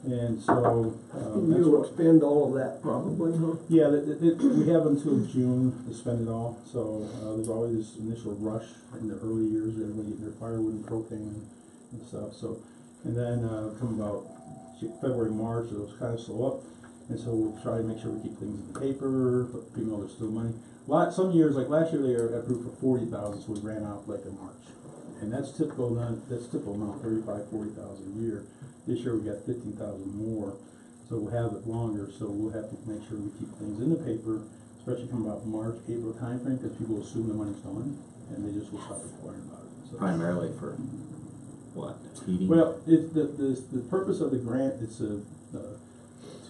Speaker 12: and so that's
Speaker 2: You'll
Speaker 12: what,
Speaker 2: spend all of that probably, huh?
Speaker 12: yeah. We have until June to spend it all. So there's always this initial rush in the early years. Everybody getting their firewood and propane and stuff. So, and then come about February, March, it'll kind of slow up. And so we'll try to make sure we keep things in the paper, but people know there's still money. Some years, like last year, they were approved for 40,000, so we ran out like in March, and that's typical. That's typical amount, 35, 40,000 a year. This year we got 15,000 more, so we'll have it longer. So we'll have to make sure we keep things in the paper, especially coming about March, April timeframe, because people assume the money's gone, and they just will stop inquiring about it. So,
Speaker 7: Primarily for what? Heating?
Speaker 12: well, the purpose of the grant is to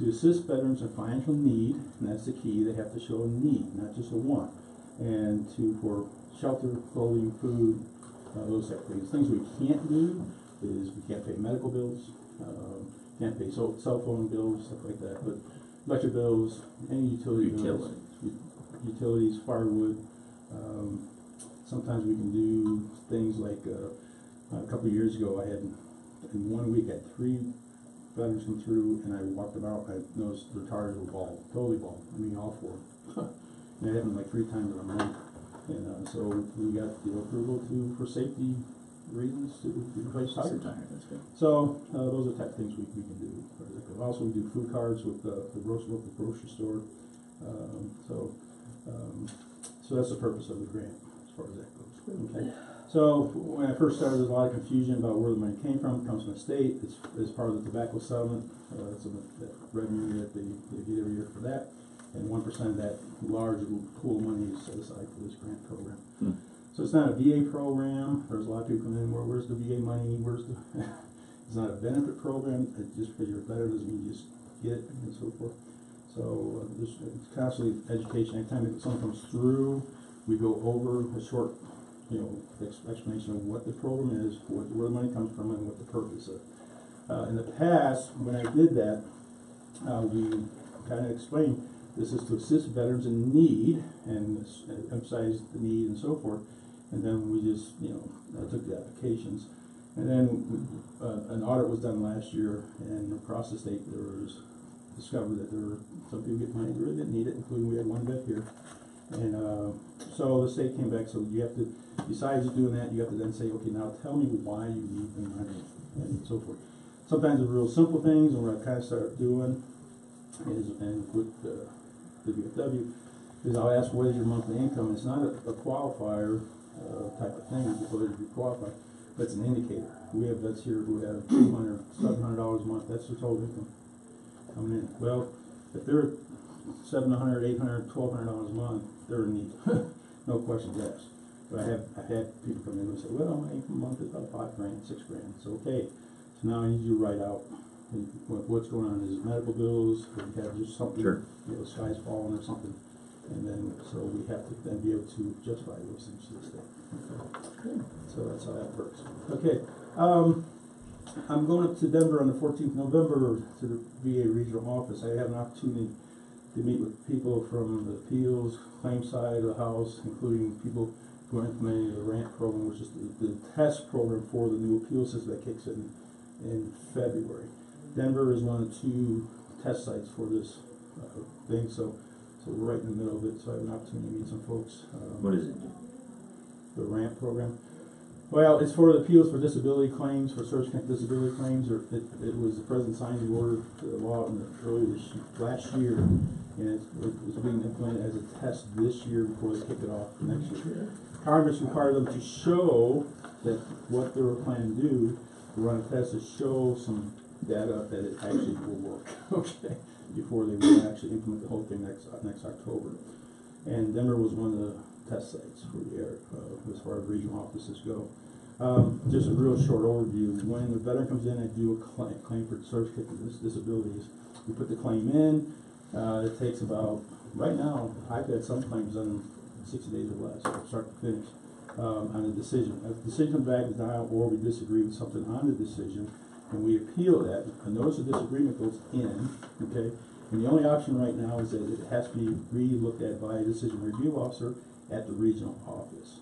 Speaker 12: assist veterans in financial need, and that's the key. They have to show a need, not just a want, and for shelter, clothing, food, those type of things. Things we can't do is we can't pay medical bills, can't pay cell phone bills, stuff like that. But electric bills, any utility bills, utilities, firewood. Sometimes we can do things like a couple of years ago, I had in 1 week I had 3 veterans come through, and I walked them out. I noticed their tires were bald, totally bald. I mean, all 4. And it happened like 3 times in a month. And so we got the approval for safety reasons to replace tires.
Speaker 7: That's good.
Speaker 12: So those are the type of things we can do. Also, we do food cards with the local grocery store. So that's the purpose of the grant as far as that goes. Okay. So when I first started, there's a lot of confusion about where the money came from. It comes from the state. It's part of the tobacco settlement. It's that revenue that they get every year for that. And 1% of that large pool of money is set aside for this grant program. So it's not a VA program. There's a lot of people come in, where's the VA money? It's not a benefit program. Just because you're a veteran doesn't mean you just get it and so forth. So it's constantly education. Anytime someone comes through, we go over a short explanation of what the program is, where the money comes from, and what the purpose is. In the past, when I did that, we kind of explained this is to assist veterans in need and emphasize the need and so forth. And then we just, took the applications. And then an audit was done last year, and across the state there was discovered that there were some people get money that really didn't need it, including we had one vet here. And so the state came back, so you have to, besides doing that, you have to then say, okay, now tell me why you need the money, and so forth. Sometimes it's real simple things, and what I kind of started doing is, and with the BFW, is I'll ask what is your monthly income. It's not a qualifier type of thing, whether you qualify, but it's an indicator. We have vets here who have $200, $700 a month. That's their total income coming in. Well, if they're $700, $800, $1,200 a month, they're in need. No questions asked. But I've had people come in and say, well, my income a month is about $5 grand, $6 grand. It's okay. So now I need you to write out what's going on. Is it medical bills? Or you have just something,
Speaker 7: sure.
Speaker 12: The sky's falling or something. And then, so we have to then be able to justify those things to the state. Okay. So that's how that works. Okay. I'm going up to Denver on the 14th of November to the VA regional office. I have an opportunity to meet with people from the appeals claim side of the house, including people who are implementing the RAMP program, which is the test program for the new appeal system that kicks in February. Denver is one of the 2 test sites for this thing, so we're right in the middle of it. So I have an opportunity to meet some folks.
Speaker 7: What is it?
Speaker 12: The RAMP program. Well, it's for the appeals for disability claims, for service connected disability claims. It was the president signed the order to the law earlier last year, and it was being implemented as a test this year before they kick it off for next year. Congress required them to show that what they were planning to do, to run a test, to show some data that it actually will work, okay, before they would actually implement the whole thing next October. And Denver was one of the test sites for the air, as far as regional offices go. Just a real short overview. When the veteran comes in and do a claim for certificate of disabilities, we put the claim in. It takes about, right now, I've had some claims done in 60 days or less, start to finish, on a decision. If the decision comes back as denial, or we disagree with something on the decision, and we appeal that, a notice of disagreement goes in, okay? And the only option right now is that it has to be re-looked at by a decision review officer at the regional office.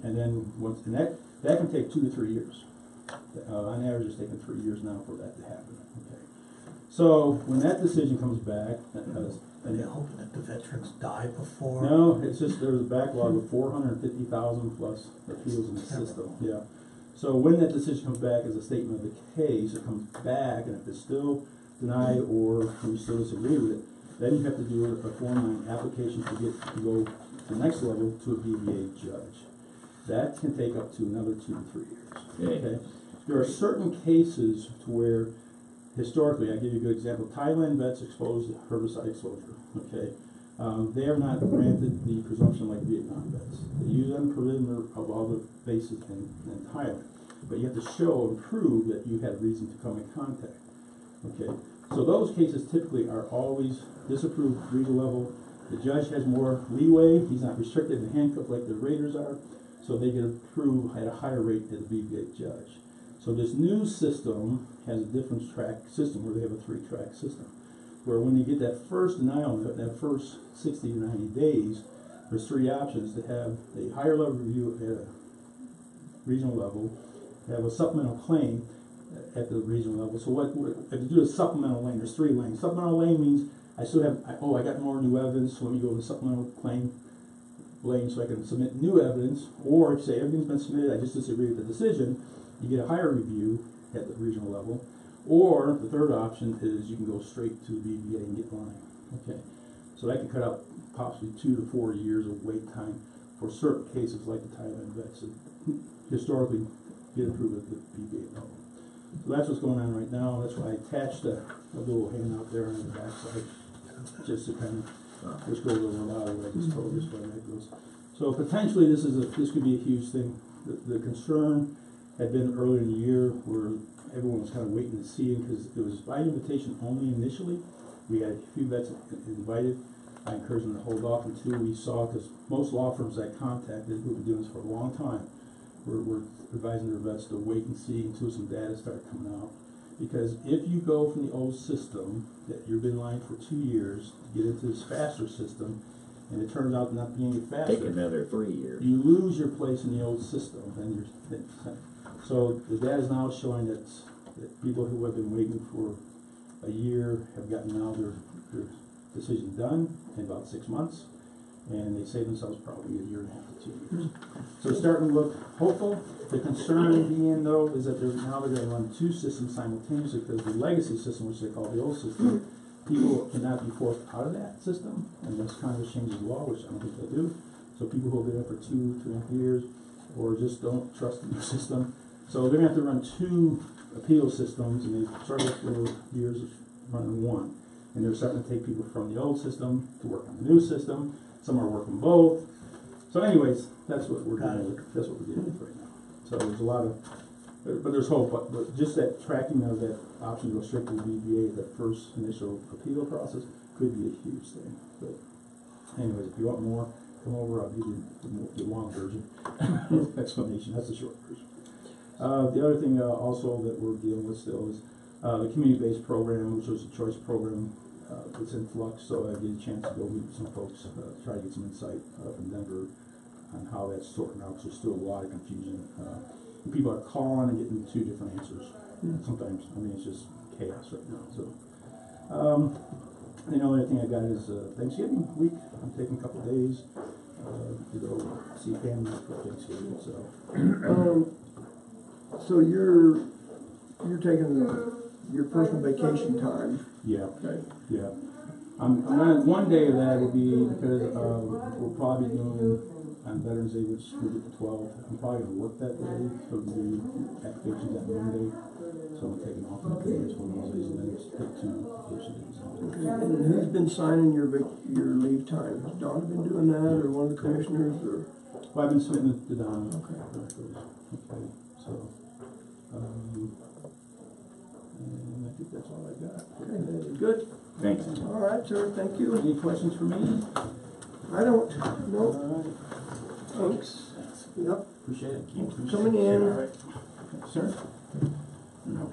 Speaker 12: And then once, and that can take 2 to 3 years. On average, it's taken 3 years now for that to happen. Okay. So when that decision comes back,
Speaker 8: Are they hoping that the veterans die before?
Speaker 12: no, it's just there's a backlog of 450,000 plus appeals in the system. Yeah. So when that decision comes back as a statement of the case, it comes back, and if it's still denied or we still disagree with it, then you have to do a Form 9 application to go to the next level to a BVA judge. That can take up to another 2 to 3 years. Okay. There are certain cases to where, historically, I give you a good example. Thailand vets exposed to herbicide exposure. Okay, they are not granted the presumption like Vietnam vets. They use them perimeter of all the bases in Thailand, but you have to show and prove that you had reason to come in contact. Okay, so those cases typically are always disapproved regional level. The judge has more leeway. He's not restricted and handcuffed like the Raiders are, so they get approved at a higher rate than the BVA judge. So this new system has a different track system where they have a 3-track system, where when you get that first denial, that first 60 to 90 days, there's 3 options: to have a higher level review at a regional level, have a supplemental claim at the regional level. So what if you do a supplemental lane, there's 3 lanes. Supplemental lane means I still have, I got more new evidence, so let me go to the supplemental claim lane so I can submit new evidence, or if say everything's been submitted, I just disagree with the decision, you get a higher review at the regional level. Or the third option is you can go straight to the BVA and get line. Okay, so that can cut out possibly 2 to 4 years of wait time for certain cases like the Thailand vets that historically get approved at the BVA level. So that's what's going on right now. That's why I attached a little handout there on the back side, just to kind of, which goes over a lot of what I just told you, so that goes. So potentially this could be a huge thing. The concern had been earlier in the year where everyone was kind of waiting to see, because it was by invitation only initially. We had a few vets invited. I encouraged them to hold off until we saw, because most law firms I contacted who have been doing this for a long time were advising their vets to wait and see until some data started coming out. Because if you go from the old system that you've been in line for 2 years to get into this faster system, and it turns out not being faster,
Speaker 7: Take another 3 years.
Speaker 12: you lose your place in the old system. So the data is now showing that people who have been waiting for a year have gotten now their decision done in about 6 months, and they save themselves probably a year and a half to 2 years. So it's starting to look hopeful. The concern being, though, is that they're going to run 2 systems simultaneously, because the legacy system, which they call the old system, people cannot be forced out of that system unless Congress changes the law, which I don't think they'll do. So people who have been there for 2.5 years, or just don't trust the new system. So they're going to have to run 2 appeal systems, and they've struggled for years of running 1. And they're starting to take people from the old system to work on the new system. Some are working both. So anyways, that's what we're dealing with. That's what we're dealing with right now. So there's a lot of, but there's hope. But just that tracking of that option to go straight to the BVA, that first initial appeal process, could be a huge thing. But anyways, if you want more, come over. I'll give you the long version explanation. That's the short version. The other thing also that we're dealing with still is the community-based program, which was a choice program. It's in flux, so I get a chance to go meet some folks, try to get some insight from Denver on how that's sorting out, because there's still a lot of confusion. And people are calling and getting 2 different answers. Sometimes, I mean, it's just chaos right now. So, the only thing I got is Thanksgiving week. I'm taking a couple of days to go see family for Thanksgiving.
Speaker 2: So you're taking your personal vacation time.
Speaker 12: Yeah.
Speaker 2: Okay.
Speaker 12: Yeah. I'm one day of that will be because we'll probably be doing on Veterans Day, which will be the 12th. I'm probably gonna work that day, so the applications that Monday. So I'm taking off on the one of those days and then just take 2 vacation days.
Speaker 2: Okay, and who's been signing your leave time? Has Donna been doing that, or one of the commissioners, or?
Speaker 12: Well, I've been submitting it to Donna.
Speaker 2: Okay.
Speaker 12: Okay, so, and I think that's all I got.
Speaker 2: Okay, good.
Speaker 7: Thanks.
Speaker 2: All right, sir, thank you.
Speaker 12: Any questions for me?
Speaker 2: I don't, no,
Speaker 12: All right.
Speaker 2: thanks. Yep,
Speaker 12: Appreciate it.
Speaker 2: keep coming in.
Speaker 12: All right. Sir?
Speaker 7: No.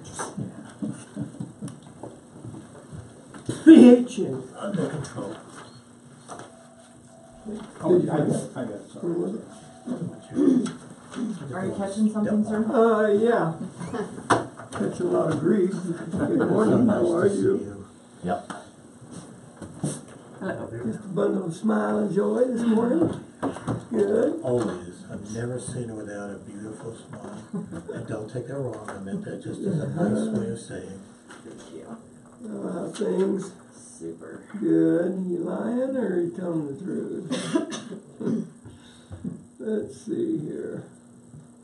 Speaker 2: PHN.
Speaker 8: Under control.
Speaker 12: Oh, I got it, sorry.
Speaker 2: Where was it?
Speaker 5: Are you catching something, sir?
Speaker 2: Yeah. Catch a lot of grease. Good morning, how are you?
Speaker 7: Yep.
Speaker 2: Just a bundle of smile and joy this morning. Good.
Speaker 8: Always. I've never seen her without a beautiful smile. And don't take that wrong, I meant that just as a nice way of saying.
Speaker 2: Things
Speaker 5: Super.
Speaker 2: good. You lying or are you telling the truth? Let's see here.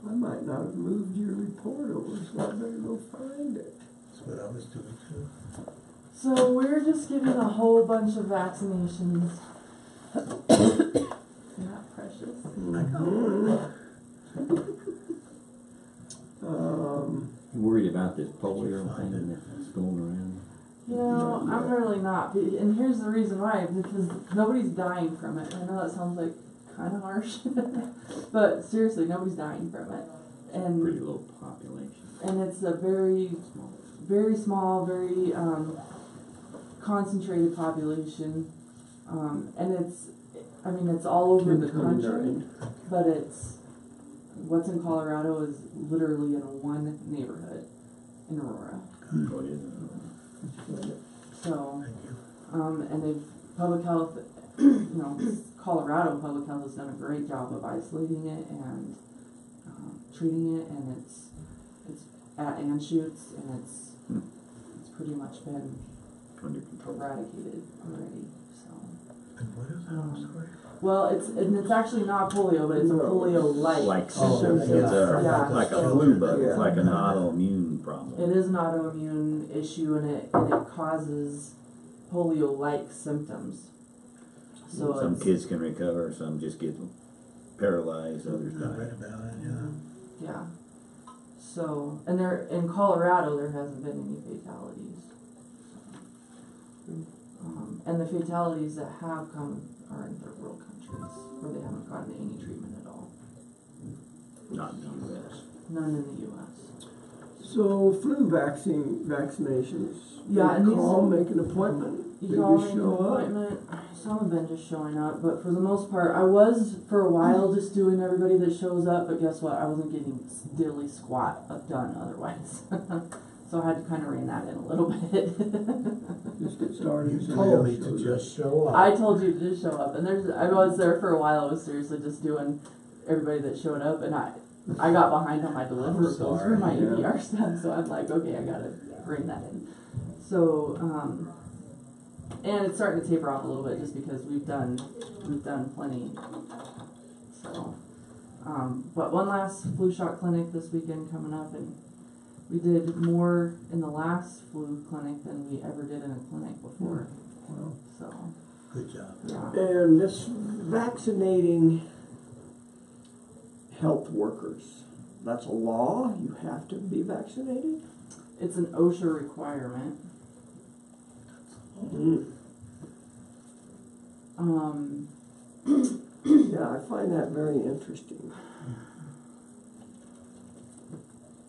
Speaker 2: I might not have moved your report over, so I better go find it.
Speaker 8: That's what I was doing too.
Speaker 5: So we're just giving a whole bunch of vaccinations. Not precious.
Speaker 7: You worried about this polio thing that's going around?
Speaker 5: You know, I'm really not. And here's the reason why, because nobody's dying from it. I know that sounds like kind of harsh, but seriously, nobody's dying from it. And
Speaker 7: Pretty low population.
Speaker 5: and it's a very, very small, very concentrated population, and it's all over the country, but what's in Colorado is literally in one neighborhood in Aurora.
Speaker 7: Oh, yeah.
Speaker 5: So,
Speaker 8: Thank you.
Speaker 5: and they've public health, Colorado public health has done a great job of isolating it and treating it, and it's at Anschutz, and it's pretty much been
Speaker 7: Under control.
Speaker 5: eradicated already. So,
Speaker 8: And what is that? I'm sorry.
Speaker 5: well, it's actually not polio, but it's a polio-like.
Speaker 7: Like
Speaker 8: Oh,
Speaker 7: symptoms.
Speaker 8: yeah.
Speaker 7: It's
Speaker 5: Yeah.
Speaker 7: like a flu bug.
Speaker 2: Yeah.
Speaker 7: It's like an autoimmune problem.
Speaker 5: It is an autoimmune issue, and it causes polio-like symptoms. So
Speaker 7: Some
Speaker 5: it's,
Speaker 7: kids can recover, some just get paralyzed, others
Speaker 8: I read
Speaker 7: die.
Speaker 8: about it, yeah.
Speaker 5: yeah. So, and in Colorado, there hasn't been any fatalities. And the fatalities that have come are in third world countries, where they haven't gotten any treatment at all.
Speaker 7: Not in the U.S.
Speaker 5: None in the U.S.
Speaker 2: So flu vaccinations.
Speaker 5: Yeah, and
Speaker 2: you
Speaker 5: these-
Speaker 2: call, make an appointment.
Speaker 5: You
Speaker 2: They
Speaker 5: call
Speaker 2: just
Speaker 5: make an
Speaker 2: show up.
Speaker 5: appointment. Some have been just showing up, but for the most part, I was for a while just doing everybody that shows up. But guess what? I wasn't getting diddly squat done otherwise. So I had to kind of rein that in a little bit.
Speaker 2: Just get started.
Speaker 8: You told me to just show up.
Speaker 5: I told you to just show up, and I was there for a while. I was seriously just doing everybody that showed up, and I got behind on my deliverables for my
Speaker 2: Yeah.
Speaker 5: EPR stuff. So I'm like, okay, I gotta rein that in. So, and it's starting to taper off a little bit just because we've done plenty. So, but one last flu shot clinic this weekend coming up, and we did more in the last flu clinic than we ever did in a clinic before.
Speaker 2: Wow.
Speaker 5: So,
Speaker 8: Good job.
Speaker 5: yeah.
Speaker 2: And this vaccinating health workers, that's a law? You have to be vaccinated?
Speaker 5: It's an OSHA requirement.
Speaker 2: Yeah, I find that very interesting.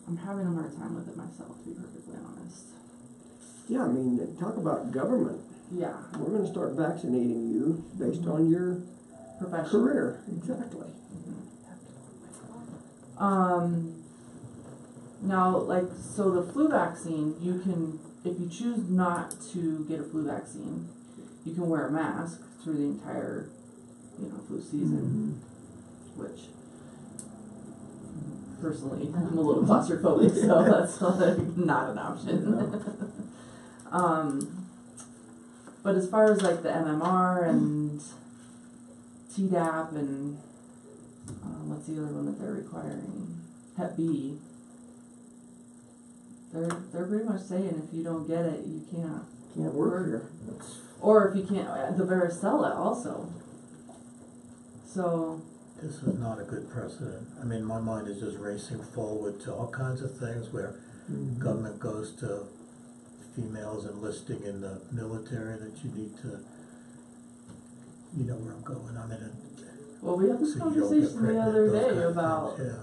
Speaker 5: I'm having a hard time with it myself, to be perfectly honest.
Speaker 2: Yeah, I mean, talk about government.
Speaker 5: Yeah,
Speaker 2: We're going to start vaccinating you based on your
Speaker 5: professional.
Speaker 2: career. Exactly.
Speaker 5: Now, so the flu vaccine, you can, if you choose not to get a flu vaccine, you can wear a mask through the entire, flu season, which, personally, I'm a little claustrophobic, so that's not an option. But as far as the MMR and Tdap and what's the other one that they're requiring? Hep B. They're pretty much saying if you don't get it, you can't
Speaker 2: work here. That's,
Speaker 5: or if you can't, the varicella also. So.
Speaker 8: This is not a good precedent. I mean, my mind is just racing forward to all kinds of things where government goes to females enlisting in the military that you need to, you know where I'm going. I mean,
Speaker 5: well, we had this
Speaker 8: so you don't get
Speaker 5: conversation the
Speaker 8: pregnant,
Speaker 5: other
Speaker 8: those
Speaker 5: day
Speaker 8: kind of
Speaker 5: about,
Speaker 8: things,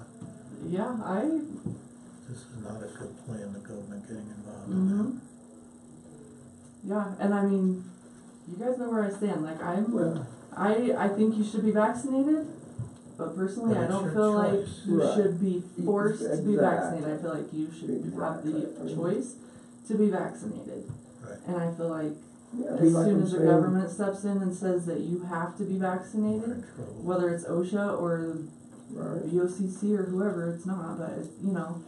Speaker 8: This is not a good plan, the government getting involved in that.
Speaker 5: Yeah, and I mean, you guys know where I stand. Like,
Speaker 2: well,
Speaker 5: I think you should be vaccinated, but personally,
Speaker 8: But
Speaker 5: I
Speaker 8: it's
Speaker 5: don't
Speaker 8: your
Speaker 5: feel like
Speaker 8: choice.
Speaker 5: you
Speaker 2: Right.
Speaker 5: should be forced to be
Speaker 2: Exactly.
Speaker 5: vaccinated. I feel like you should have the
Speaker 2: Exactly.
Speaker 5: choice to be vaccinated.
Speaker 8: Right.
Speaker 5: And I feel like
Speaker 2: yeah,
Speaker 5: as
Speaker 2: like
Speaker 5: soon
Speaker 2: I'm
Speaker 5: as the
Speaker 2: saying,
Speaker 5: government steps in and says that you have to be
Speaker 8: We're
Speaker 5: vaccinated,
Speaker 8: in trouble.
Speaker 5: whether it's OSHA or
Speaker 2: right.
Speaker 5: BOCC or whoever, it's not, but you know.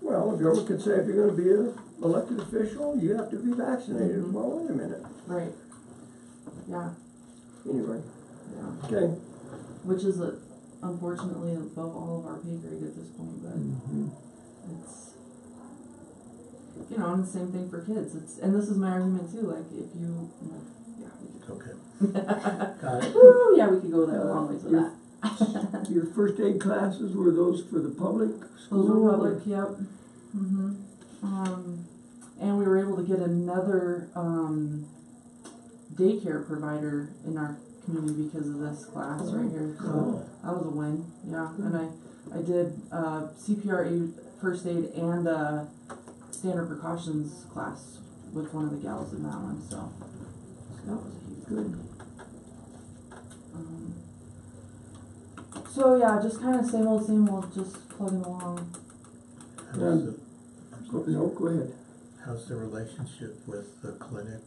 Speaker 2: Well, the government could say if you're gonna be an elected official, you have to be vaccinated.
Speaker 5: Mhm.
Speaker 2: Well, wait a minute.
Speaker 5: Right. Yeah.
Speaker 2: Anyway,
Speaker 5: Yeah.
Speaker 2: okay.
Speaker 5: Which is unfortunately above all of our pay grade at this point, but it's, you know, and the same thing for kids. It's, and this is my argument too, like if you, yeah, we
Speaker 8: Okay.
Speaker 5: could.
Speaker 8: Got it.
Speaker 5: Woo, yeah, we could go there a long ways with that.
Speaker 2: Your first aid classes, were those for the public school?
Speaker 5: Those were public, yep. And we were able to get another, daycare provider in our community because of this class right here, so that was a win, yeah. And I did, CPR aid, first aid, and, standard precautions class with one of the gals in that one, so that was a huge win. So yeah, just kind of same old, just plugging along.
Speaker 8: How's the,
Speaker 2: No, go ahead.
Speaker 8: how's the relationship with the clinic?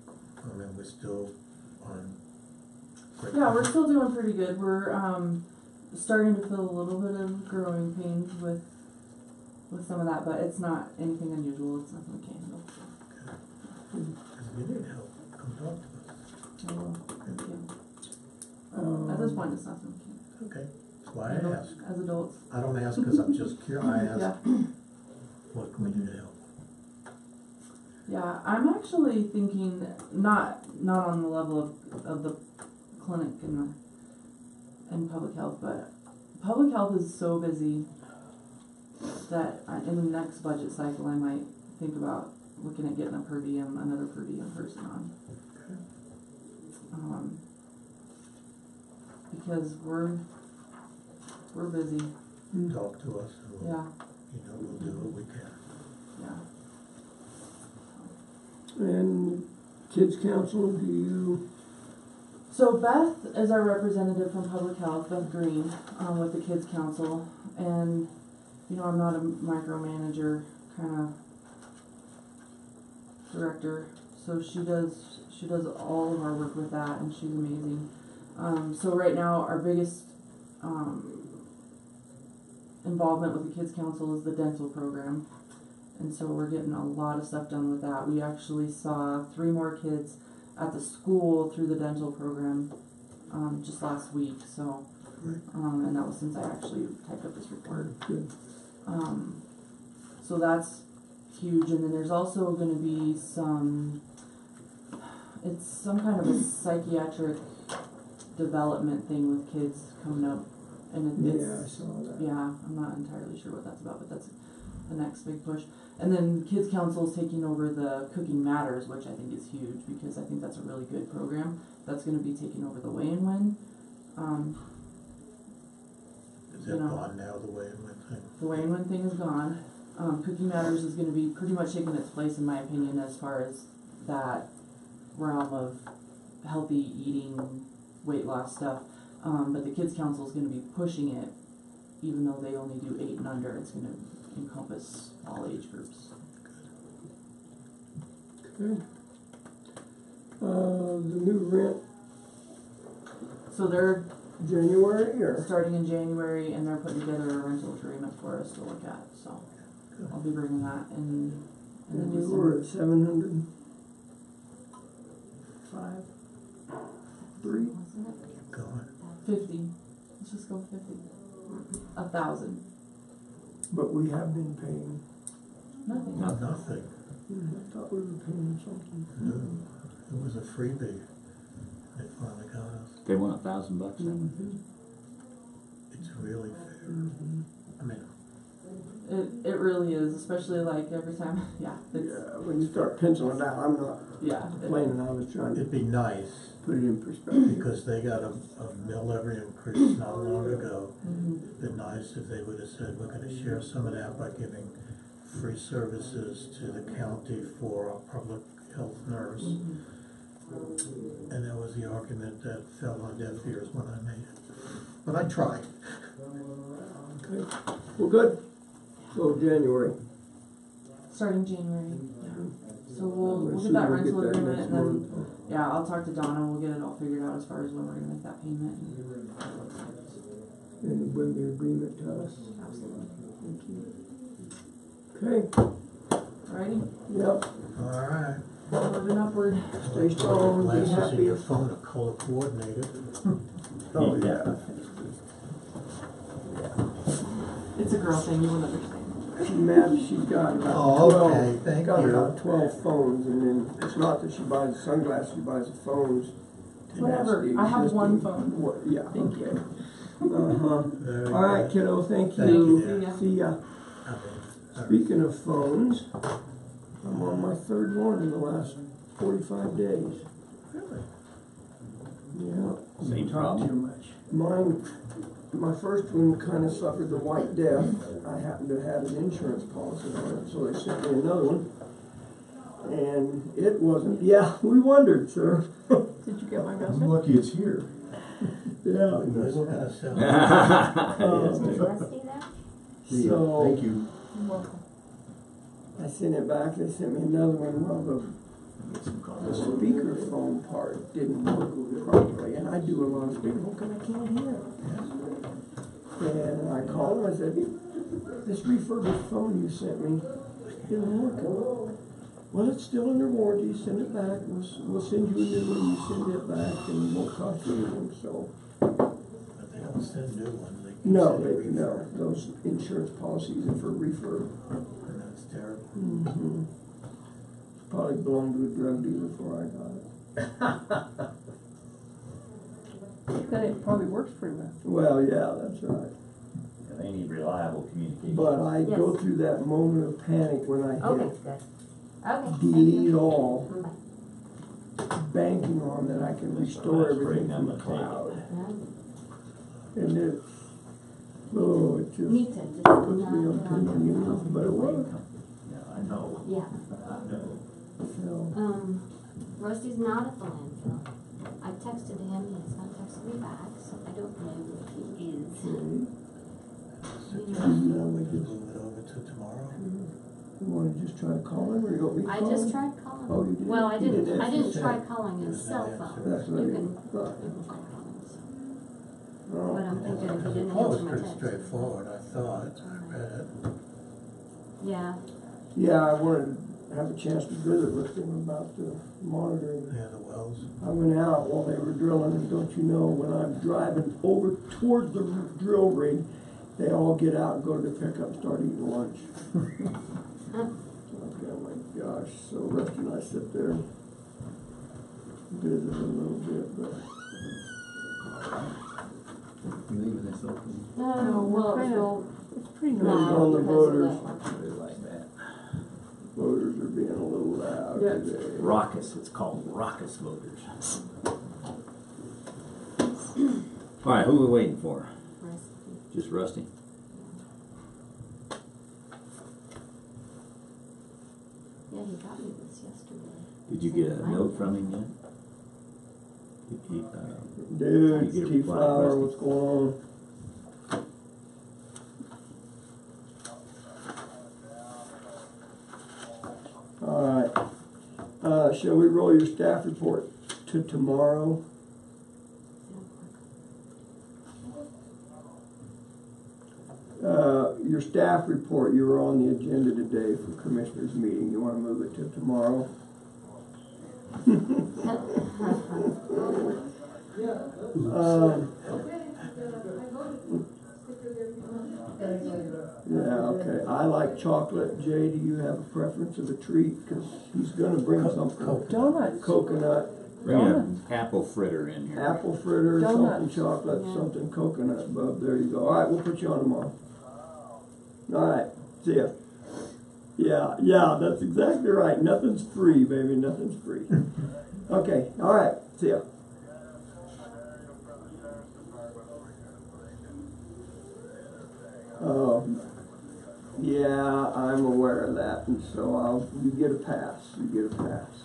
Speaker 8: I mean, we're still on great.
Speaker 5: Yeah, we're still doing pretty good. We're starting to feel a little bit of growing pains with some of that, but it's not anything unusual. It's nothing we can't handle.
Speaker 8: If you need help, come talk to us.
Speaker 5: I will. Thank you. At this point, it's nothing we can't
Speaker 8: Okay, that's why I
Speaker 5: handle
Speaker 8: ask.
Speaker 5: as adults.
Speaker 8: I don't ask because I'm just curious. I ask,
Speaker 5: Yeah.
Speaker 8: what can we do to help?
Speaker 5: Yeah, I'm actually thinking not on the level of the clinic and public health, but public health is so busy that in the next budget cycle I might think about looking at getting another per diem person on. Because we're busy.
Speaker 8: Talk to us and we'll,
Speaker 5: Yeah,
Speaker 8: we'll do what we can.
Speaker 5: yeah.
Speaker 2: And kids council, do you?
Speaker 5: So Beth is our representative from Public Health, Beth Green, with the Kids Council, and you know I'm not a micromanager kind of director, so she does all of our work with that, and she's amazing. So right now our biggest involvement with the Kids Council is the dental program, and so we're getting a lot of stuff done with that. We actually saw 3 more kids at the school through the dental program just last week, so and that was since I actually typed up this report.
Speaker 2: Good.
Speaker 5: So that's huge, and then there's also going to be some kind of a psychiatric development thing with kids coming up, and it's
Speaker 2: Yeah, I saw that.
Speaker 5: yeah, I'm not entirely sure what that's about, but that's the next big push. And then Kids Council is taking over the Cooking Matters, which I think is huge because I think that's a really good program. That's going to be taking over the Weigh and Win.
Speaker 8: Is that gone now, the way and when thing?
Speaker 5: The Weigh and Win thing is gone. Cooking Matters is going to be pretty much taking its place, in my opinion, as far as that realm of healthy eating, weight loss stuff. But the Kids Council is going to be pushing it, even though they only do 8 and under. It's going to encompass all age groups.
Speaker 2: Okay. The new rent,
Speaker 5: So they're
Speaker 2: January or?
Speaker 5: starting in January, and they're putting together a rental agreement for us to look at. So I'll be bringing that in the
Speaker 2: And we
Speaker 5: December.
Speaker 2: were at 705. 3.
Speaker 5: Wasn't it?
Speaker 8: Going.
Speaker 5: 50. Let's just go 50. 1,000.
Speaker 2: But we have been paying.
Speaker 5: Nothing.
Speaker 8: Nothing.
Speaker 2: I thought we were paying something.
Speaker 8: No, it was a freebie. They finally got us.
Speaker 7: They want $1,000 then?
Speaker 2: Mm-hmm.
Speaker 8: It's really fair. I mean,
Speaker 5: It really is, especially like every time, yeah, it's,
Speaker 2: Yeah, when you start penciling it out, I'm not
Speaker 5: yeah.
Speaker 2: complaining, I was trying to
Speaker 8: it'd be nice,
Speaker 2: put it in perspective.
Speaker 8: because they got a mill levy increase not long ago.
Speaker 5: Mhm.
Speaker 8: It'd been nice if they would have said, we're gonna share some of that by giving free services to the county for a public health nurse. And that was the argument that fell on deaf ears when I made it. But I tried.
Speaker 2: Okay, well, good. So January.
Speaker 5: Starting January. So we'll
Speaker 2: As
Speaker 5: get
Speaker 2: soon
Speaker 5: that
Speaker 2: as we
Speaker 5: rental
Speaker 2: get that
Speaker 5: agreement
Speaker 2: next
Speaker 5: and then,
Speaker 2: month.
Speaker 5: yeah, I'll talk to Donna, we'll get it all figured out as far as when we're gonna make that payment.
Speaker 2: And you bring the agreement to us.
Speaker 5: Absolutely.
Speaker 2: Okay,
Speaker 5: Alrighty,
Speaker 2: yep,
Speaker 8: All right.
Speaker 5: onward and upward.
Speaker 2: stay strong, be
Speaker 8: Glasses in
Speaker 2: happy.
Speaker 8: your phone are color coordinated.
Speaker 2: Oh, yeah.
Speaker 5: It's a girl thing, you won't understand.
Speaker 2: She's mad, she's got about
Speaker 8: Oh,
Speaker 2: 12,
Speaker 8: okay, thank
Speaker 2: got
Speaker 8: you.
Speaker 2: about 12 phones, and then it's not that she buys the sunglasses, she buys the phones. to
Speaker 5: Whatever,
Speaker 2: match the
Speaker 5: I have one
Speaker 2: existing-
Speaker 5: phone.
Speaker 2: What, yeah,
Speaker 5: Thank
Speaker 2: okay.
Speaker 5: you.
Speaker 2: Uh-huh.
Speaker 8: Very
Speaker 2: All right,
Speaker 8: good.
Speaker 2: kiddo, thank
Speaker 8: Thank
Speaker 2: you.
Speaker 8: you.
Speaker 2: See ya.
Speaker 8: I mean,
Speaker 2: Speaking of phones, I'm on my third one in the last 45 days.
Speaker 8: really?
Speaker 2: Yeah.
Speaker 7: Same problem.
Speaker 2: Mine, my first one kind of suffered the white death. I happened to have an insurance policy on it, so they sent me another one. And it wasn't, yeah, we wondered, sir.
Speaker 4: Did you get my message?
Speaker 10: lucky it's here.
Speaker 2: Yeah.
Speaker 8: They will have
Speaker 9: Is Rusty there?
Speaker 2: So,
Speaker 10: Thank you.
Speaker 4: You're welcome.
Speaker 2: I sent it back, they sent me another one, well, the speakerphone part didn't work properly, and I do a lot of speakerphone because I can't hear. And I called him, I said, this refurbished phone you sent me isn't working. Well, it's still under warranty, send it back, we'll send you a new one, you send it back, and it won't cost you anything, so.
Speaker 8: But they don't send new ones. They keep
Speaker 2: No,
Speaker 8: sending
Speaker 2: no,
Speaker 8: refurb.
Speaker 2: those insurance policies are for refurb.
Speaker 8: And that's terrible.
Speaker 2: Mm-hmm. Probably belonged to a drug dealer before I got it.
Speaker 4: Then it probably works pretty well.
Speaker 2: Well, yeah, that's right.
Speaker 14: They need reliable communication.
Speaker 2: But I
Speaker 9: Yes.
Speaker 2: go through that moment of panic when I
Speaker 9: Okay,
Speaker 2: hit
Speaker 9: good. Okay.
Speaker 2: delete all,
Speaker 9: Bye.
Speaker 2: banking on that I can restore everything from the cloud. And it, oh, it just
Speaker 9: Me too, just
Speaker 2: puts me
Speaker 9: not
Speaker 2: on
Speaker 9: get on
Speaker 2: pins and needles, but it worked.
Speaker 14: Yeah, I know.
Speaker 9: Yeah.
Speaker 2: So,
Speaker 9: Rusty's not at the landfill. I texted him, he has not texted me back, so I don't know if he is.
Speaker 8: So
Speaker 2: now we just,
Speaker 8: move it over to tomorrow.
Speaker 2: you wanna just try to call him, or you want me to
Speaker 9: I
Speaker 2: call him?
Speaker 9: just tried calling him.
Speaker 2: Oh, you did?
Speaker 9: Well, I
Speaker 2: You
Speaker 9: didn't
Speaker 2: did answer.
Speaker 9: try calling his cell phone.
Speaker 2: That's what I
Speaker 9: You
Speaker 2: mean.
Speaker 9: can,
Speaker 2: Right.
Speaker 9: you can call him, so.
Speaker 2: Oh.
Speaker 9: But I'm thinking if he didn't
Speaker 8: Oh, it's
Speaker 9: answer my
Speaker 8: pretty
Speaker 9: text.
Speaker 8: straightforward, I thought. I read it.
Speaker 9: Yeah,
Speaker 2: Yeah, I wanted to have a chance to visit with him about the monitoring.
Speaker 8: Yeah, the wells.
Speaker 2: I went out while they were drilling, and don't you know, when I'm driving over towards the drill rig, they all get out and go to the pickup and start eating lunch. Okay, oh my gosh, so Rusty and I sit there and visit a little bit, but
Speaker 7: You leaving this open?
Speaker 9: no,
Speaker 4: we're
Speaker 9: well,
Speaker 4: kinda-
Speaker 9: well,
Speaker 4: It's pretty
Speaker 2: It's
Speaker 4: nice.
Speaker 2: on the
Speaker 9: because of
Speaker 2: voters.
Speaker 9: that one.
Speaker 7: They like that.
Speaker 2: voters are being a little loud
Speaker 4: Yeah.
Speaker 2: today.
Speaker 7: Raucous, it's called raucous voters. All right, who are we waiting for?
Speaker 9: Rusty.
Speaker 7: Just Rusty?
Speaker 9: Yeah, he got me this yesterday.
Speaker 7: Did you get a note from him yet?
Speaker 2: Dude,
Speaker 7: You get a reply,
Speaker 2: T-Flower,
Speaker 7: Rusty?
Speaker 2: what's going on? Alright, shall we roll your staff report to tomorrow? Your staff report, you were on the agenda today for commissioners meeting, you wanna move it to tomorrow? Yeah, okay. I like chocolate. Jay, do you have a preference of a treat? Because he's gonna bring something.
Speaker 4: Donuts.
Speaker 2: Coconut.
Speaker 7: Bring an apple fritter in here.
Speaker 2: Apple fritter, something
Speaker 4: Donuts.
Speaker 2: chocolate,
Speaker 9: Yeah.
Speaker 2: something coconut, bub. There you go. All right, we'll put you on tomorrow. All right, see ya. Yeah, that's exactly right. Nothing's free, baby. Nothing's free. Okay, all right, see ya. Yeah, I'm aware of that, and so you get a pass. You get a pass.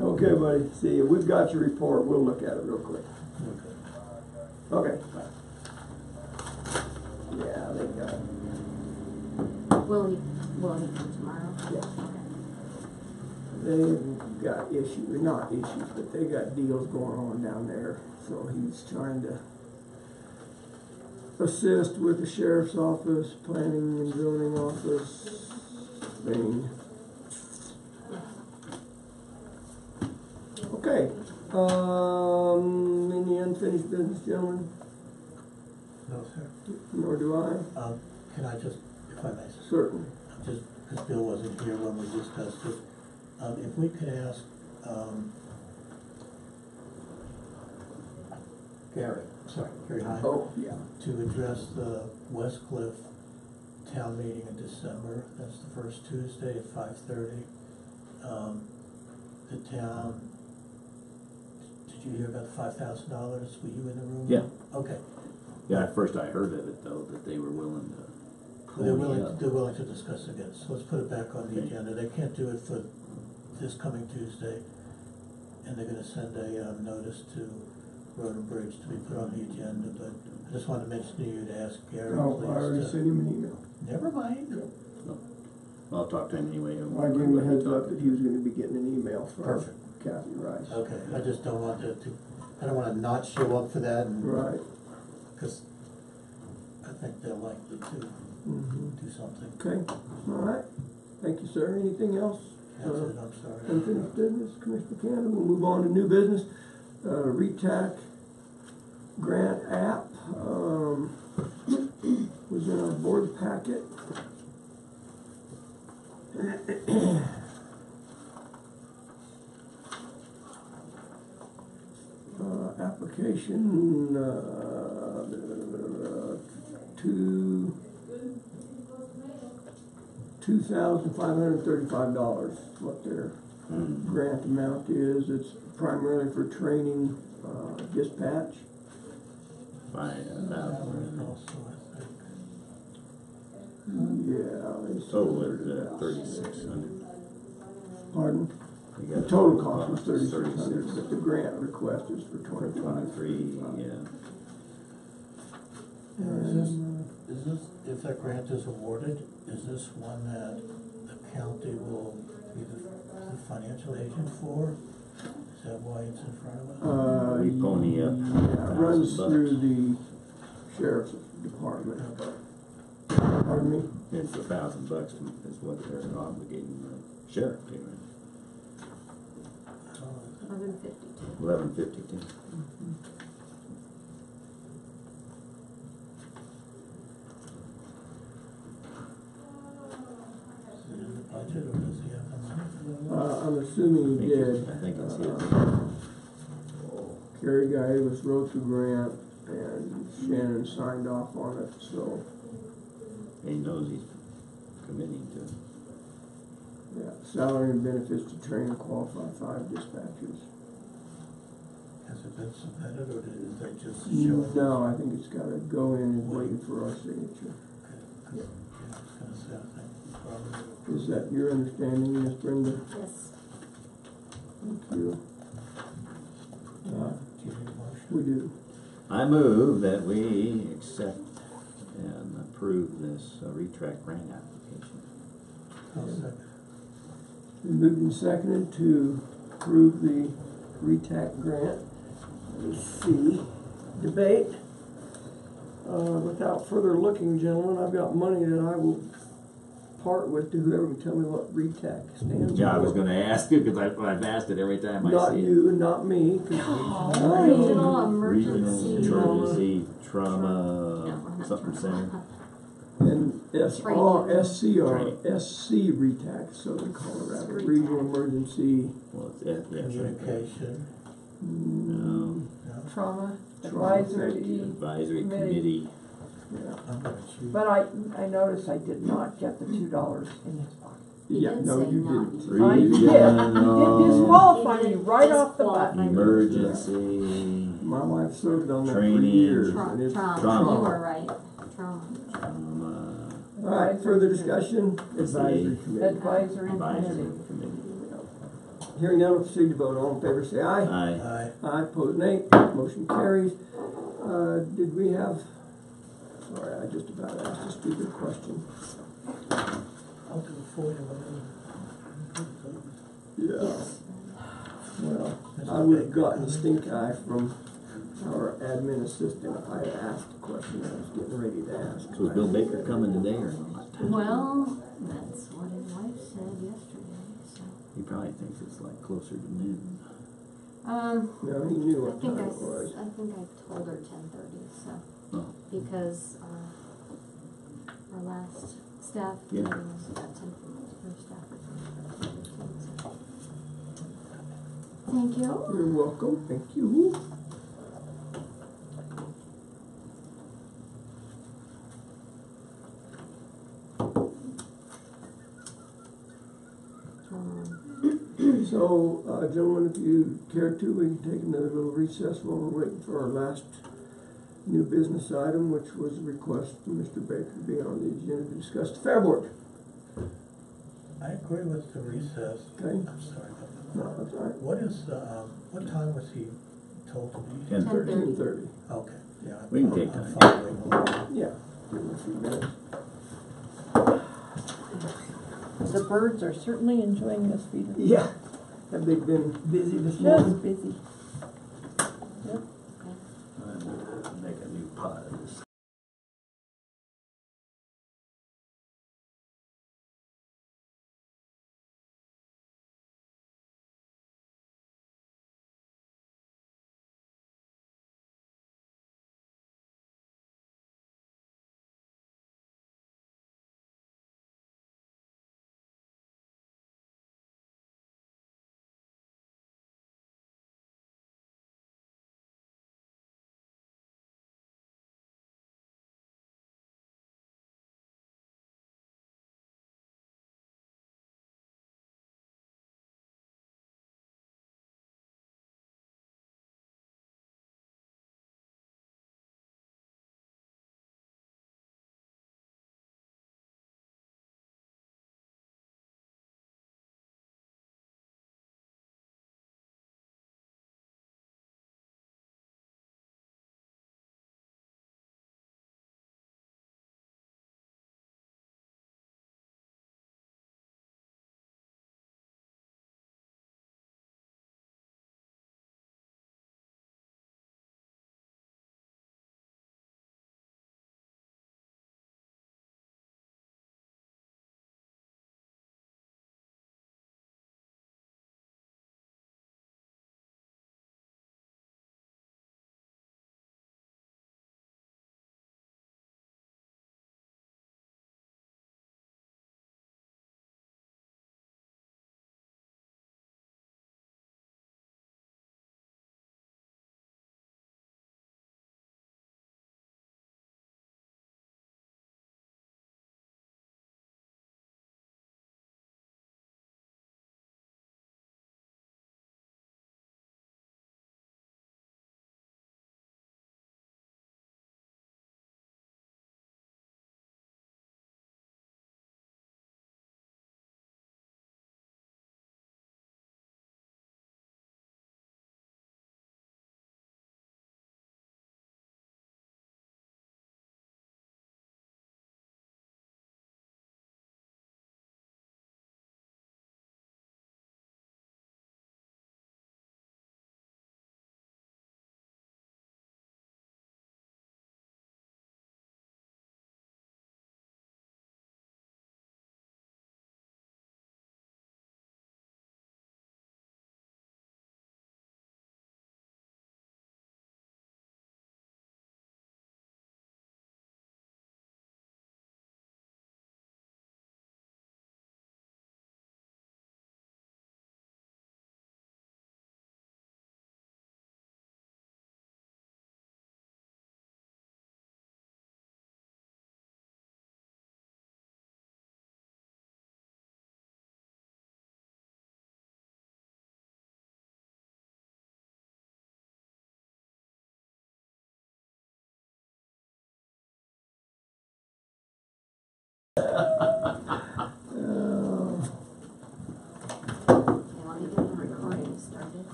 Speaker 2: Okay, buddy. See you. We've got your report. We'll look at it real quick. Okay. Bye. Yeah, they got it.
Speaker 9: Will he come tomorrow?
Speaker 2: Yeah.
Speaker 9: Okay.
Speaker 2: They've got issues, not issues, but they got deals going on down there. So he's trying to assist with the sheriff's office, planning and zoning office thing. Okay. Any unfinished business, gentlemen?
Speaker 8: No, sir.
Speaker 2: Nor do I.
Speaker 8: Can I just, if I may?
Speaker 2: Certainly.
Speaker 8: Just because Bill wasn't here when we discussed it, if we could ask Gary Hine,
Speaker 2: Oh, yeah.
Speaker 8: to address the West Cliff town meeting in December. That's the first Tuesday at 5:30. The town, did you hear about the $5,000? Were you in the room?
Speaker 7: Yeah.
Speaker 8: Okay.
Speaker 7: Yeah, at first I heard of it though, that they were willing to.
Speaker 8: They're willing to discuss again, so let's put it back on the agenda. They can't do it for this coming Tuesday, and they're gonna send a notice to Road and Bridge to be put on the agenda, but I just wanted to mention to you to ask Gary,
Speaker 2: Oh,
Speaker 8: please.
Speaker 2: I already sent him an email.
Speaker 8: Never mind.
Speaker 7: I'll talk to him anyway.
Speaker 2: I gave him a heads up that he was gonna be getting an email from
Speaker 8: Perfect.
Speaker 2: Kathy Rice.
Speaker 8: Okay, I just don't want I don't wanna not show up for that and.
Speaker 2: Right.
Speaker 8: Cause I think they're likely to do something.
Speaker 2: Okay, all right. Thank you, sir. Anything else?
Speaker 8: That's it, I'm sorry.
Speaker 2: Unfinished business, Commissioner Cannon. We'll move on to new business. RETAC grant app was in our board packet. Application $2,535 what their grant amount is. It's primarily for training dispatch. Yeah.
Speaker 7: Total is 3,600.
Speaker 2: Pardon? The total cost was 3,600, but the grant request is for
Speaker 7: 23. Yeah.
Speaker 8: Is this, if that grant is awarded, is this one that the county will be the financial agent for? Is that why it's in front of us?
Speaker 7: We pony up.
Speaker 2: Yeah, it runs through the sheriff's department. Pardon me?
Speaker 7: It's $1,000 is what they're obligating the sheriff to. $11.52.
Speaker 8: Budget, or does he have the money?
Speaker 2: I'm assuming he did.
Speaker 7: I think it's his.
Speaker 2: Kerry Guy wrote the grant and Shannon signed off on it, so.
Speaker 7: He knows he's committing to it.
Speaker 2: Yeah, salary and benefits to train and qualify 5 dispatchers.
Speaker 8: Has it been submitted, or is they just showing?
Speaker 2: No, I think it's gotta go in and waiting for our signature.
Speaker 8: Okay, 'cause, yeah, I was gonna say, I think probably.
Speaker 2: Is that your understanding, Ms. Brenda?
Speaker 9: Yes.
Speaker 2: Thank you.
Speaker 8: Do you need a motion?
Speaker 2: We do.
Speaker 7: I move that we accept and approve this RETAC grant application.
Speaker 8: I'll second.
Speaker 2: Been moved and seconded to approve the RETAC grant. Let's see, debate. Without further looking, gentlemen, I've got money that I will part with to whoever can tell me what RETAC stands for.
Speaker 7: Yeah, I was going to ask you because I've asked it every time I see it.
Speaker 2: Not you, not me.
Speaker 9: Regional Emergency
Speaker 7: Trauma something center.
Speaker 2: And
Speaker 9: Training.
Speaker 2: SC RETAC, Southern Colorado, Regional Emergency.
Speaker 7: Well, it's right there.
Speaker 8: Communication.
Speaker 7: No.
Speaker 8: No,
Speaker 4: Trauma
Speaker 2: Trauma,
Speaker 4: advisory.
Speaker 7: Advisory
Speaker 4: Committee.
Speaker 7: committee.
Speaker 2: Yeah,
Speaker 8: I'm gonna choose.
Speaker 4: But I noticed I did not get the $2 in his pocket.
Speaker 9: He
Speaker 2: yeah,
Speaker 9: did
Speaker 2: no,
Speaker 9: say
Speaker 2: you
Speaker 9: not.
Speaker 2: didn't.
Speaker 4: I did. He did disqualify me right off the bat.
Speaker 7: Emergency.
Speaker 2: My wife served on that for
Speaker 7: Training.
Speaker 2: years.
Speaker 9: Trauma,
Speaker 2: and it's
Speaker 7: Trauma.
Speaker 9: you were right, trauma.
Speaker 2: All right, further discussion, advisory committee.
Speaker 4: Advisory
Speaker 7: Advisory
Speaker 4: committee.
Speaker 7: committee.
Speaker 2: Hearing none, we'll proceed to vote. All in favor, say aye.
Speaker 7: Aye.
Speaker 8: Aye.
Speaker 2: Aye, opposed, nay. Motion carries. Did we have, sorry, I just about asked a stupid question.
Speaker 8: I'll do it for you.
Speaker 2: Yeah. Well, I would have gotten a stink eye from our admin assistant if I had asked the question I was getting ready to ask.
Speaker 7: So is Bill Baker coming today or not?
Speaker 9: Well, that's what his wife said yesterday, so.
Speaker 7: He probably thinks it's like closer to noon.
Speaker 2: No, he knew
Speaker 9: I
Speaker 2: what
Speaker 9: think
Speaker 2: time it was.
Speaker 9: I told her 10:30, so,
Speaker 7: Oh.
Speaker 9: because, our last staff
Speaker 7: Yeah.
Speaker 9: meeting was about 10:30, her staff was 10:15, so. Thank you.
Speaker 2: You're welcome, thank you. So, gentlemen, if you care to, we can take another little recess while we're waiting for our last new business item, which was a request from Mr. Baker to be on the agenda to discuss the Fair Board.
Speaker 8: I agree with the recess.
Speaker 2: Okay.
Speaker 8: I'm sorry about that.
Speaker 2: No, that's all right.
Speaker 8: What is, what time was he told to be?
Speaker 7: 10:30.
Speaker 2: 10:30.
Speaker 8: Okay, yeah.
Speaker 7: We can take
Speaker 8: I'm
Speaker 7: time.
Speaker 8: following along.
Speaker 2: Yeah, give him a few minutes.
Speaker 4: The birds are certainly enjoying this feeder.
Speaker 2: Yeah. Have they been busy this morning?
Speaker 4: Just busy.
Speaker 7: Make a new pot of this.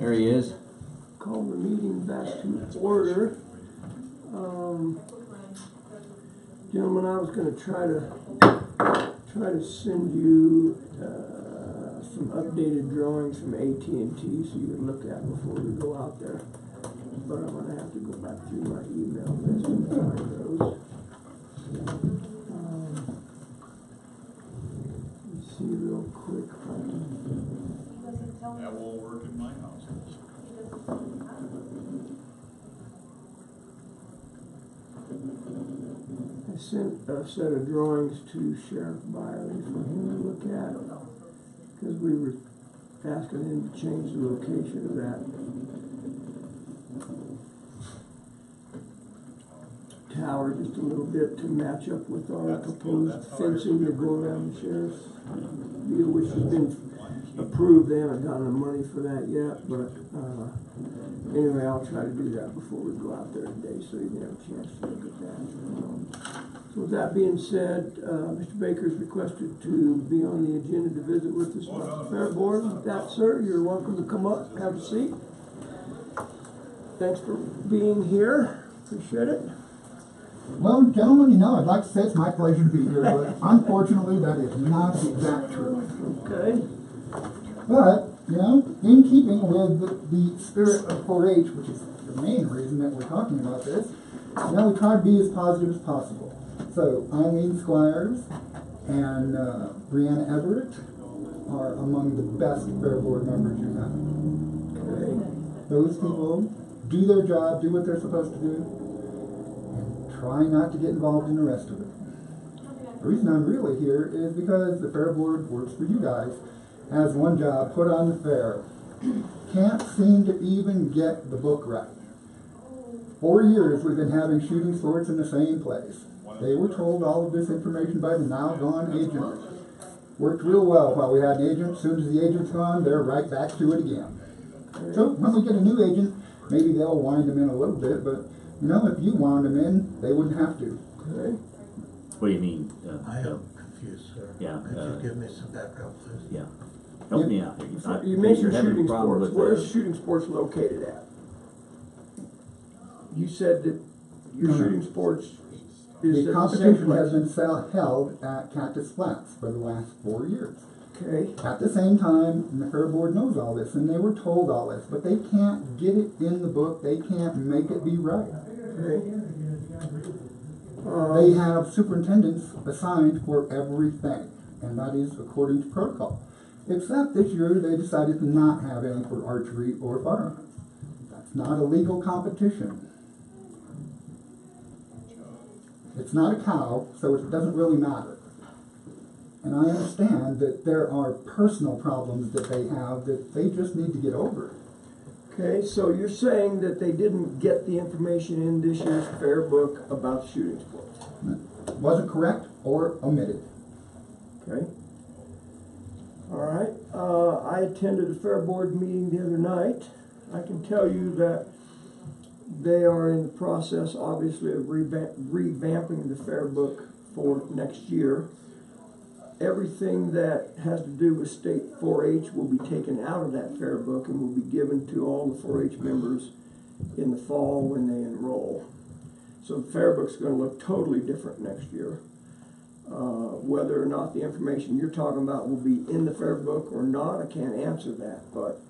Speaker 7: There he is.
Speaker 2: Call the meeting back to order. Gentlemen, I was gonna try to send you, some updated drawings from AT&T so you can look at before we go out there. But I'm gonna have to go back through my email list and find those. Let's see real quick.
Speaker 15: That won't work in my house.
Speaker 2: I sent a set of drawings to Sheriff Byerly for him to look at, because we were asking him to change the location of that tower just a little bit to match up with our proposed fencing to go around the sheriff's deal, which has been approved. They haven't gotten the money for that yet, but anyway, I'll try to do that before we go out there today, so you can have a chance to look at that. So with that being said, Mr. Baker's requested to be on the agenda to visit with us about the Fair Board. With that, sir, you're welcome to come up, have a seat. Thanks for being here. Appreciate it.
Speaker 16: Well, gentlemen, you know, I'd like to say it's my pleasure to be here, but unfortunately that is not the exact truth.
Speaker 2: Okay.
Speaker 16: But, you know, in keeping with the spirit of 4-H, which is the main reason that we're talking about this, you know, we try to be as positive as possible. So, Eileen Squires and Brianna Everett are among the best Fair Board members you have.
Speaker 2: Okay.
Speaker 16: Those people do their job, do what they're supposed to do, and try not to get involved in the rest of it. The reason I'm really here is because the Fair Board works for you guys, has one job, put on the fair, can't seem to even get the book right. 4 years we've been having shooting sports in the same place. They were told all of this information by the now gone agent. Worked real well while we had an agent. As soon as the agent's gone, they're right back to it again. So when we get a new agent, maybe they'll wind them in a little bit, but you know, if you wound them in, they wouldn't have to.
Speaker 2: Okay.
Speaker 7: What do you mean?
Speaker 8: I am confused, sir.
Speaker 7: Yeah.
Speaker 8: Could you give me some background, please?
Speaker 7: Yeah. Help me out here.
Speaker 2: You mentioned shooting sports. Where's shooting sports located at? You said that your shooting sports is
Speaker 16: the competition has been held at Cactus Flats for the last 4 years.
Speaker 2: Okay.
Speaker 16: At the same time, and the Fair Board knows all this, and they were told all this, but they can't get it in the book. They can't make it be right.
Speaker 2: Okay.
Speaker 16: They have superintendents assigned for everything, and that is according to protocol. Except this year, they decided to not have any for archery or firearms. That's not a legal competition. It's not a cow, so it doesn't really matter. And I understand that there are personal problems that they have that they just need to get over.
Speaker 2: Okay, so you're saying that they didn't get the information in this year's fair book about shooting sports?
Speaker 16: It wasn't correct or omitted.
Speaker 2: Okay. All right. I attended a Fair Board meeting the other night. I can tell you that they are in the process, obviously, of revamping the Fair Book for next year. Everything that has to do with state 4-H will be taken out of that Fair Book and will be given to all the 4-H members in the fall when they enroll. So the Fair Book's going to look totally different next year. Whether or not the information you're talking about will be in the Fair Book or not, I can't answer that, but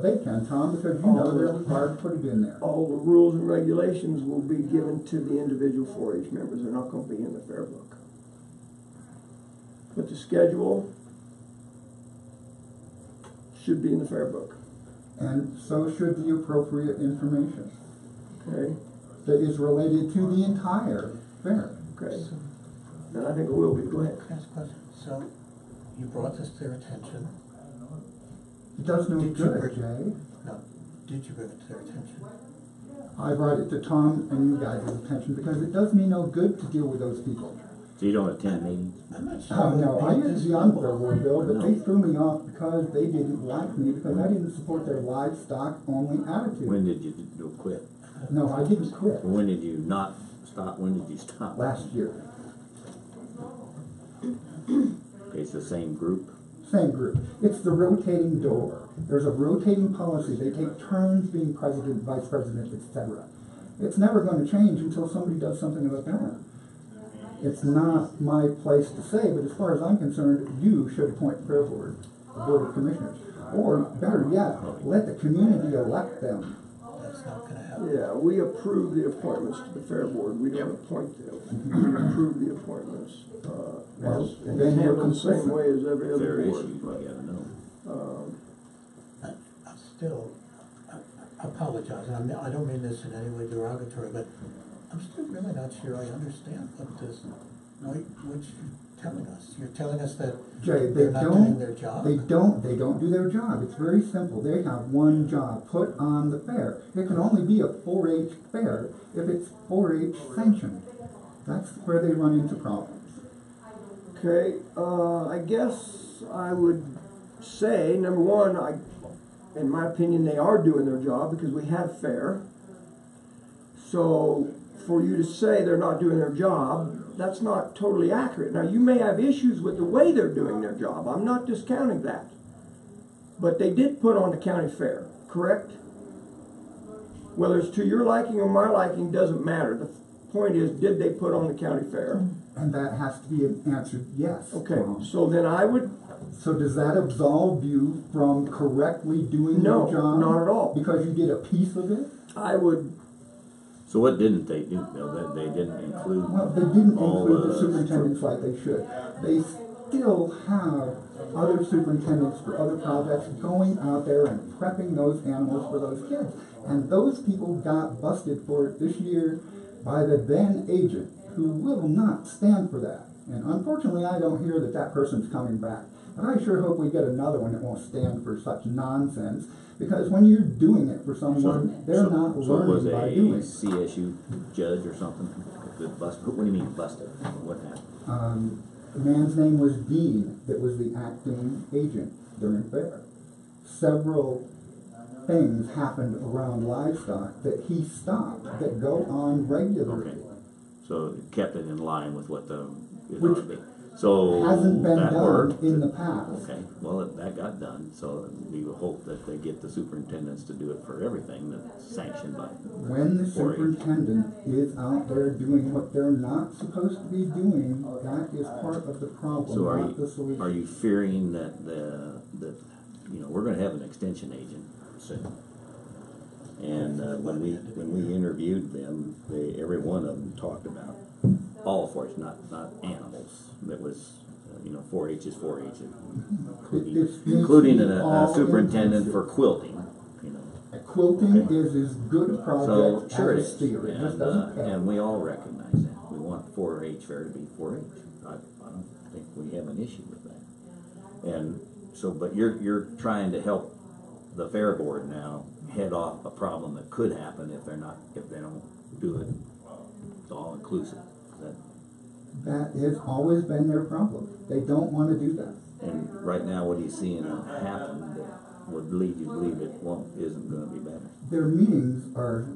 Speaker 16: they can, Tom, because you know they're required to put it in there.
Speaker 2: all the rules and regulations will be given to the individual 4-H members. They're not going to be in the Fair Book. But the schedule should be in the Fair Book.
Speaker 16: And so should the appropriate information.
Speaker 2: Okay.
Speaker 16: That is related to the entire fair.
Speaker 2: Okay. And I think it will be. Go ahead.
Speaker 8: Can I ask a question? So, you brought this to their attention.
Speaker 16: It does no good, Jay.
Speaker 8: No. Did you bring it to their attention?
Speaker 16: I brought it to Tom and you guys' attention because it does me no good to deal with those people.
Speaker 7: So you don't attend meetings?
Speaker 8: I'm not sure.
Speaker 16: Oh, no, I used to be on the Fair Board, Bill, but they threw me off because they didn't like me because I didn't support their livestock-only attitude.
Speaker 7: When did you quit?
Speaker 16: No, I didn't quit.
Speaker 7: When did you not stop? When did you stop?
Speaker 16: Last year.
Speaker 7: Okay, it's the same group?
Speaker 16: same group. It's the rotating door. There's a rotating policy. They take turns being president, vice president, etc. It's never going to change until somebody does something about that. It's not my place to say, but as far as I'm concerned, you should appoint the Fair Board, the Board of Commissioners. Or, better yet, let the community elect them.
Speaker 13: That's not gonna happen.
Speaker 2: Yeah, we approve the appointments to the Fair Board, we don't appoint them. We approve the appointments, and
Speaker 16: then you're
Speaker 2: handle the same
Speaker 16: consistent.
Speaker 2: way as every
Speaker 7: If there
Speaker 2: other
Speaker 7: are
Speaker 2: board.
Speaker 7: issues, we gotta know.
Speaker 13: Um,
Speaker 8: I apologize, and I don't mean this in any way derogatory, but I'm still really not sure I understand what you're telling us. You're telling us that
Speaker 16: Jay,
Speaker 8: they're not doing their job?
Speaker 16: They don't do their job. It's very simple. They have one job, put on the fair. It can only be a 4-H fair if it's 4-H sanctioned. That's where they run into problems.
Speaker 2: Okay, I guess I would say, number one, in my opinion, they are doing their job because we have fair. So for you to say they're not doing their job, that's not totally accurate. Now, you may have issues with the way they're doing their job. I'm not discounting that. But they did put on the county fair, correct? Whether it's to your liking or my liking doesn't matter. The point is, did they put on the county fair?
Speaker 16: And that has to be answered yes.
Speaker 2: Okay, so then I would...
Speaker 16: So does that absolve you from correctly doing your job?
Speaker 2: No, not at all.
Speaker 16: Because you did a piece of it?
Speaker 2: I would...
Speaker 7: So what didn't they do, Bill? They didn't include
Speaker 16: Well, they didn't
Speaker 7: all
Speaker 16: include the superintendents like they should. They still have other superintendents for other projects going out there and prepping those animals for those kids. And those people got busted for it this year by the then agent, who will not stand for that. And unfortunately, I don't hear that that person's coming back. But I sure hope we get another one that won't stand for such nonsense. Because when you're doing it for someone, they're not learning by doing it.
Speaker 7: So it was a CSU judge or something that busted? What do you mean busted? What happened?
Speaker 16: The man's name was Dean, that was the acting agent during fair. Several things happened around livestock that he stopped that go on regularly.
Speaker 7: Okay. So it kept it in line with what the...
Speaker 16: Which
Speaker 7: so
Speaker 16: hasn't been
Speaker 7: that
Speaker 16: done
Speaker 7: worked.
Speaker 16: in the past.
Speaker 7: Okay, well, that got done, so we would hope that they get the superintendents to do it for everything that's sanctioned by...
Speaker 16: When the superintendent is out there doing what they're not supposed to be doing, that is part of the problem,
Speaker 7: So
Speaker 16: not the solution.
Speaker 7: are you fearing that we're gonna have an extension agent soon? And when we interviewed them, every one of them talked about all 4-H, not animals. That was 4-H is 4-H, including a superintendent for quilting.
Speaker 16: Quilting is as good a project
Speaker 7: sure
Speaker 16: as a steer. It just doesn't pay.
Speaker 7: And we all recognize that. We want 4-H fair to be 4-H. I don't think we have an issue with that. And so, but you're trying to help the fair board now head off a problem that could happen if they don't do it. It's all inclusive.
Speaker 16: That has always been their problem. They don't want to do that.
Speaker 7: And right now, what are you seeing happen that would lead you to believe it isn't going to be better?
Speaker 16: Their meetings are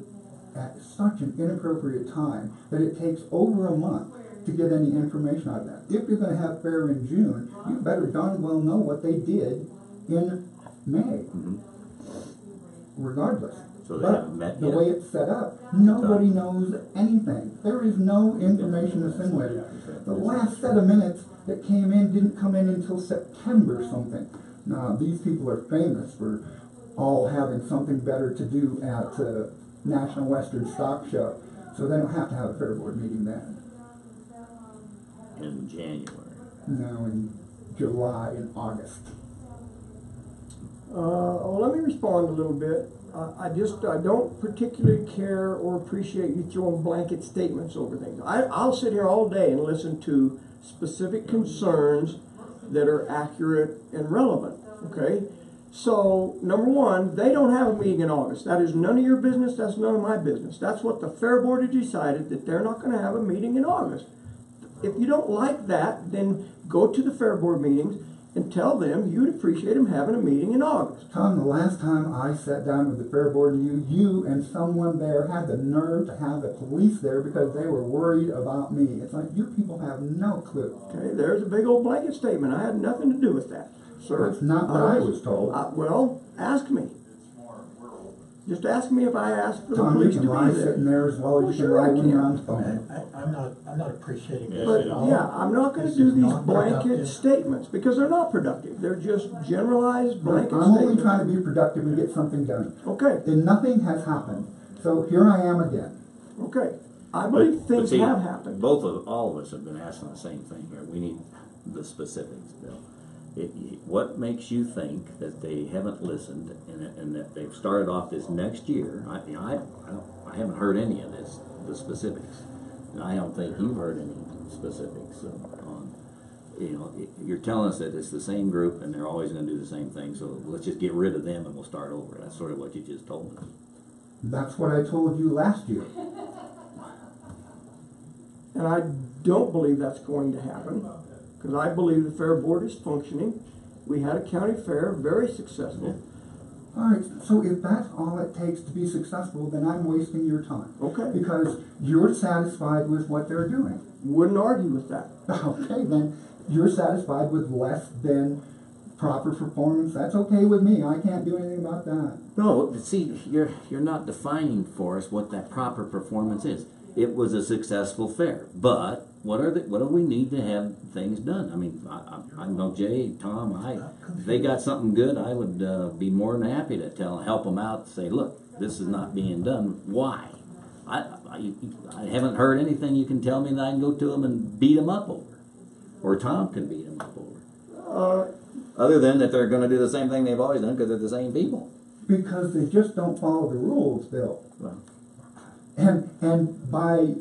Speaker 16: at such an inappropriate time that it takes over a month to get any information out of that. If you're going to have fair in June, you better darn well know what they did in May, regardless.
Speaker 7: So they haven't met
Speaker 16: the
Speaker 7: yet?
Speaker 16: way it's set up, nobody knows anything. There is no information assimilated. The last set of minutes that came in didn't come in until September something. Now, these people are famous for all having something better to do at National Western Stock Show, so they don't have to have a fair board meeting then.
Speaker 7: In January.
Speaker 16: No, in July and August.
Speaker 2: Well, let me respond a little bit. I don't particularly care or appreciate you throwing blanket statements over things. I'll sit here all day and listen to specific concerns that are accurate and relevant, okay? So, number one, they don't have a meeting in August. That is none of your business, that's none of my business. That's what the Fair Board has decided, that they're not gonna have a meeting in August. If you don't like that, then go to the Fair Board meetings and tell them you'd appreciate them having a meeting in August.
Speaker 16: Tom, the last time I sat down with the Fair Board, you and someone there had the nerve to have the police there because they were worried about me. It's like, you people have no clue.
Speaker 2: Okay, there's a big old blanket statement. I had nothing to do with that. sir.
Speaker 16: That's not what I was told.
Speaker 2: Well, ask me. Just ask me if I asked for the
Speaker 16: Tom, you
Speaker 2: police to
Speaker 16: can
Speaker 2: be
Speaker 16: lie
Speaker 2: there.
Speaker 16: sitting there as well as you can
Speaker 2: Sure I
Speaker 16: lie when you're
Speaker 2: can.
Speaker 16: on the phone.
Speaker 13: I'm not appreciating this
Speaker 2: But,
Speaker 13: at all.
Speaker 2: yeah, I'm not gonna
Speaker 13: This
Speaker 2: do
Speaker 13: is
Speaker 2: these
Speaker 13: not
Speaker 2: blanket
Speaker 13: productive.
Speaker 2: statements, because they're not productive. They're just generalized blanket
Speaker 16: I'm only
Speaker 2: statements.
Speaker 16: trying to be productive and get something done.
Speaker 2: Okay,
Speaker 16: And nothing has happened. So here I am again.
Speaker 2: okay. I believe
Speaker 7: But
Speaker 2: things
Speaker 7: see,
Speaker 2: have happened.
Speaker 7: all of us have been asking the same thing here. We need the specifics, Bill. What makes you think that they haven't listened and that they've started off this next year? I haven't heard any of this, the specifics. And I don't think you've heard any specifics on, you're telling us that it's the same group and they're always going to do the same thing. So let's just get rid of them and we'll start over. That's sort of what you just told us.
Speaker 16: That's what I told you last year.
Speaker 2: And I don't believe that's going to happen, because I believe the fair board is functioning. We had a county fair, very successful.
Speaker 16: Alright, so if that's all it takes to be successful, then I'm wasting your time.
Speaker 2: Okay.
Speaker 16: Because you're satisfied with what they're doing.
Speaker 2: Wouldn't argue with that.
Speaker 16: Okay, then you're satisfied with less than proper performance. That's okay with me. I can't do anything about that.
Speaker 7: No, see, you're not defining for us what that proper performance is. It was a successful fair, but what do we need to have things done? I mean, I know Jay, Tom, if they got something good, I would be more than happy to help them out, say, look, this is not being done. Why? I haven't heard anything you can tell me that I can go to them and beat them up over, or Tom can beat them up over. Other than that they're going to do the same thing they've always done because they're the same people.
Speaker 16: Because they just don't follow the rules, Bill.
Speaker 7: Well,
Speaker 16: And by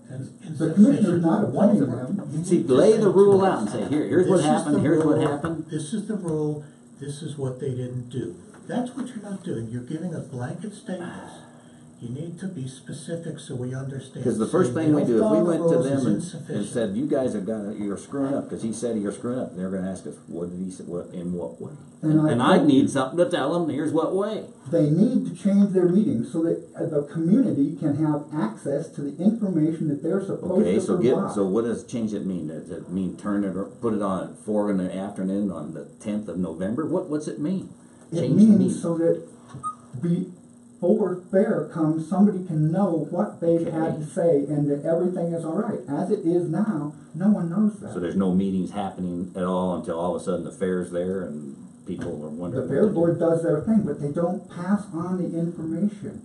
Speaker 16: the commissioner's not appointing them.
Speaker 7: see, lay the rule out and say, here's what happened, here's what happened.
Speaker 13: This is the rule, this is what they didn't do. That's what you're not doing. You're giving a blanket statement. You need to be specific so we understand.
Speaker 7: Because the first
Speaker 13: Saying
Speaker 7: thing
Speaker 13: they
Speaker 7: we do,
Speaker 13: don't
Speaker 7: if we
Speaker 13: follow
Speaker 7: went
Speaker 13: the
Speaker 7: to
Speaker 13: rules is
Speaker 7: them and
Speaker 13: insufficient.
Speaker 7: said, you guys have got you're screwing up, because he said you're screwing up, they're going to ask us, what did he say, in what way? And I need something to tell them, here's what way.
Speaker 16: They need to change their meetings so that the community can have access to the information that they're supposed
Speaker 7: Okay,
Speaker 16: to provide.
Speaker 7: so what does change it mean? Does it mean put it on at 4 in the afternoon on the 10th of November? What's it mean?
Speaker 16: It
Speaker 7: Change the
Speaker 16: means
Speaker 7: meeting.
Speaker 16: so that before fair comes, somebody can know what they've had to say and that everything is all right. As it is now, no one knows that.
Speaker 7: So there's no meetings happening at all until all of a sudden the fair's there and people are wondering.
Speaker 16: The fair board does their thing, but they don't pass on the information.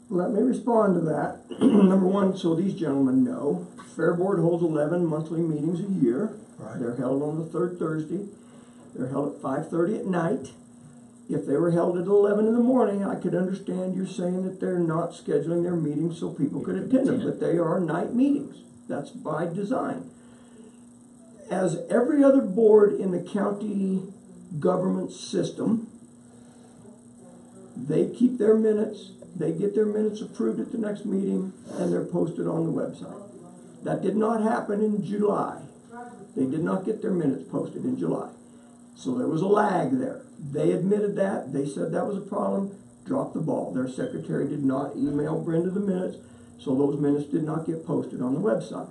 Speaker 2: Let me respond to that. Number one, so these gentlemen know, Fair Board holds 11 monthly meetings a year.
Speaker 13: Right.
Speaker 2: They're held on the third Thursday. They're held at 5:30 at night. If they were held at 11 in the morning, I could understand you're saying that they're not scheduling their meetings so people could attend them, but they are night meetings. That's by design. As every other board in the county government system, they keep their minutes, they get their minutes approved at the next meeting, and they're posted on the website. That did not happen in July. They did not get their minutes posted in July. So there was a lag there. They admitted that. They said that was a problem. Dropped the ball. Their secretary did not email Brenda the minutes, so those minutes did not get posted on the website.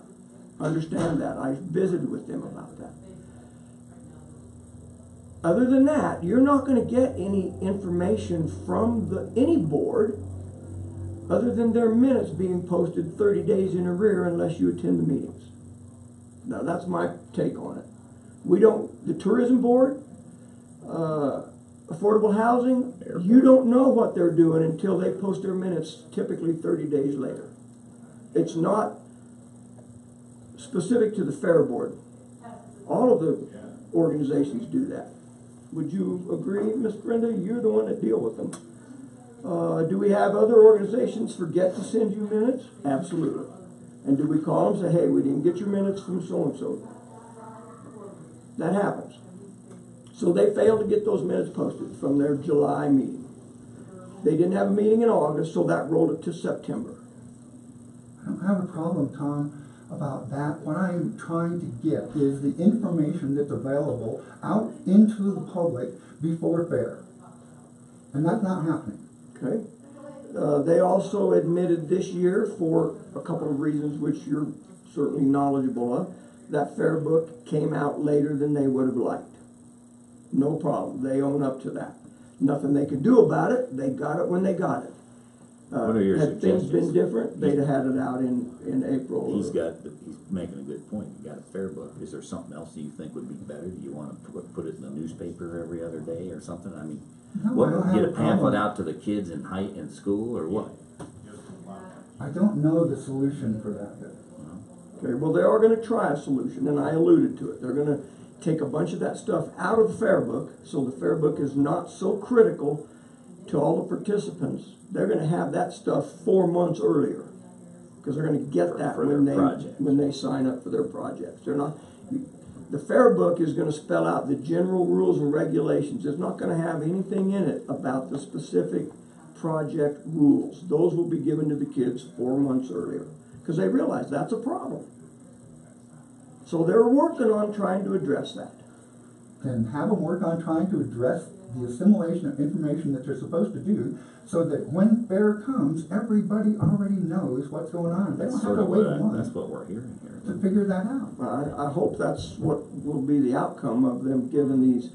Speaker 2: Understand that. I visited with them about that. Other than that, you're not going to get any information from any board other than their minutes being posted 30 days in arrear unless you attend the meetings. Now, that's my take on it. The tourism board, affordable housing, you don't know what they're doing until they post their minutes, typically 30 days later. It's not specific to the fair board. All of the organizations do that. Would you agree, Ms. Brenda? You're the one that deal with them. Do we have other organizations forget to send you minutes? Absolutely. And do we call them and say, hey, we didn't get your minutes from so-and-so? That happens. So they failed to get those minutes posted from their July meeting. They didn't have a meeting in August, so that rolled it to September.
Speaker 16: I don't have a problem, Tom, about that. What I'm trying to get is the information that's available out into the public before fair. And that's not happening.
Speaker 2: Okay. They also admitted this year, for a couple of reasons which you're certainly knowledgeable of, that fair book came out later than they would have liked. No problem. They own up to that. Nothing they could do about it. They got it when they got it.
Speaker 7: What are your
Speaker 2: Had things been
Speaker 7: suggestions?
Speaker 2: different, they'd have had it out in April.
Speaker 7: He's making a good point. You got a fair book. Is there something else that you think would be better? Do you want to put it in the newspaper every other day or something? I mean,
Speaker 16: No, I don't have
Speaker 7: get a
Speaker 16: a problem.
Speaker 7: pamphlet out to the kids in school or what?
Speaker 16: I don't know the solution for that yet.
Speaker 2: Okay, well, they are gonna try a solution, and I alluded to it. They're gonna take a bunch of that stuff out of the fair book, so the fair book is not so critical to all the participants. They're gonna have that stuff 4 months earlier, because they're gonna get that
Speaker 7: for their projects.
Speaker 2: when they sign up for their projects. They're not, the fair book is gonna spell out the general rules and regulations. It's not gonna have anything in it about the specific project rules. Those will be given to the kids 4 months earlier, because they realize that's a problem. So they're working on trying to address that.
Speaker 16: Then have them work on trying to address the assimilation of information that they're supposed to do, so that when fair comes, everybody already knows what's going on. They don't
Speaker 7: That's
Speaker 16: have
Speaker 7: sort
Speaker 16: to
Speaker 7: of
Speaker 16: wait
Speaker 7: what
Speaker 16: a month
Speaker 7: that's what we're hearing here.
Speaker 16: to figure that out.
Speaker 2: I hope that's what will be the outcome of them giving these,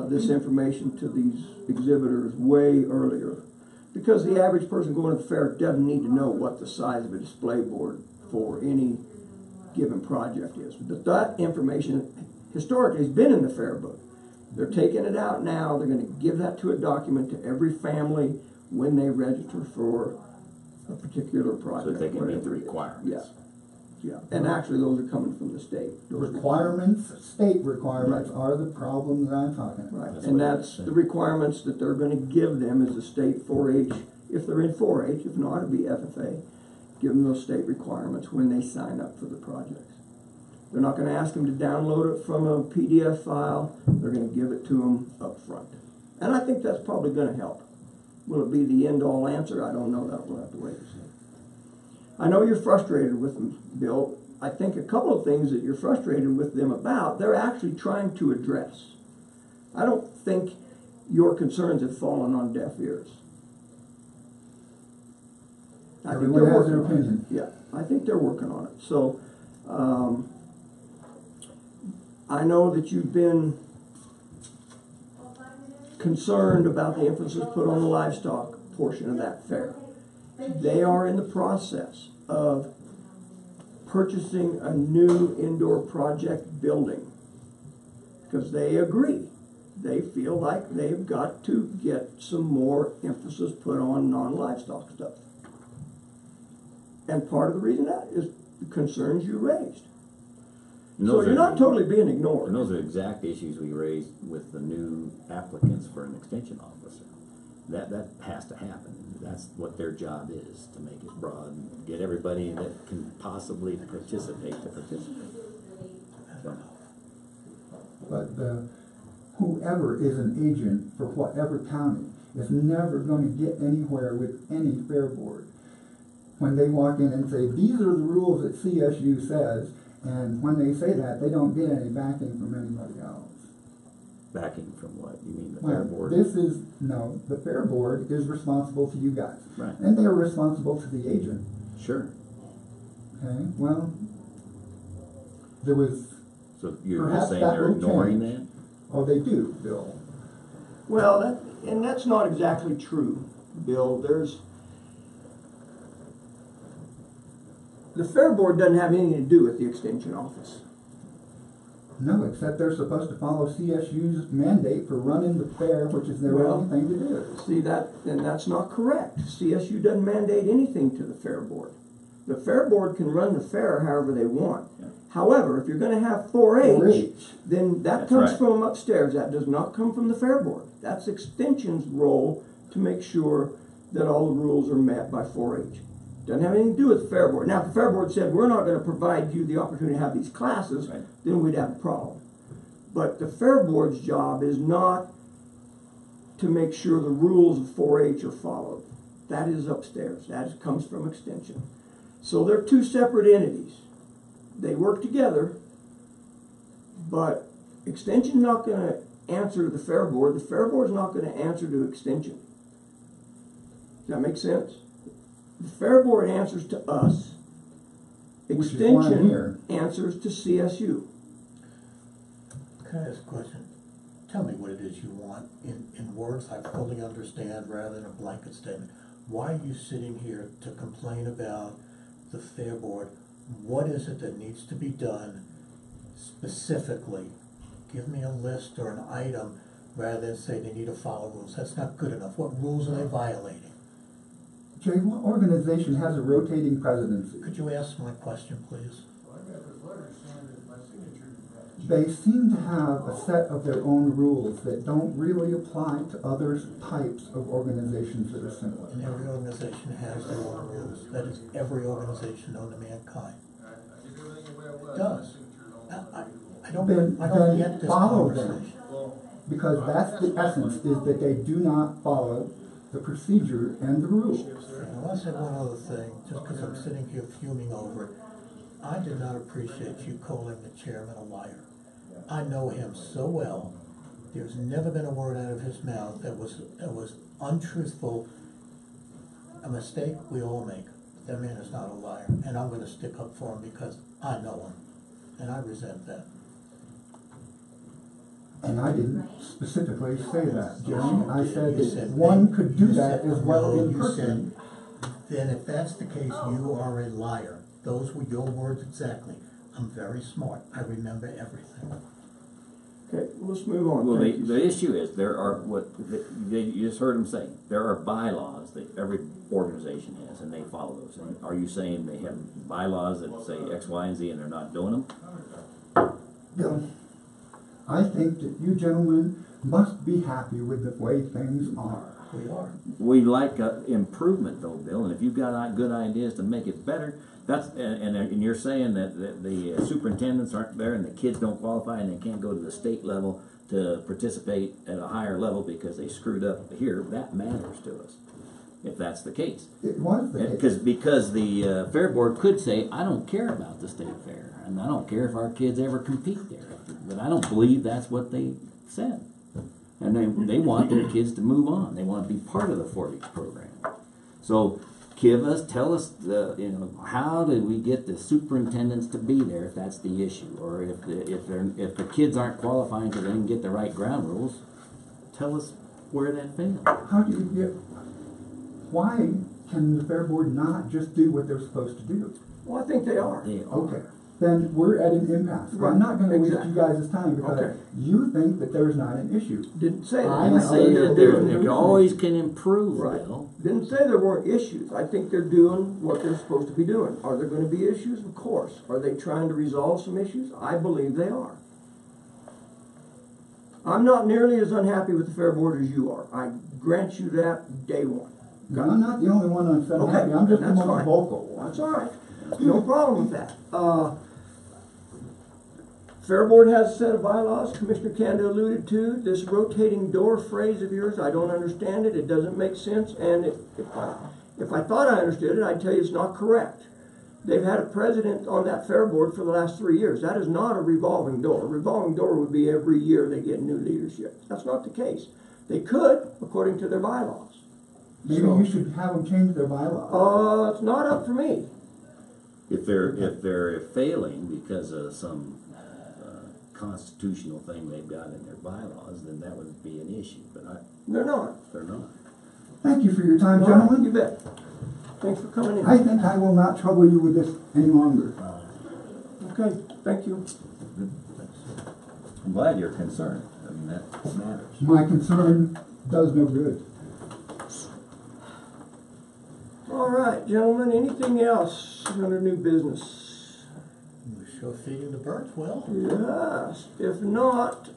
Speaker 2: this information to these exhibitors way earlier. Because the average person going to the fair doesn't need to know what the size of a display board for any given project is. But that information historically has been in the fair book. They're taking it out now. They're going to give that to a document to every family when they register for a particular project.
Speaker 7: So that they can meet the
Speaker 2: whatever it is.
Speaker 7: requirements.
Speaker 2: Yeah. And actually those are coming from the state. Those
Speaker 16: Requirements, state requirements are the problem that I'm talking about.
Speaker 2: Right,
Speaker 7: That's
Speaker 2: and
Speaker 7: what I was
Speaker 2: that's
Speaker 7: saying.
Speaker 2: the requirements that they're gonna give them as a state 4-H, if they're in 4-H, if not, it'd be FFA. Give them those state requirements when they sign up for the projects. They're not gonna ask them to download it from a PDF file, they're gonna give it to them up front. And I think that's probably gonna help. Will it be the end-all answer? I don't know, that we'll have to wait and see. I know you're frustrated with them, Bill. I think a couple of things that you're frustrated with them about, they're actually trying to address. I don't think your concerns have fallen on deaf ears. I think
Speaker 16: Everyone
Speaker 2: they're
Speaker 16: has their
Speaker 2: working on it.
Speaker 16: opinion.
Speaker 2: Yeah, I think they're working on it. So, I know that you've been concerned about the emphasis put on the livestock portion of that fair. They are in the process of purchasing a new indoor project building because they agree. They feel like they've got to get some more emphasis put on non-livestock stuff. And part of the reason that is the concerns you raised. So you're not totally being ignored.
Speaker 7: And those are exact issues we raised with the new applicants for an extension officer. That has to happen. That's what their job is, to make it broad and get everybody that can possibly participate to participate. So,
Speaker 16: But whoever is an agent for whatever county is never going to get anywhere with any fair board. When they walk in and say, these are the rules that CSU says, and when they say that, they don't get any backing from anybody else.
Speaker 7: backing from what? You mean the fair board?
Speaker 16: The fair board is responsible to you guys.
Speaker 7: Right.
Speaker 16: And they are responsible to the agent.
Speaker 7: Sure.
Speaker 16: Okay, well, there was,
Speaker 7: So you're
Speaker 16: perhaps
Speaker 7: just saying
Speaker 16: that
Speaker 7: they're
Speaker 16: will
Speaker 7: ignoring
Speaker 16: change.
Speaker 7: that?
Speaker 16: Oh, they do, Bill.
Speaker 2: Well, that's not exactly true, Bill. The fair board doesn't have anything to do with the extension office.
Speaker 16: No, except they're supposed to follow CSU's mandate for running the fair, which is their
Speaker 2: Well,
Speaker 16: only thing to do.
Speaker 2: See, then that's not correct. CSU doesn't mandate anything to the fair board. The fair board can run the fair however they want.
Speaker 7: Yeah.
Speaker 2: However, if you're gonna have 4-H,
Speaker 16: 4-H.
Speaker 2: then that
Speaker 7: That's
Speaker 2: comes
Speaker 7: right.
Speaker 2: from upstairs. That does not come from the fair board. That's Extension's role to make sure that all the rules are met by 4-H. Doesn't have anything to do with the fair board. Now, if the fair board said, we're not gonna provide you the opportunity to have these classes,
Speaker 7: Right.
Speaker 2: then we'd have a problem. But the fair board's job is not to make sure the rules of 4-H are followed. That is upstairs. That comes from Extension. So they're two separate entities. They work together, but Extension's not going to answer to the fair board. The fair board's not going to answer to Extension. Does that make sense? The fair board answers to us.
Speaker 16: Which is why I'm
Speaker 2: Extension
Speaker 16: here.
Speaker 2: answers to CSU.
Speaker 8: Can I ask a question? tell me what it is you want in words I fully understand rather than a blanket statement. Why are you sitting here to complain about the Fair Board? What is it that needs to be done specifically? Give me a list or an item rather than say they need to follow rules. That's not good enough. What rules are they violating?
Speaker 16: Jay, what organization has a rotating presidency?
Speaker 8: Could you ask my question, please?
Speaker 16: They seem to have a set of their own rules that don't really apply to other types of organizations that are similar.
Speaker 8: And every organization has their own rules. That is every organization known to mankind. It does. I don't get this
Speaker 16: follow
Speaker 8: conversation.
Speaker 16: them. Because that's the essence, is that they do not follow the procedure and the rules.
Speaker 8: And I want to say one other thing, just because I'm sitting here fuming over it. I did not appreciate you calling the chairman a liar. I know him so well. There's never been a word out of his mouth that was untruthful. A mistake we all make. That man is not a liar, and I'm going to stick up for him because I know him, and I resent that.
Speaker 16: And I didn't specifically say that, Jeremy. I said that one could do that as well in person.
Speaker 8: Then if that's the case, you are a liar. Those were your words exactly. I'm very smart. I remember everything.
Speaker 2: Okay, let's move on.
Speaker 7: Well,
Speaker 2: Thank you.
Speaker 7: the issue is, there are, you just heard him say, there are bylaws that every organization has, and they follow those. And are you saying they have bylaws that say X, Y, and Z, and they're not doing them?
Speaker 16: Bill, I think that you gentlemen must be happy with the way things are.
Speaker 8: We are.
Speaker 7: We like improvement though, Bill, and if you've got good ideas to make it better, that's, and you're saying that the superintendents aren't there and the kids don't qualify and they can't go to the state level to participate at a higher level because they screwed up here, that matters to us, if that's the case.
Speaker 16: It was the case.
Speaker 7: Because the Fair Board could say, I don't care about the state fair, and I don't care if our kids ever compete there, but I don't believe that's what they said. And they want their kids to move on. They want to be part of the 4-H program. So tell us, how do we get the superintendents to be there if that's the issue, or if the kids aren't qualifying because they didn't get the right ground rules? Tell us where that failed.
Speaker 16: How do you get? Why can the Fair Board not just do what they're supposed to do?
Speaker 2: Well, I think they are.
Speaker 16: Okay. Then we're at an impasse.
Speaker 2: Right.
Speaker 16: I'm not going to waste
Speaker 2: Exactly.
Speaker 16: you guys' time because you think that there's not an issue.
Speaker 2: Didn't say that.
Speaker 7: I say that there always can improve,
Speaker 2: Right.
Speaker 7: Bill.
Speaker 2: Didn't say there weren't issues. I think they're doing what they're supposed to be doing. Are there going to be issues? Of course. Are they trying to resolve some issues? I believe they are. I'm not nearly as unhappy with the Fair Board as you are. I grant you that day one.
Speaker 16: I'm not the only one that's unhappy. I'm just the
Speaker 2: that's
Speaker 16: most
Speaker 2: fine.
Speaker 16: vocal.
Speaker 2: That's all right. No problem with that. Fair Board has a set of bylaws Commissioner Kanda alluded to. This rotating door phrase of yours, I don't understand it. It doesn't make sense. And if I thought I understood it, I'd tell you it's not correct. They've had a president on that Fair Board for the last 3 years. That is not a revolving door. A revolving door would be every year they get new leadership. That's not the case. They could, according to their bylaws.
Speaker 16: Maybe you should have them change their bylaws.
Speaker 2: It's not up for me.
Speaker 7: If they're failing because of some constitutional thing they've got in their bylaws, then that would be an issue. But
Speaker 2: They're not.
Speaker 7: they're not.
Speaker 16: Thank you for your time,
Speaker 2: Well,
Speaker 16: gentlemen.
Speaker 2: you bet. Thanks for coming in.
Speaker 16: I think I will not trouble you with this any longer.
Speaker 2: Okay, thank you.
Speaker 7: I'm glad you're concerned. I mean, that matters.
Speaker 16: My concern does no good.
Speaker 2: All right, gentlemen, anything else under new business?
Speaker 8: We're sure feeding the birds well.
Speaker 2: Yes. If not,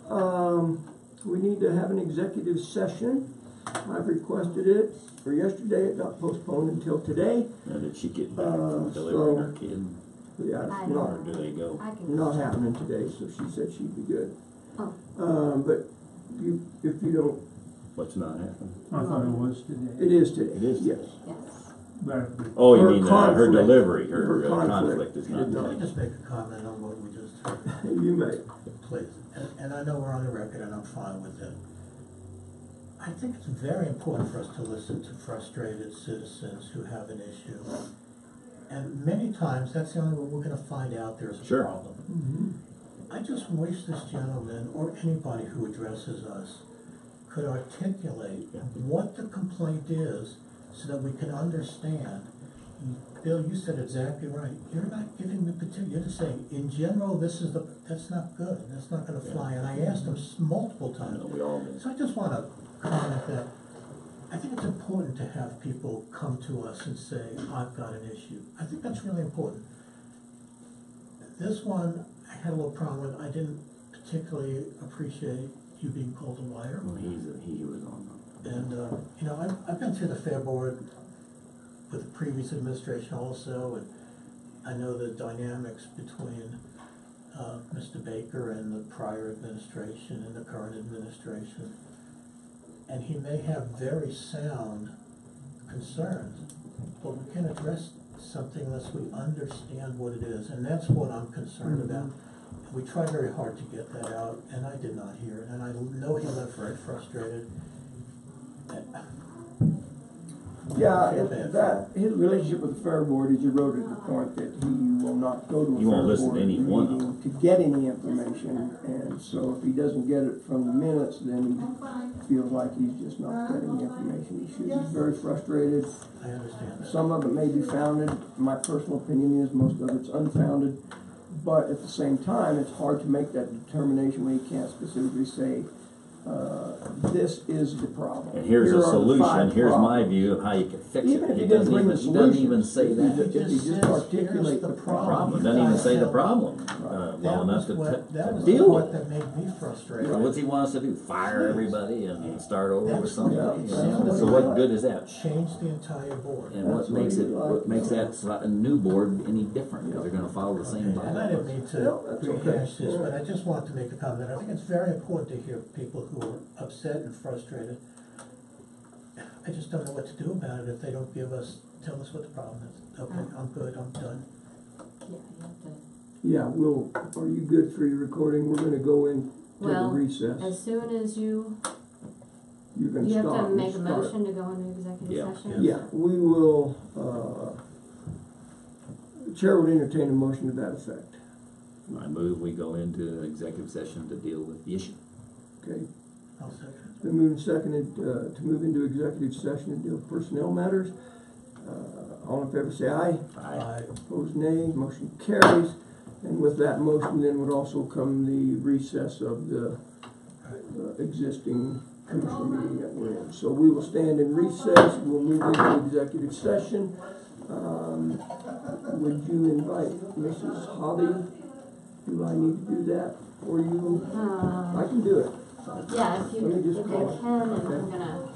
Speaker 2: we need to have an executive session. I've requested it for yesterday. It got postponed until today.
Speaker 7: And did she get back from delivering her kid?
Speaker 2: Yeah,
Speaker 9: I
Speaker 2: it's
Speaker 9: know.
Speaker 2: not,
Speaker 7: Or do they go?
Speaker 9: I can.
Speaker 2: not happening today, so she said she'd be good.
Speaker 9: Oh.
Speaker 2: But if you don't,
Speaker 7: What's not happening?
Speaker 12: I thought it was today.
Speaker 2: it is today.
Speaker 7: It is
Speaker 2: Yes.
Speaker 9: Yes.
Speaker 12: But
Speaker 7: Oh, you
Speaker 2: Her
Speaker 7: mean her
Speaker 2: conflict.
Speaker 7: delivery, her
Speaker 2: Her
Speaker 7: conflict is not.
Speaker 8: Let me just make a comment on what we just heard.
Speaker 2: You may.
Speaker 8: Please. And I know we're on the record and I'm fine with it. I think it's very important for us to listen to frustrated citizens who have an issue. And many times, that's the only way we're gonna find out there's a
Speaker 7: Sure.
Speaker 8: problem. I just wish this gentleman, or anybody who addresses us, could articulate what the complaint is so that we can understand. Bill, you said exactly right. You're not giving me particular, you're just saying, in general, that's not good, that's not gonna fly. And I asked him multiple times.
Speaker 7: We all did.
Speaker 8: So I just wanna comment that I think it's important to have people come to us and say, I've got an issue. I think that's really important. This one, I had a little problem with. I didn't particularly appreciate you being called a liar.
Speaker 7: Well, he was on.
Speaker 8: And, you know, I've been through the Fair Board with the previous administration also, and I know the dynamics between Mr. Baker and the prior administration and the current administration. And he may have very sound concerns, but we can address something unless we understand what it is, and that's what I'm concerned about. We tried very hard to get that out, and I did not hear it, and I know he left very frustrated.
Speaker 2: Yeah, his relationship with the Fair Board is eroded to the point that he will not go to a
Speaker 7: He won't
Speaker 2: Fair
Speaker 7: listen
Speaker 2: Board
Speaker 7: to any one of
Speaker 2: meeting to get any information, and so if he doesn't get it from the minutes, then he feels like he's just not getting the information he should. He's very frustrated.
Speaker 8: I understand that.
Speaker 2: Some of it may be founded. My personal opinion is most of it's unfounded, but at the same time, it's hard to make that determination when you can't specifically say, this is the problem.
Speaker 7: And here's
Speaker 2: Here
Speaker 7: a
Speaker 2: are
Speaker 7: solution,
Speaker 2: 5
Speaker 7: here's my
Speaker 2: problems.
Speaker 7: view of how you can fix
Speaker 2: Even
Speaker 7: it.
Speaker 2: if
Speaker 7: He
Speaker 2: he didn't
Speaker 7: doesn't
Speaker 2: bring
Speaker 7: even,
Speaker 2: the
Speaker 7: he doesn't even
Speaker 2: solutions,
Speaker 7: say that.
Speaker 2: if he just
Speaker 8: says,
Speaker 2: articulate
Speaker 8: "Here's
Speaker 2: the
Speaker 8: the
Speaker 2: problem."
Speaker 7: Doesn't even say the
Speaker 8: Right.
Speaker 7: problem well enough to
Speaker 8: That was
Speaker 7: deal
Speaker 8: what
Speaker 7: with
Speaker 8: that made me frustrated.
Speaker 7: it. What's he want us to do? Fire everybody and start over with
Speaker 8: That's
Speaker 7: something?
Speaker 8: what
Speaker 2: Yeah.
Speaker 8: it
Speaker 7: So
Speaker 8: sounded
Speaker 7: what
Speaker 8: like.
Speaker 7: good is that?
Speaker 8: Change the entire board.
Speaker 7: And what makes it, what makes that a new board any different? Because they're gonna follow the same
Speaker 8: And I didn't
Speaker 7: bylaws.
Speaker 8: mean
Speaker 2: No,
Speaker 8: to
Speaker 2: that's okay.
Speaker 8: rehash this, but I just wanted to make a comment. I think it's very important to hear people who are upset and frustrated. I just don't know what to do about it if they don't tell us what the problem is. Okay, I'm good, I'm done.
Speaker 9: Yeah, you have to.
Speaker 2: Yeah, are you good for your recording? We're gonna go in, take a
Speaker 9: Well,
Speaker 2: recess.
Speaker 9: as soon as you,
Speaker 2: You're gonna
Speaker 9: you have
Speaker 2: stop
Speaker 9: to
Speaker 2: and
Speaker 9: make a
Speaker 2: start.
Speaker 9: motion to go into executive
Speaker 7: Yeah.
Speaker 9: session?
Speaker 2: Yeah, we will, the chair would entertain a motion to that effect.
Speaker 7: I move we go into executive session to deal with the issue.
Speaker 2: Okay,
Speaker 8: I'll second it.
Speaker 2: it's been moved and seconded, to move into executive session and deal with personnel matters. All in favor say aye.
Speaker 8: Aye.
Speaker 2: Opposed nay, motion carries. And with that motion then would also come the recess of the existing commissioner meeting that we're in. So we will stand in recess, we'll move into executive session. Would you invite Mrs. Hobby? Do I need to do that for you? I can do it.
Speaker 9: Yeah, if
Speaker 2: Let me
Speaker 9: you
Speaker 2: just
Speaker 9: can,
Speaker 2: call.
Speaker 9: and
Speaker 2: Okay.
Speaker 9: I'm gonna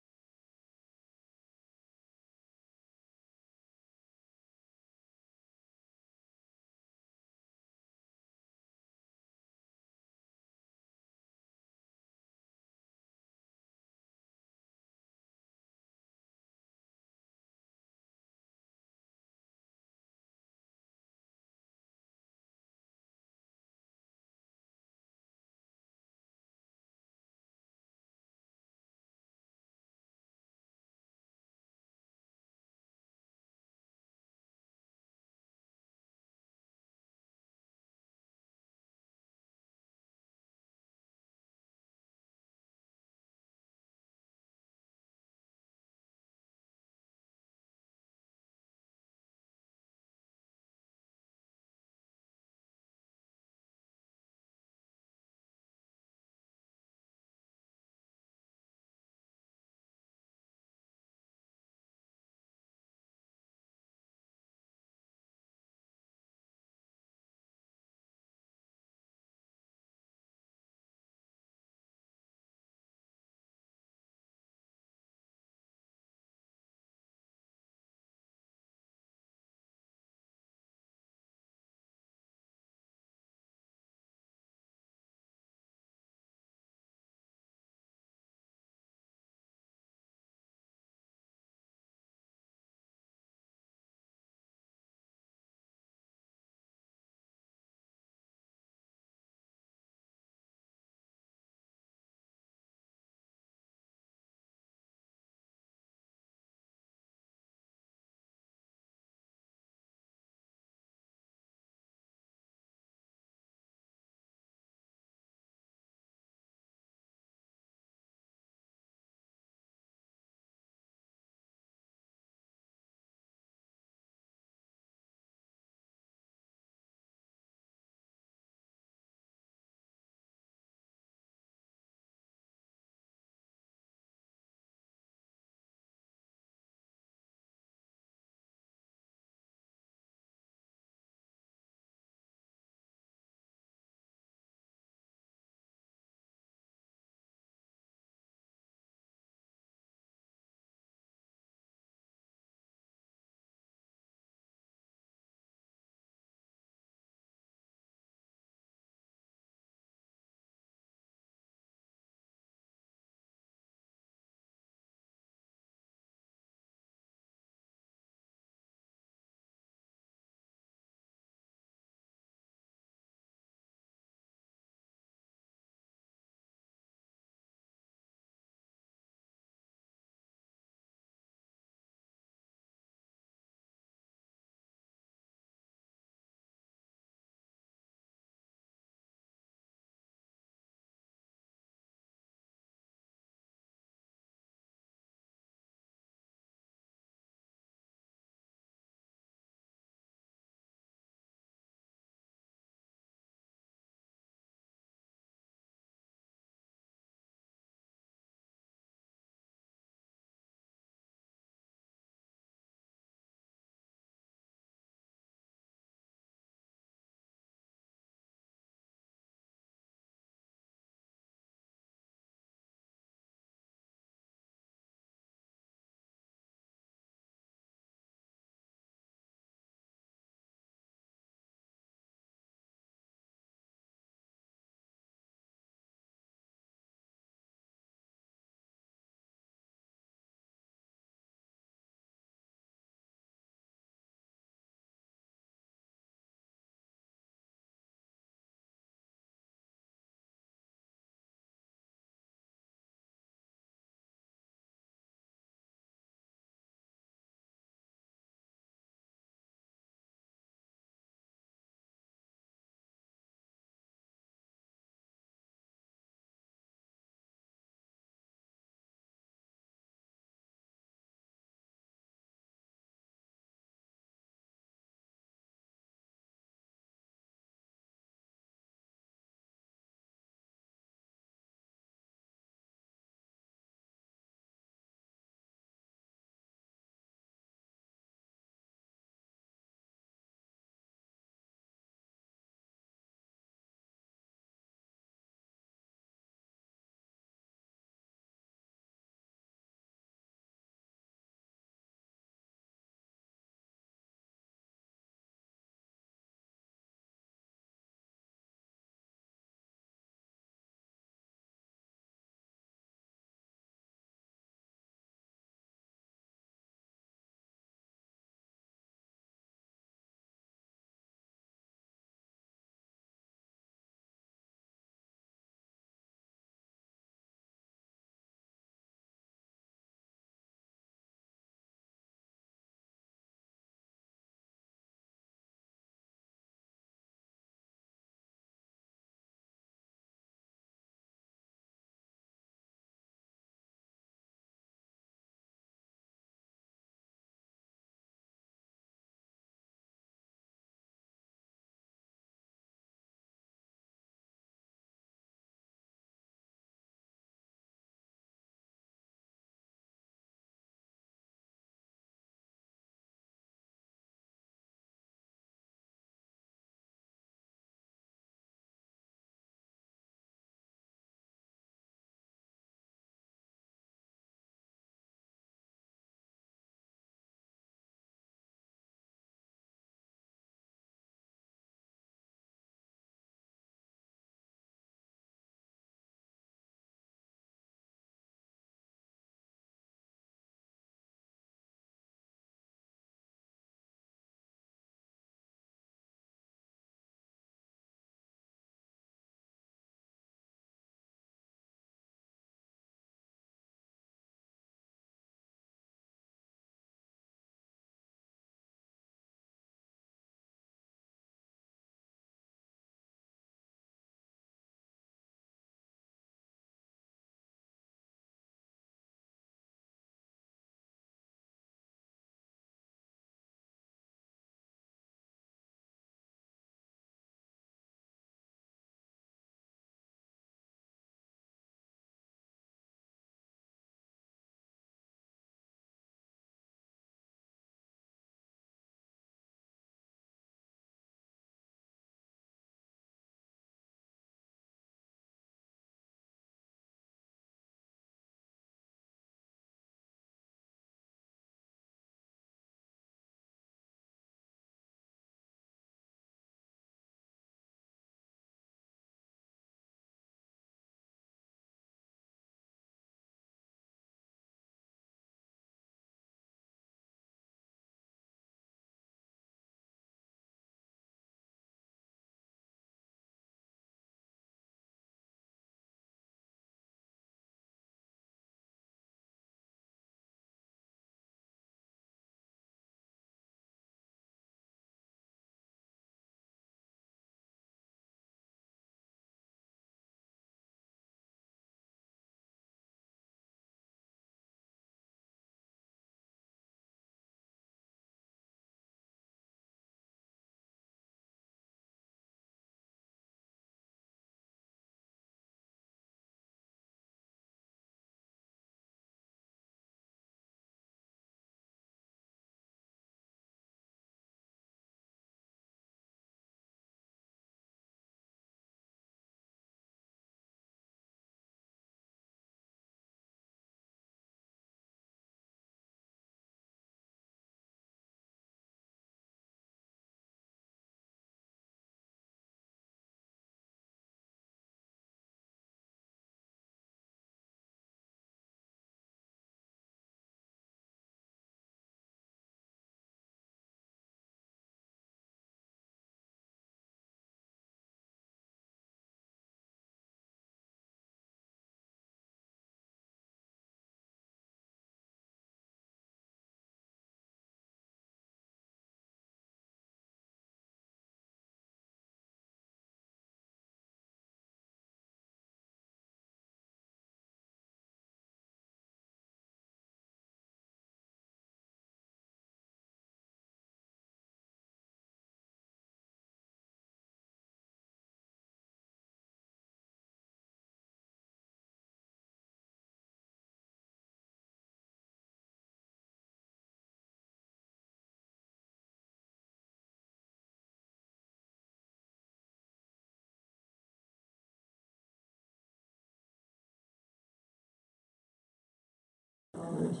Speaker 9: going to.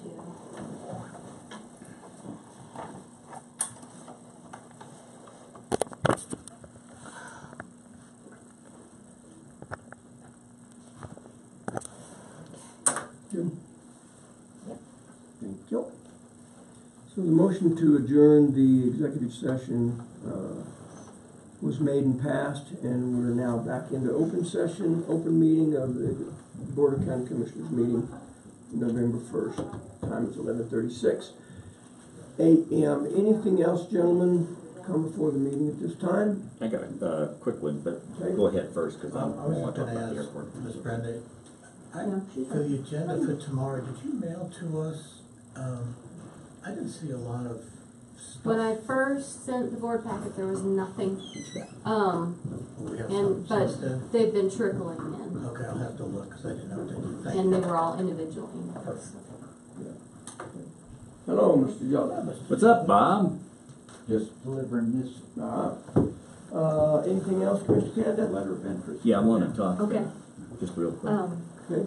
Speaker 2: Good. Thank you. So the motion to adjourn the executive session was made and passed, and we're now back into open session, open meeting of the Board of County Commissioners meeting, November 1st. Time is 11:36 a.m. Anything else, gentlemen, come before the meeting at this time?
Speaker 7: I got a quick one, but
Speaker 2: Okay.
Speaker 7: go ahead first, because I
Speaker 8: I was
Speaker 7: want
Speaker 8: just
Speaker 7: to talk
Speaker 8: gonna
Speaker 7: about the
Speaker 8: ask,
Speaker 7: airport.
Speaker 8: Ms. Brenda,
Speaker 9: No, she's
Speaker 8: for the agenda for tomorrow, did you mail to us, I didn't see a lot of stuff.
Speaker 9: When I first sent the board packet, there was nothing.
Speaker 8: We have
Speaker 9: And,
Speaker 8: some
Speaker 9: but
Speaker 8: since then?
Speaker 9: they've been trickling in,
Speaker 8: Okay, I'll have to look, because I didn't know what they did. Thank
Speaker 9: and
Speaker 8: you.
Speaker 9: they were all individual emails.
Speaker 8: Perfect.
Speaker 2: Hello, Mr. Jolly.
Speaker 7: What's up, Bob?
Speaker 14: Just delivering this
Speaker 2: Anything else, Mr. Kanda?
Speaker 14: letter of interest.
Speaker 7: Yeah, I want to talk.
Speaker 9: Okay.
Speaker 7: Just real quick.
Speaker 2: Okay.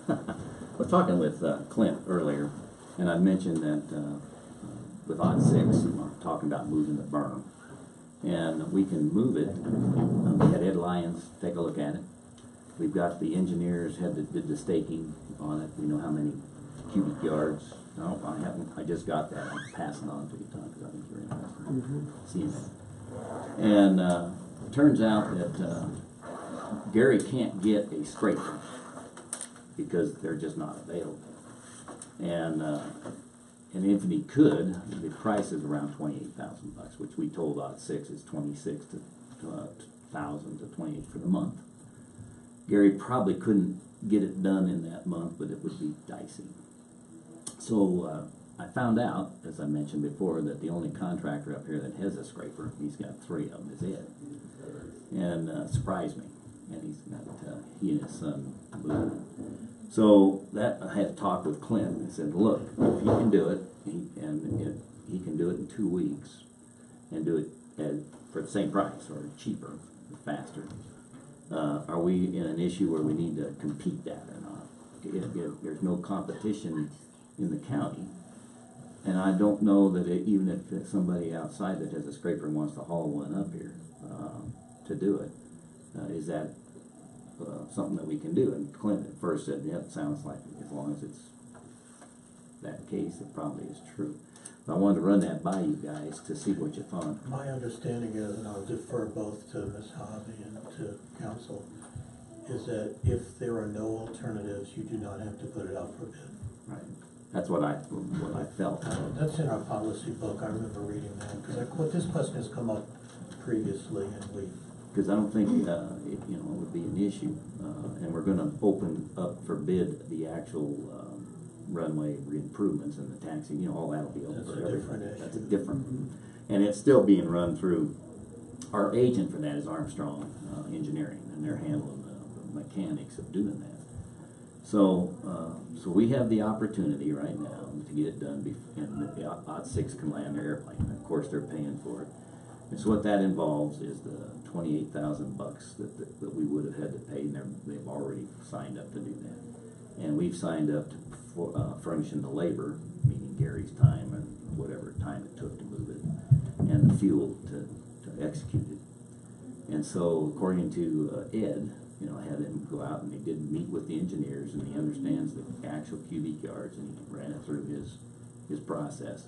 Speaker 7: I was talking with Clint earlier, and I mentioned that with odd six, we're talking about moving the berm. And we can move it. We had Ed Lyons take a look at it. We've got the engineers did the staking on it. We know how many cubic yards. No, I haven't. I just got that. I'm passing on to you, Tom, because I think you're interested in seeing it. And it turns out that Gary can't get a scraper because they're just not available. And if he could, the price is around $28,000, which we told odd six is 26 to 1,000 to 28 for the month. Gary probably couldn't get it done in that month, but it would be dicey. So I found out, as I mentioned before, that the only contractor up here that has a scraper, he's got 3 of them, is Ed. And surprised me. And he's got, he and his son moved. So that I had to talk with Clint and said, look, if he can do it, he can do it in 2 weeks and do it for the same price or cheaper, faster. Are we in an issue where we need to compete that or not? If there's no competition in the county, and I don't know that even if somebody outside that has a scraper wants to haul one up here to do it, is that something that we can do? And Clint at first said, yeah, it sounds like as long as it's that case, it probably is true. But I wanted to run that by you guys to see what you thought.
Speaker 8: My understanding is, and I'll defer both to Ms. Hobby and to council, is that if there are no alternatives, you do not have to put it out for bid.
Speaker 7: Right. That's what I felt.
Speaker 8: That's in our policy book, I remember reading that, because this question has come up previously, and we...
Speaker 7: Because I don't think, it would be an issue. And we're gonna open up for bid the actual runway improvements and the taxi, all that'll be open for everybody.
Speaker 8: That's a different issue.
Speaker 7: That's a different, and it's still being run through, our agent for that is Armstrong Engineering, and they're handling the mechanics of doing that. So we have the opportunity right now to get it done, and the odd six can land their airplane. And of course, they're paying for it. And so what that involves is the $28,000 that we would have had to pay, and they've already signed up to do that. And we've signed up to furnishing the labor, meaning Gary's time and whatever time it took to move it, and the fuel to execute it. And so, according to Ed, I had him go out and he did meet with the engineers, and he understands the actual cubic yards, and he ran it through his process.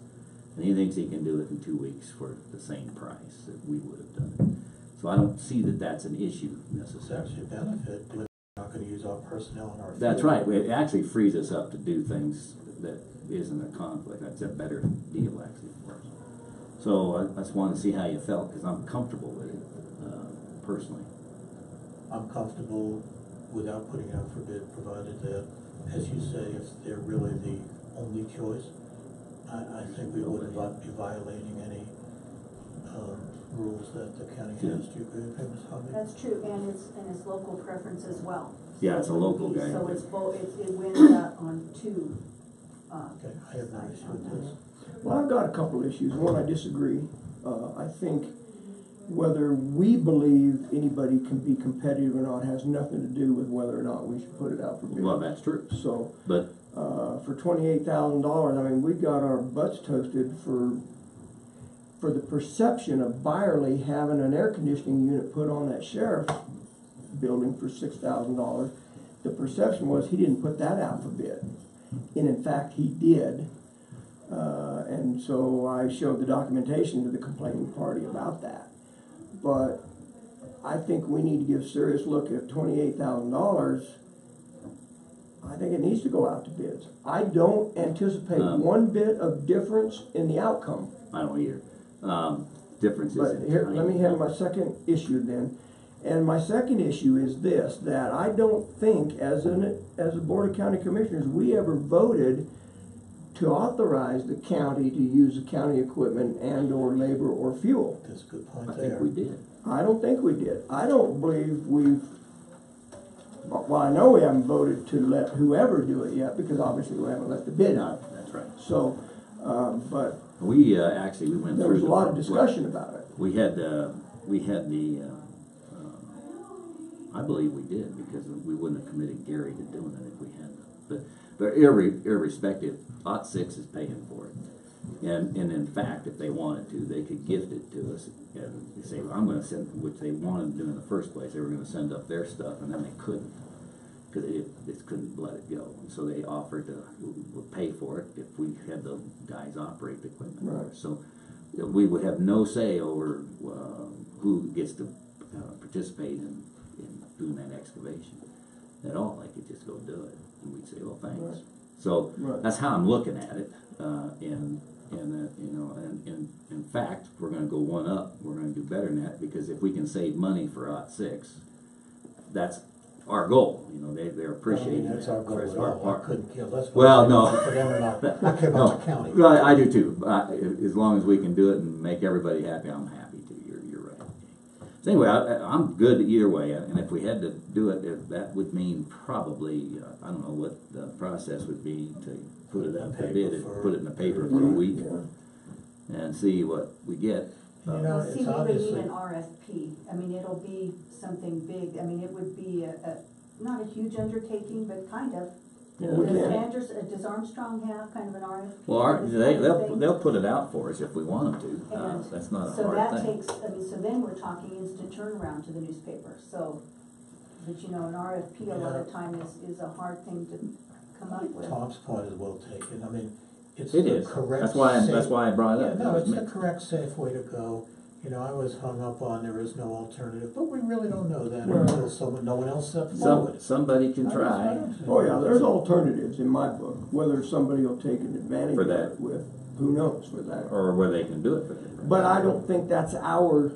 Speaker 7: And he thinks he can do it in 2 weeks for the same price that we would have done it. So I don't see that that's an issue
Speaker 8: It's
Speaker 7: necessarily.
Speaker 8: actually a benefit, we're not going to use our personnel in our...
Speaker 7: That's
Speaker 8: field.
Speaker 7: right. It actually frees us up to do things that isn't a conflict. That's a better deal, actually, for us. So I just wanted to see how you felt, because I'm comfortable with it, personally.
Speaker 8: I'm comfortable without putting it out for bid, provided that, as you say, if they're really the only choice, I think we wouldn't be violating any rules that the county has. Do you agree with Ms. Hobby?
Speaker 1: That's true, and it's local preference as well.
Speaker 7: Yeah, it's a local guy.
Speaker 1: So it's both, it wins on 2.
Speaker 8: Okay, I have no issue with this.
Speaker 2: Well, I've got a couple issues. One, I disagree. I think whether we believe anybody can be competitive or not has nothing to do with whether or not we should put it out for bid.
Speaker 7: Well, that's true.
Speaker 2: So,
Speaker 7: But
Speaker 2: for $28,000, I mean, we got our butts toasted for the perception of Byerly having an air conditioning unit put on that sheriff's building for $6,000. The perception was he didn't put that out for bid, and in fact he did. And so I showed the documentation to the complaining party about that. But I think we need to give a serious look at $28,000. I think it needs to go out to bids. I don't anticipate one bit of difference in the outcome.
Speaker 7: I don't either. Differences.
Speaker 2: But here, let me have my second issue then. And my second issue is this, that I don't think as a Board of County Commissioners, we ever voted to authorize the county to use the county equipment and or labor or fuel.
Speaker 8: That's a good point
Speaker 7: I
Speaker 8: there.
Speaker 7: think we did.
Speaker 2: I don't think we did. I don't believe we've, well, I know we haven't voted to let whoever do it yet, because obviously we haven't let the bid out.
Speaker 7: That's right.
Speaker 2: So, but
Speaker 7: We actually we went
Speaker 2: there
Speaker 7: through
Speaker 2: was a lot of discussion about it.
Speaker 7: We had the I believe we did, because we wouldn't have committed Gary to doing it if we hadn't. But irrespective, BOCC is paying for it. And in fact, if they wanted to, they could gift it to us and say, well, I'm going to send, which they wanted to do in the first place. They were going to send up their stuff, and then they couldn't, because they just couldn't let it go. And so they offered to pay for it if we had the guys operate the equipment.
Speaker 2: Right.
Speaker 7: So we would have no say over who gets to participate in doing that excavation at all. They could just go do it, and we'd say, well, thanks.
Speaker 2: Right.
Speaker 7: So
Speaker 2: Right.
Speaker 7: that's how I'm looking at it. In fact, we're going to go one up. We're going to do better than that, because if we can save money for OT6, that's our goal. You know, they're appreciating
Speaker 8: that's
Speaker 7: that.
Speaker 8: our goal at all. I couldn't care less.
Speaker 7: Well, no.
Speaker 8: For them or not. I care about the county.
Speaker 7: Well, I do too. As long as we can do it and make everybody happy, I'm happy to. You're right. So anyway, I'm good either way. And if we had to do it, that would mean probably, I don't know what the process would be to put it out to bid, put it in the paper for a week, and see what we get.
Speaker 8: You know,
Speaker 15: See,
Speaker 8: it's
Speaker 15: we would
Speaker 8: obviously.
Speaker 15: need an RFP. I mean, it'll be something big. I mean, it would be not a huge undertaking, but kind of. Does Armstrong have kind of an RFP?
Speaker 7: Well, they'll put it out for us if we want them to.
Speaker 15: And
Speaker 7: That's not a
Speaker 15: so
Speaker 7: hard
Speaker 15: that
Speaker 7: thing.
Speaker 15: takes, I mean, so then we're talking instant turnaround to the newspaper. So, but you know, an RFP a lot of time is a hard thing to come up with.
Speaker 8: Tom's point is well taken. I mean, it's
Speaker 7: It
Speaker 8: the
Speaker 7: is.
Speaker 8: correct.
Speaker 7: That's why I brought it up.
Speaker 8: Yeah, no, it's the correct, safe way to go. You know, I was hung up on there is no alternative, but we really don't know that until no one else steps forward.
Speaker 7: Somebody can try.
Speaker 2: Oh yeah, there's alternatives in my book. Whether somebody will take an advantage
Speaker 7: For
Speaker 2: of
Speaker 7: that.
Speaker 2: it with, who knows for that.
Speaker 7: Or where they can do it for them.
Speaker 2: But I don't think that's our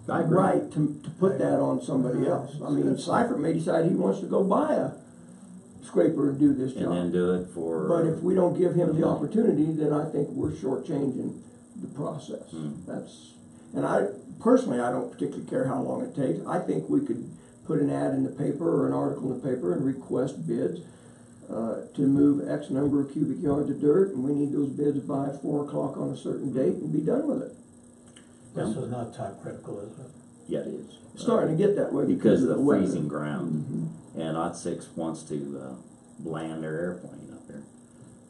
Speaker 7: I agree.
Speaker 2: right to put that on somebody else. I mean, Seifert may decide he wants to go buy a scraper and do this job.
Speaker 7: And then do it for.
Speaker 2: But if we don't give him the opportunity, then I think we're shortchanging the process. And I personally, I don't particularly care how long it takes. I think we could put an ad in the paper or an article in the paper and request bids to move X number of cubic yards of dirt, and we need those bids by 4 o'clock on a certain date and be done with it.
Speaker 8: This was not time critical, is it?
Speaker 7: Yeah, it is.
Speaker 2: It's starting to get that way
Speaker 7: Because of the
Speaker 2: weather.
Speaker 7: freezing ground. And OT6 wants to land their airplane up there.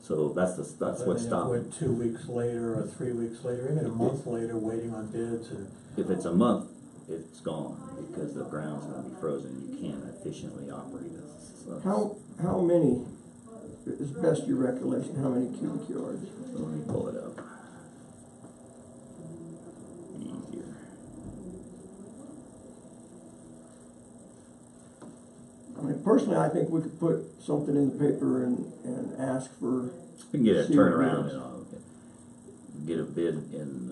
Speaker 7: So that's what
Speaker 8: If
Speaker 7: stopped
Speaker 8: we're
Speaker 7: it.
Speaker 8: 2 weeks later or 3 weeks later, even a month later, waiting on bids and.
Speaker 7: If it's a month, it's gone, because the ground's gonna be frozen. You can't efficiently operate it. So
Speaker 2: How many, is best your recollection, how many cubic yards?
Speaker 7: let me pull it up. Easier.
Speaker 2: I mean, personally, I think we could put something in the paper and ask for.
Speaker 7: We can get a
Speaker 2: see what
Speaker 7: turnaround
Speaker 2: bids.
Speaker 7: and get a bid in,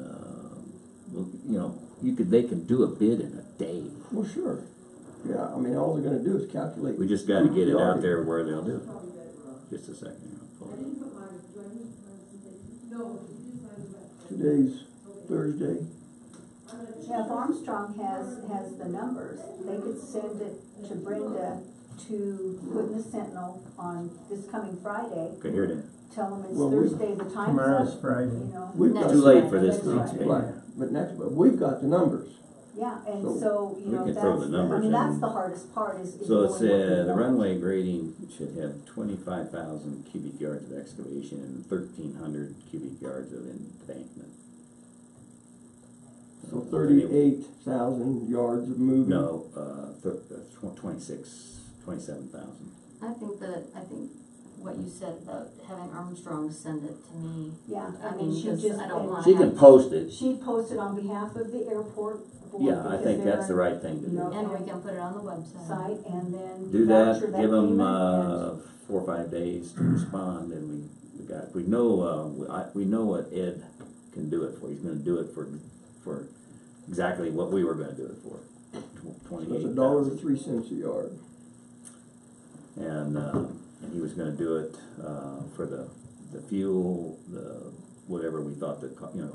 Speaker 7: well, you know, they can do a bid in a day.
Speaker 2: Well, sure. Yeah, I mean, all they're gonna do is calculate.
Speaker 7: We just gotta get it out
Speaker 2: yardage.
Speaker 7: there where they'll do it. Just a second. I'll pull it up.
Speaker 2: Today's Thursday.
Speaker 15: Yeah, if Armstrong has the numbers, they could send it to Brenda to put in the Sentinel on this coming Friday.
Speaker 7: Okay, here it is.
Speaker 15: Tell them it's
Speaker 2: Well,
Speaker 15: Thursday, the time's
Speaker 6: Tomorrow's
Speaker 15: up.
Speaker 6: Friday.
Speaker 15: You know.
Speaker 2: We've
Speaker 7: It's
Speaker 2: got
Speaker 7: too late for this
Speaker 15: Next
Speaker 7: week's
Speaker 15: Friday.
Speaker 7: paper.
Speaker 2: but we've got the numbers.
Speaker 15: Yeah, and
Speaker 2: So
Speaker 15: so, you
Speaker 7: we
Speaker 15: know,
Speaker 7: can
Speaker 15: that's,
Speaker 7: throw the
Speaker 15: I
Speaker 7: numbers
Speaker 15: mean, that's
Speaker 7: in.
Speaker 15: the hardest part is
Speaker 7: So it's,
Speaker 15: knowing what you
Speaker 7: the
Speaker 15: want.
Speaker 7: runway grading should have 25,000 cubic yards of excavation and 1,300 cubic yards of embankment.
Speaker 2: So 38,000 yards of moving.
Speaker 7: No, 27,000.
Speaker 9: I think what you said about having Armstrong send it to me.
Speaker 15: Yeah,
Speaker 9: I
Speaker 15: I
Speaker 9: mean,
Speaker 15: mean, she
Speaker 9: because
Speaker 15: just,
Speaker 9: I don't wanna
Speaker 7: She can
Speaker 9: have,
Speaker 7: post it.
Speaker 15: she posted on behalf of the airport board.
Speaker 7: Yeah, I
Speaker 15: because
Speaker 7: think that's the
Speaker 15: they're,
Speaker 7: right thing to
Speaker 15: you know,
Speaker 7: do.
Speaker 9: and we can put it on the website.
Speaker 15: site, and then
Speaker 7: Do
Speaker 15: voucher
Speaker 7: that,
Speaker 15: that
Speaker 7: give them,
Speaker 15: payment,
Speaker 7: 4 or 5 days to respond, and we know, we know what Ed can do it for. He's gonna do it for exactly what we were gonna do it for.
Speaker 2: So it's
Speaker 7: $28,000.
Speaker 2: $1.03 a yard.
Speaker 7: And he was gonna do it, for the fuel, whatever we thought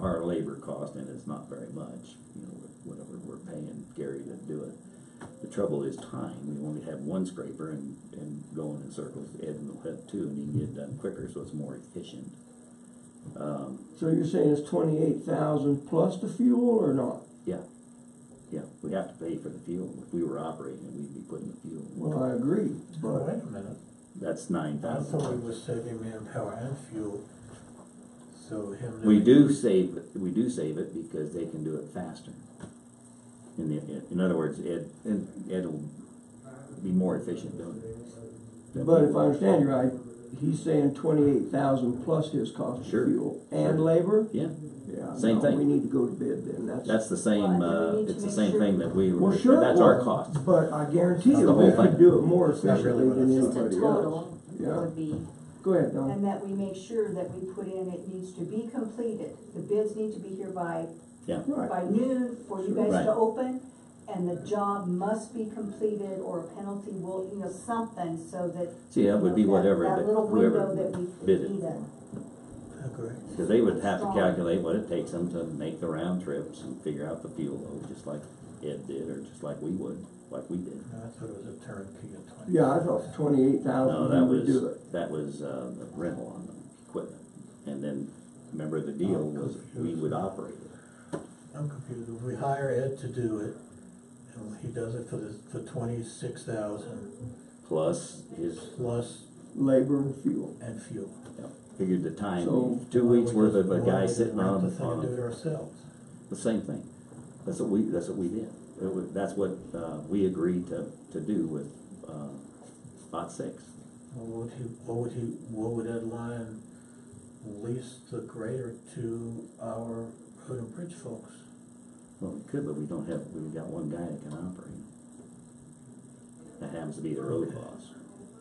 Speaker 7: our labor cost, and it's not very much, whatever we're paying Gary to do it. The trouble is time. We only have one scraper and going in circles. Ed will have two, and he can get it done quicker, so it's more efficient.
Speaker 2: So you're saying it's 28,000 plus the fuel or not?
Speaker 7: Yeah, we have to pay for the fuel. If we were operating it, we'd be putting the fuel.
Speaker 2: Well, I agree,
Speaker 8: Oh,
Speaker 2: but
Speaker 8: wait a minute.
Speaker 7: That's
Speaker 8: I
Speaker 7: 9,000.
Speaker 8: thought we were saving manpower and fuel, so him.
Speaker 7: We do save it because they can do it faster. In other words, Ed will be more efficient doing it.
Speaker 2: but if I understand you right, he's saying 28,000 plus his cost of
Speaker 7: Sure.
Speaker 2: fuel and labor.
Speaker 7: Yeah,
Speaker 2: Yeah,
Speaker 7: Same
Speaker 2: no,
Speaker 7: thing.
Speaker 2: We need to go to bid then.
Speaker 7: that's the same.
Speaker 15: Well, we need
Speaker 7: It's
Speaker 15: to
Speaker 7: the
Speaker 15: make
Speaker 7: same
Speaker 15: sure-
Speaker 7: thing that we were.
Speaker 2: Well, sure,
Speaker 7: That's
Speaker 2: it
Speaker 7: our
Speaker 2: was,
Speaker 7: cost.
Speaker 2: but I guarantee
Speaker 7: That's
Speaker 2: you
Speaker 7: the whole
Speaker 2: we
Speaker 7: thing.
Speaker 2: could do it more
Speaker 8: It's not
Speaker 2: efficiently
Speaker 8: really what
Speaker 2: than
Speaker 8: it's
Speaker 9: Just a
Speaker 2: anybody
Speaker 9: total
Speaker 2: else. Yeah.
Speaker 9: would be,
Speaker 2: Go ahead, Don.
Speaker 15: and that we make sure that we put in, it needs to be completed. The bids need to be here by
Speaker 2: Right.
Speaker 15: noon for you guys
Speaker 7: Right.
Speaker 15: to open, and the job must be completed, or a penalty will, something, so that.
Speaker 7: See, that would be whatever
Speaker 15: That little
Speaker 7: whoever
Speaker 15: window that we
Speaker 7: bid it
Speaker 15: need
Speaker 7: for.
Speaker 15: it.
Speaker 8: Agree.
Speaker 7: Because they would have to calculate what it takes them to make the round trips and figure out the fuel load, just like Ed did, or just like we did.
Speaker 8: No, I thought it was a turnkey at 20.
Speaker 2: Yeah, I thought 28,000
Speaker 7: No, that
Speaker 2: would do
Speaker 7: was
Speaker 2: it.
Speaker 7: the rental on the equipment, and then remember the deal was we would operate it.
Speaker 8: I'm confused. If we hire Ed to do it, and he does it for 26,000
Speaker 7: Plus his
Speaker 8: plus
Speaker 2: Labor and fuel.
Speaker 8: and fuel.
Speaker 7: figured the time,
Speaker 2: So,
Speaker 7: 2 weeks worth of a
Speaker 8: Why
Speaker 7: guy
Speaker 8: don't we
Speaker 7: sitting
Speaker 8: rent
Speaker 7: on
Speaker 8: the thing and do it ourselves?
Speaker 7: the same thing. That's what we did. That's what we agreed to do with BOCC.
Speaker 8: What would Ed Lyon lease the grader to our road and bridge folks?
Speaker 7: Well, we could, but we've got one guy that can operate. That happens to be the road boss.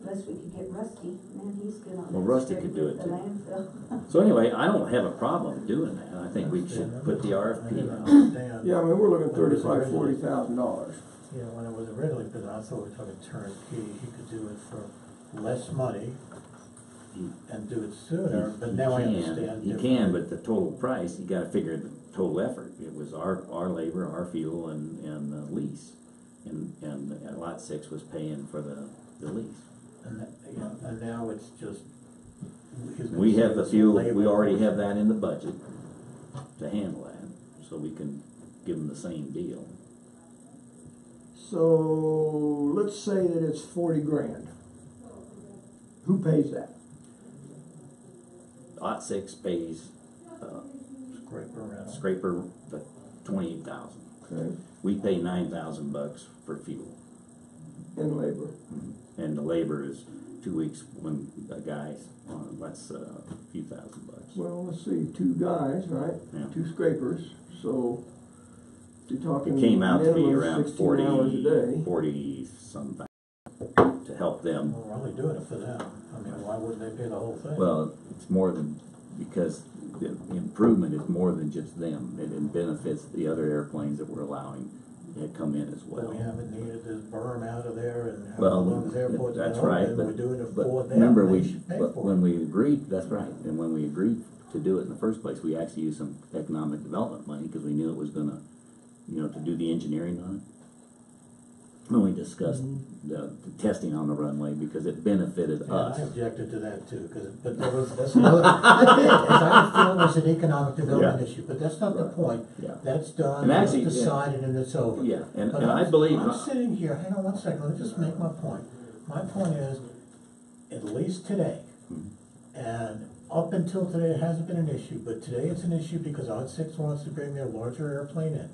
Speaker 15: Unless we could get Rusty, man, he's good on that.
Speaker 7: Well, Rusty
Speaker 15: strip
Speaker 7: could do
Speaker 15: with
Speaker 7: it
Speaker 15: the
Speaker 7: too.
Speaker 15: landfill.
Speaker 7: So anyway, I don't have a problem doing that. I think we should put the RFP out.
Speaker 2: Yeah, I mean, we're looking at $35,000, $40,000.
Speaker 8: Yeah, when it was originally built, I thought we were talking turnkey, he could do it for less money and do it sooner, but now I understand.
Speaker 7: You can, but the total price, you gotta figure the total effort. It was our labor, our fuel, and the lease. And Lot 6 was paying for the lease.
Speaker 8: And now it's just.
Speaker 7: We have the fuel, we already have that in the budget to handle that, so we can give them the same deal.
Speaker 2: So let's say that it's 40 grand. Who pays that?
Speaker 7: Lot 6 pays scraper the 28,000.
Speaker 2: Okay.
Speaker 7: We pay $9,000 for fuel.
Speaker 2: And labor.
Speaker 7: And the labor is 2 weeks when a guy's on, that's a few $1,000.
Speaker 2: Well, let's see, 2 guys, right?
Speaker 7: Yeah.
Speaker 2: 2 scrapers, so you're talking
Speaker 7: It came out to be
Speaker 2: minimum
Speaker 7: around
Speaker 2: 16 hours a day.
Speaker 7: 40 something to help them.
Speaker 8: Well, we're only doing it for them. I mean, why wouldn't they pay the whole thing?
Speaker 7: Well, it's more than, because the improvement is more than just them. It benefits the other airplanes that we're allowing to come in as well.
Speaker 8: We haven't needed this berm out of there and how
Speaker 7: Well,
Speaker 8: long this airport's been
Speaker 7: that's right,
Speaker 8: open, we're doing it
Speaker 7: but
Speaker 8: for them.
Speaker 7: remember,
Speaker 8: They should pay for
Speaker 7: when
Speaker 8: it.
Speaker 7: we agreed, that's right, and when we agreed to do it in the first place, we actually used some economic development money, because we knew it was gonna, to do the engineering on it. when we discussed the testing on the runway, because it benefited us.
Speaker 8: I objected to that too, but that's another, I did, because I feel it was an economic development issue, but that's not the point.
Speaker 7: Yeah.
Speaker 8: That's done,
Speaker 7: And actually,
Speaker 8: it's decided, and it's over.
Speaker 7: Yeah, and
Speaker 8: But
Speaker 7: I believe.
Speaker 8: I'm sitting here, hang on one second, let me just make my point. My point is, at least today, and up until today, it hasn't been an issue, but today it's an issue because Odd Six wants to bring their larger airplane in.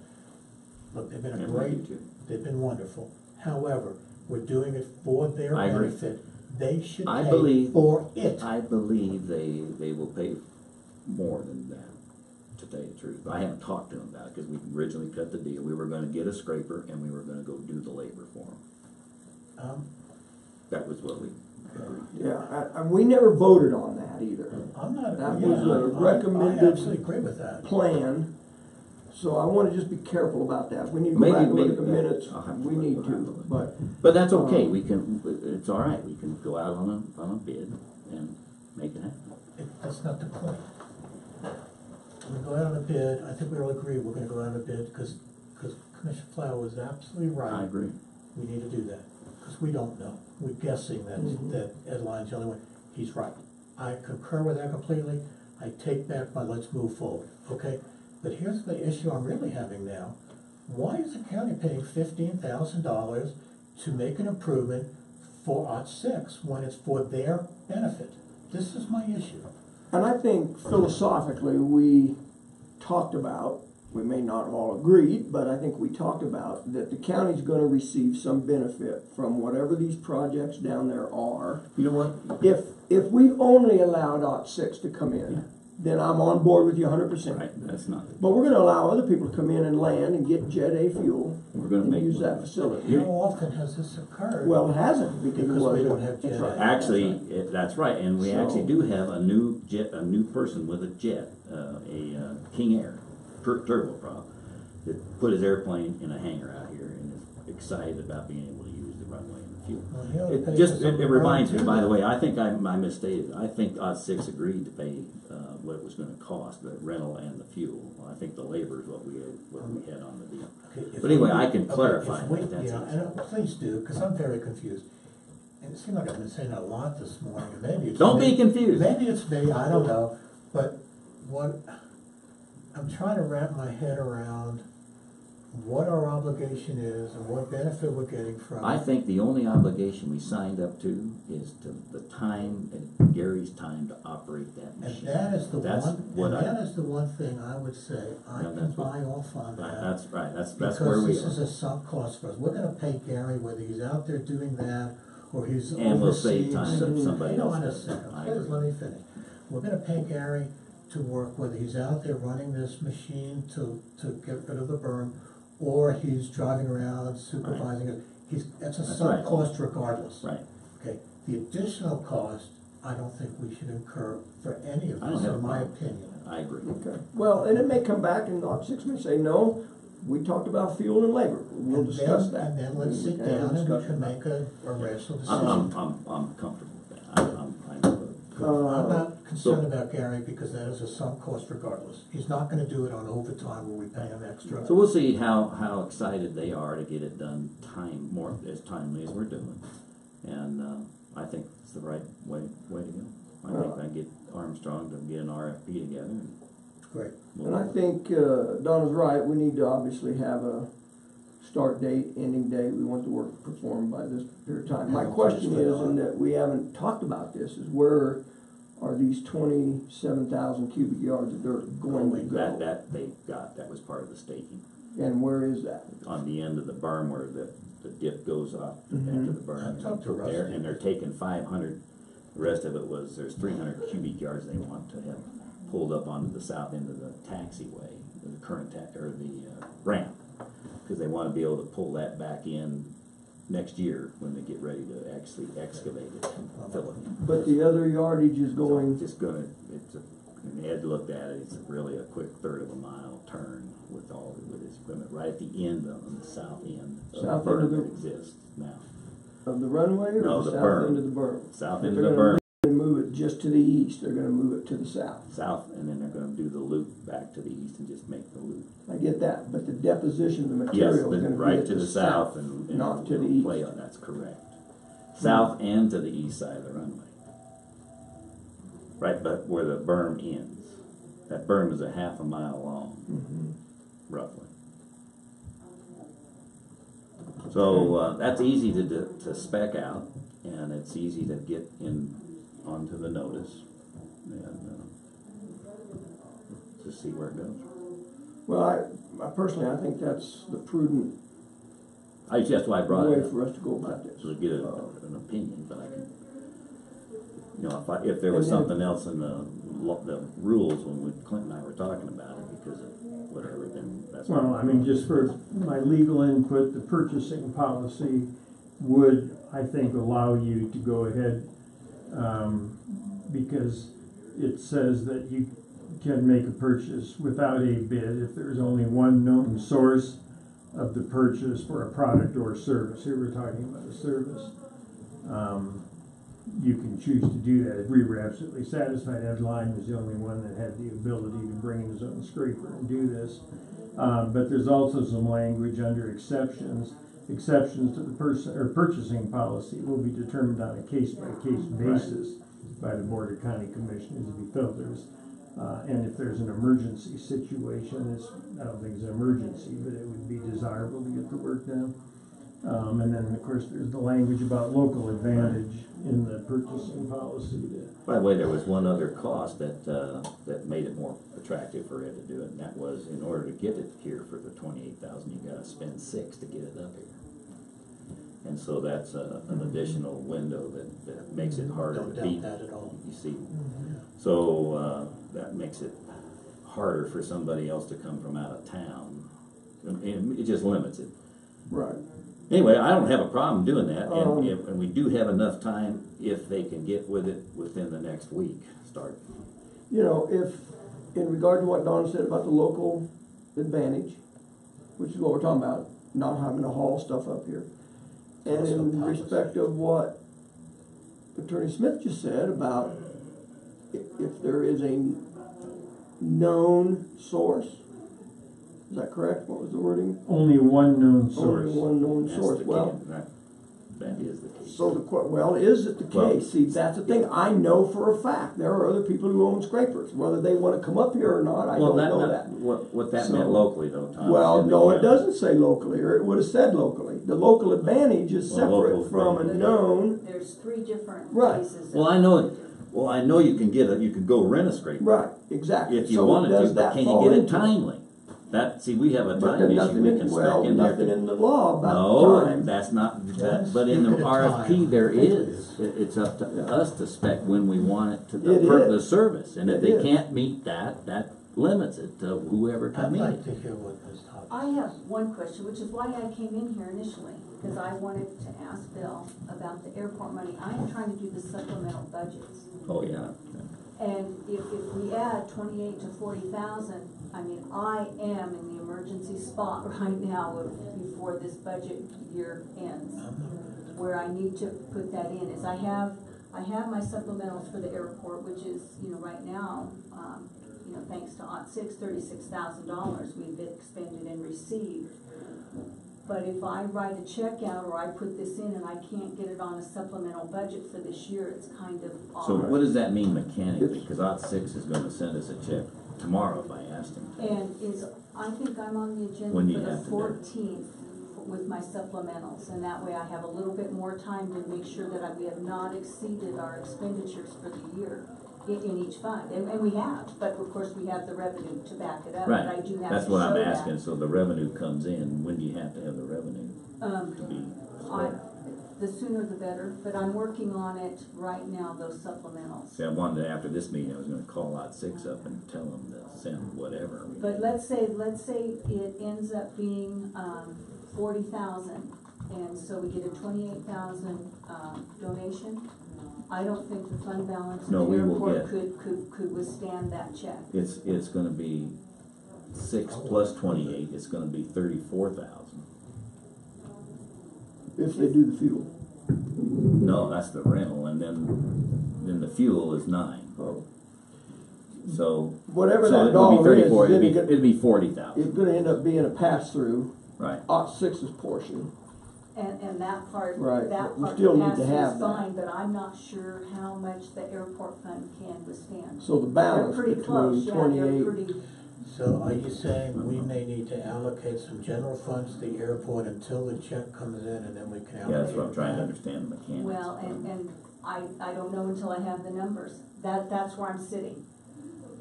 Speaker 8: Look, they've been
Speaker 7: Yeah,
Speaker 8: they've been wonderful. However, we're doing it for their
Speaker 7: I agree.
Speaker 8: benefit. They should
Speaker 7: I
Speaker 8: pay
Speaker 7: believe
Speaker 8: for it.
Speaker 7: I believe they will pay more than that, to tell you the truth. I haven't talked to them about it, because we originally cut the deal. We were gonna get a scraper, and we were gonna go do the labor for them. That was what we agreed.
Speaker 2: Yeah, and we never voted on that either.
Speaker 8: I'm not,
Speaker 2: That
Speaker 8: yeah,
Speaker 2: was a
Speaker 8: I
Speaker 2: recommended
Speaker 8: absolutely agree with that.
Speaker 2: plan, so I wanna just be careful about that. We need to go
Speaker 7: Maybe-
Speaker 2: back and look
Speaker 7: maybe-
Speaker 2: at the minutes,
Speaker 7: I'll have to
Speaker 2: we
Speaker 7: look,
Speaker 2: need
Speaker 7: I'll have to
Speaker 2: to,
Speaker 7: look. But that's okay, we can, it's all right, we can go out on a bid and make it happen.
Speaker 8: That's not the point. We go out on a bid, I think we all agree we're gonna go out on a bid, because Commissioner Flower was absolutely right.
Speaker 7: I agree.
Speaker 8: We need to do that, because we don't know. We're guessing that Ed Lyon's the only one. He's right. I concur with that completely. I take back my let's move forward, okay? But here's the issue I'm really having now. Why is the county paying $15,000 to make an improvement for Odd Six when it's for their benefit? This is my issue.
Speaker 2: And I think philosophically, we talked about, we may not have all agreed, but I think we talked about that the county's gonna receive some benefit from whatever these projects down there are.
Speaker 7: You know what?
Speaker 2: If we only allowed Ot 6 to come in, then I'm on board with you 100%.
Speaker 7: Right, that's not.
Speaker 2: But we're gonna allow other people to come in and land and get Jet A fuel
Speaker 7: We're gonna
Speaker 2: and
Speaker 7: make
Speaker 2: use that facility.
Speaker 8: How often has this occurred?
Speaker 2: Well, it hasn't, because it
Speaker 8: we
Speaker 2: wasn't.
Speaker 8: don't have
Speaker 2: That's
Speaker 8: Jet
Speaker 2: right.
Speaker 8: A.
Speaker 7: Actually, that's right, and we
Speaker 2: So-
Speaker 7: actually do have a new person with a jet, King Air turboprop, that put his airplane in a hangar out here and is excited about being able to use the runway and the fuel.
Speaker 8: Well, he ought to pay
Speaker 7: It just,
Speaker 8: for some
Speaker 7: it reminds me,
Speaker 8: too,
Speaker 7: by the
Speaker 8: then.
Speaker 7: way, I think I misstated. I think Odd Six agreed to pay, what it was gonna cost, the rental and the fuel. I think the labor is what we had on the deal.
Speaker 8: Okay, if
Speaker 7: But anyway,
Speaker 8: we-
Speaker 7: I can
Speaker 8: okay,
Speaker 7: clarify
Speaker 8: if we-
Speaker 7: that, that's
Speaker 8: yeah,
Speaker 7: it.
Speaker 8: and please do, because I'm very confused. And it seems like I've been saying a lot this morning, and maybe it's
Speaker 7: Don't
Speaker 8: me.
Speaker 7: be confused.
Speaker 8: Maybe it's me, I don't know, but what, I'm trying to wrap my head around what our obligation is and what benefit we're getting from it.
Speaker 7: I think the only obligation we signed up to is to the time, and Gary's time to operate that
Speaker 8: And
Speaker 7: machine.
Speaker 8: that is the
Speaker 7: That's
Speaker 8: one,
Speaker 7: what
Speaker 8: and
Speaker 7: I-
Speaker 8: that is the one thing I would say, I
Speaker 7: Yeah,
Speaker 8: can
Speaker 7: that's what-
Speaker 8: buy off on that.
Speaker 7: That's right, that's where we
Speaker 8: Because this is
Speaker 7: are.
Speaker 8: a sunk cost for us. We're gonna pay Gary whether he's out there doing that or he's
Speaker 7: And we'll save
Speaker 8: overseeing
Speaker 7: time
Speaker 8: some-
Speaker 7: if somebody
Speaker 8: hang
Speaker 7: else
Speaker 8: on a
Speaker 7: does it.
Speaker 8: second,
Speaker 7: I
Speaker 8: please
Speaker 7: agree.
Speaker 8: let me finish. We're gonna pay Gary to work whether he's out there running this machine to get rid of the berm or he's driving around supervising it. It's a
Speaker 7: That's
Speaker 8: sunk
Speaker 7: right.
Speaker 8: cost regardless.
Speaker 7: Right.
Speaker 8: Okay, the additional cost, I don't think we should incur for any of
Speaker 7: I don't
Speaker 8: this,
Speaker 7: have a
Speaker 8: in my
Speaker 7: problem.
Speaker 8: opinion.
Speaker 7: I agree.
Speaker 2: Okay, well, and it may come back and Ot 6 may say, no, we talked about fuel and labor, we'll
Speaker 8: And
Speaker 2: discuss
Speaker 8: then-
Speaker 2: that.
Speaker 8: And then let's sit
Speaker 2: And
Speaker 8: down and we
Speaker 2: discuss
Speaker 8: can
Speaker 2: it.
Speaker 8: make a rational decision.
Speaker 7: I'm comfortable with that. I'm
Speaker 8: I'm not concerned about Gary because that is a sunk cost regardless. He's not gonna do it on overtime where we pay him extra.
Speaker 7: So we'll see how excited they are to get it done more as timely as we're doing. And, I think it's the right way to go. I think I get Armstrong to get an RFP together and.
Speaker 8: Great.
Speaker 2: And I think, Donna's right, we need to obviously have a start date, ending date, we want the work performed by this period of time. My question is, and that we haven't talked about this, is where are these 27,000 cubic yards of dirt going to go?
Speaker 7: That was part of the staking.
Speaker 2: And where is that?
Speaker 7: On the end of the berm where the dip goes off after the berm.
Speaker 8: I talked to Rusty.
Speaker 7: And they're taking 500, the rest of it was, there's 300 cubic yards they want to have pulled up onto the south end of the taxiway, the current or the ramp. Because they want to be able to pull that back in next year when they get ready to actually excavate it and fill it.
Speaker 2: But the other yardage is going,
Speaker 7: And Ed looked at it, it's really a quick third of a mile turn with his equipment, right at the end, on the south end of the
Speaker 2: South end of
Speaker 7: berm
Speaker 2: the-
Speaker 7: that exists now.
Speaker 2: of the runway or
Speaker 7: No,
Speaker 2: the
Speaker 7: the
Speaker 2: south
Speaker 7: berm.
Speaker 2: end of the berm?
Speaker 7: South
Speaker 2: If
Speaker 7: end of
Speaker 2: they're
Speaker 7: the
Speaker 2: gonna
Speaker 7: berm.
Speaker 2: They move it just to the east, they're gonna move it to the south.
Speaker 7: South, and then they're gonna do the loop back to the east and just make the loop.
Speaker 2: I get that, but the deposition of the
Speaker 7: Yes,
Speaker 2: material is
Speaker 7: but
Speaker 2: gonna be
Speaker 7: right
Speaker 2: at
Speaker 7: to the south and
Speaker 2: not to the
Speaker 7: we'll
Speaker 2: east.
Speaker 7: play on, that's correct. South and to the east side of the runway. Right, but where the berm ends. That berm is a half a mile long, roughly. So that's easy to spec out, and it's easy to get in onto the notice, and just see where it goes.
Speaker 2: Well, I personally, I think that's the prudent
Speaker 7: That's why I brought
Speaker 2: way
Speaker 7: it up.
Speaker 2: for us to go about this.
Speaker 7: To get an opinion, but I can, you know, if there was
Speaker 2: And then-
Speaker 7: something else in the rules when Clint and I were talking about it because of whatever, then that's.
Speaker 6: Well, I mean, just for my legal input, the purchasing policy would, I think, allow you to go ahead, because it says that you can make a purchase without a bid if there's only one known source of the purchase for a product or service. Here we're talking about a service. You can choose to do that. If we were absolutely satisfied Ed Line was the only one that had the ability to bring in his own scraper and do this. But there's also some language under exceptions. Exceptions to the purchasing policy will be determined on a case-by-case basis by the Board of County Commissioners if you felt there's, and if there's an emergency situation, I don't think it's an emergency, but it would be desirable to get the work done. And then, of course, there's the language about local advantage in the purchasing policy.
Speaker 7: By the way, there was one other cost that made it more attractive for Ed to do it, and that was in order to get it here for the $28,000, you gotta spend $6 to get it up here. And so that's an additional window that makes it harder to beat.
Speaker 8: Don't doubt that at all.
Speaker 7: You see, so that makes it harder for somebody else to come from out of town. And it just limits it.
Speaker 2: Right.
Speaker 7: Anyway, I don't have a problem doing that, and we do have enough time if they can get with it within the next week. Start.
Speaker 2: You know, if, in regard to what Don said about the local advantage, which is what we're talking about, not having to haul stuff up here, and in respect of what Attorney Smith just said about if there is a known source, is that correct? What was the wording?
Speaker 6: Only one known source.
Speaker 2: Only one known source. Well,
Speaker 7: that is the case.
Speaker 2: so is it the case? See, that's the thing. I know for a fact there are other people who own scrapers. Whether they want to come up here or not, I don't know that.
Speaker 7: What that meant locally, though, Tom.
Speaker 2: Well, no, it doesn't say locally, or it would have said locally. The local advantage is separate from a known.
Speaker 15: There's three different
Speaker 2: Right.
Speaker 15: cases.
Speaker 7: Well, I know you can you can go rent a scraper.
Speaker 2: Right, exactly.
Speaker 7: If you
Speaker 2: So
Speaker 7: wanted
Speaker 2: does
Speaker 7: to, but
Speaker 2: that
Speaker 7: can
Speaker 2: fall
Speaker 7: you get it
Speaker 2: into
Speaker 7: timely? We have a
Speaker 2: But
Speaker 7: time
Speaker 2: there's
Speaker 7: issue
Speaker 2: nothing
Speaker 7: we
Speaker 2: in,
Speaker 7: can spec
Speaker 2: well,
Speaker 7: in there.
Speaker 2: nothing in the law about
Speaker 7: No,
Speaker 2: time.
Speaker 7: that's not,
Speaker 8: Yes,
Speaker 7: but in the
Speaker 8: you could
Speaker 7: RFP
Speaker 8: time.
Speaker 7: there is. It's up to us to spec when we want it to
Speaker 2: It
Speaker 7: the
Speaker 2: is.
Speaker 7: service. And if
Speaker 2: It
Speaker 7: they
Speaker 2: is.
Speaker 7: can't meet that limits it to whoever
Speaker 8: I'd
Speaker 7: comes
Speaker 8: like to
Speaker 7: in.
Speaker 8: hear what this topic.
Speaker 15: I have one question, which is why I came in here initially, because I wanted to ask Bill about the airport money. I am trying to do the supplemental budgets.
Speaker 7: Oh, yeah.
Speaker 15: And if we add 28 to 40,000, I mean, I am in the emergency spot right now before this budget year ends, where I need to put that in. Is I have my supplementals for the airport, which is, right now, thanks to OT6, $36,000 we've expended and received. But if I write a check out or I put this in and I can't get it on a supplemental budget for this year, it's kind of odd.
Speaker 7: So what does that mean mechanically? Because OT6 is going to send us a check tomorrow if I asked him to.
Speaker 15: And I think I'm on the agenda
Speaker 7: When do
Speaker 15: for
Speaker 7: you
Speaker 15: the
Speaker 7: have to do it?
Speaker 15: 14th with my supplementals, and that way I have a little bit more time to make sure that we have not exceeded our expenditures for the year in each fund, and we have, but of course we have the revenue to back it up, but I
Speaker 7: Right,
Speaker 15: do have to show that.
Speaker 7: that's what I'm asking, so the revenue comes in, when do you have to have the revenue to be spread?
Speaker 15: The sooner the better, but I'm working on it right now, those supplementals.
Speaker 7: See, I wanted to, after this meeting, I was gonna call OT6 up and tell them to send whatever.
Speaker 15: But let's say it ends up being 40,000, and so we get a 28,000 donation. I don't think the fund balance of
Speaker 7: No,
Speaker 15: the
Speaker 7: we will
Speaker 15: airport
Speaker 7: get-
Speaker 15: could withstand that check.
Speaker 7: It's gonna be 6 plus 28, it's gonna be 34,000.
Speaker 2: If they do the fuel.
Speaker 7: No, that's the rental, and then the fuel is 9.
Speaker 2: Oh.
Speaker 7: So
Speaker 2: Whatever
Speaker 7: so
Speaker 2: that
Speaker 7: it would be
Speaker 2: dollar
Speaker 7: 34.
Speaker 2: is,
Speaker 7: It'd be 40,000.
Speaker 2: it's gonna end up being a pass-through,
Speaker 7: Right.
Speaker 2: OT6's portion.
Speaker 15: And that part,
Speaker 2: Right,
Speaker 15: that
Speaker 2: we
Speaker 15: part
Speaker 2: still need to
Speaker 15: passes
Speaker 2: have that.
Speaker 15: fine, but I'm not sure how much the airport fund can withstand.
Speaker 2: So the balance
Speaker 15: They're pretty close,
Speaker 2: between
Speaker 15: yeah, they're
Speaker 2: 28.
Speaker 15: pretty,
Speaker 13: So are you saying we may need to allocate some general funds to the airport until the check comes in and then we can allocate?
Speaker 7: Yeah, that's what I'm trying to
Speaker 13: it?
Speaker 7: understand the mechanics.
Speaker 15: well, and I don't know until I have the numbers. That's where I'm sitting.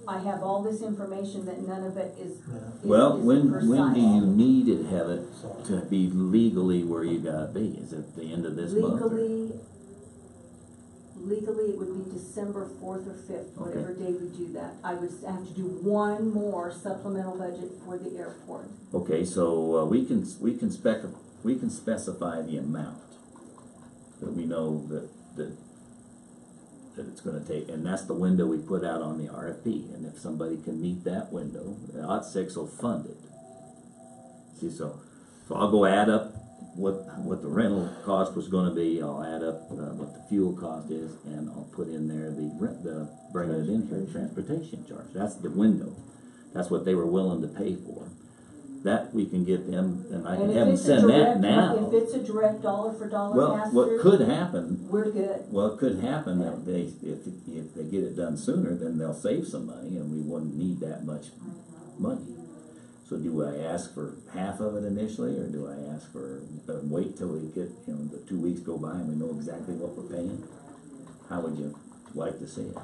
Speaker 15: I have all this information that none of it is
Speaker 7: Well, when
Speaker 15: precise.
Speaker 7: do you need to have it to be legally where you gotta be? Is it the end of this month? or-
Speaker 15: Legally, it would be December 4th or 5th, whatever day we do that. I would have to do one more supplemental budget for the airport.
Speaker 7: Okay, so we can specify the amount that we know that it's gonna take, and that's the window we put out on the RFP. And if somebody can meet that window, the OT6 will fund it. See, so I'll go add up what the rental cost was gonna be. I'll add up what the fuel cost is, and I'll put in there the bringing it in here, transportation charge. That's the window. That's what they were willing to pay for. That we can get them, and I can
Speaker 15: And
Speaker 7: have them
Speaker 15: if it's a
Speaker 7: send that
Speaker 15: direct,
Speaker 7: now.
Speaker 15: if it's a direct dollar for dollar
Speaker 7: Well,
Speaker 15: pass
Speaker 7: what
Speaker 15: through,
Speaker 7: could happen,
Speaker 15: we're good.
Speaker 7: well, it could happen that if they get it done sooner, then they'll save some money, and we wouldn't need that much money. So do I ask for half of it initially, or do I ask for, wait till we get, the 2 weeks go by and we know exactly what we're paying? How would you like to see it?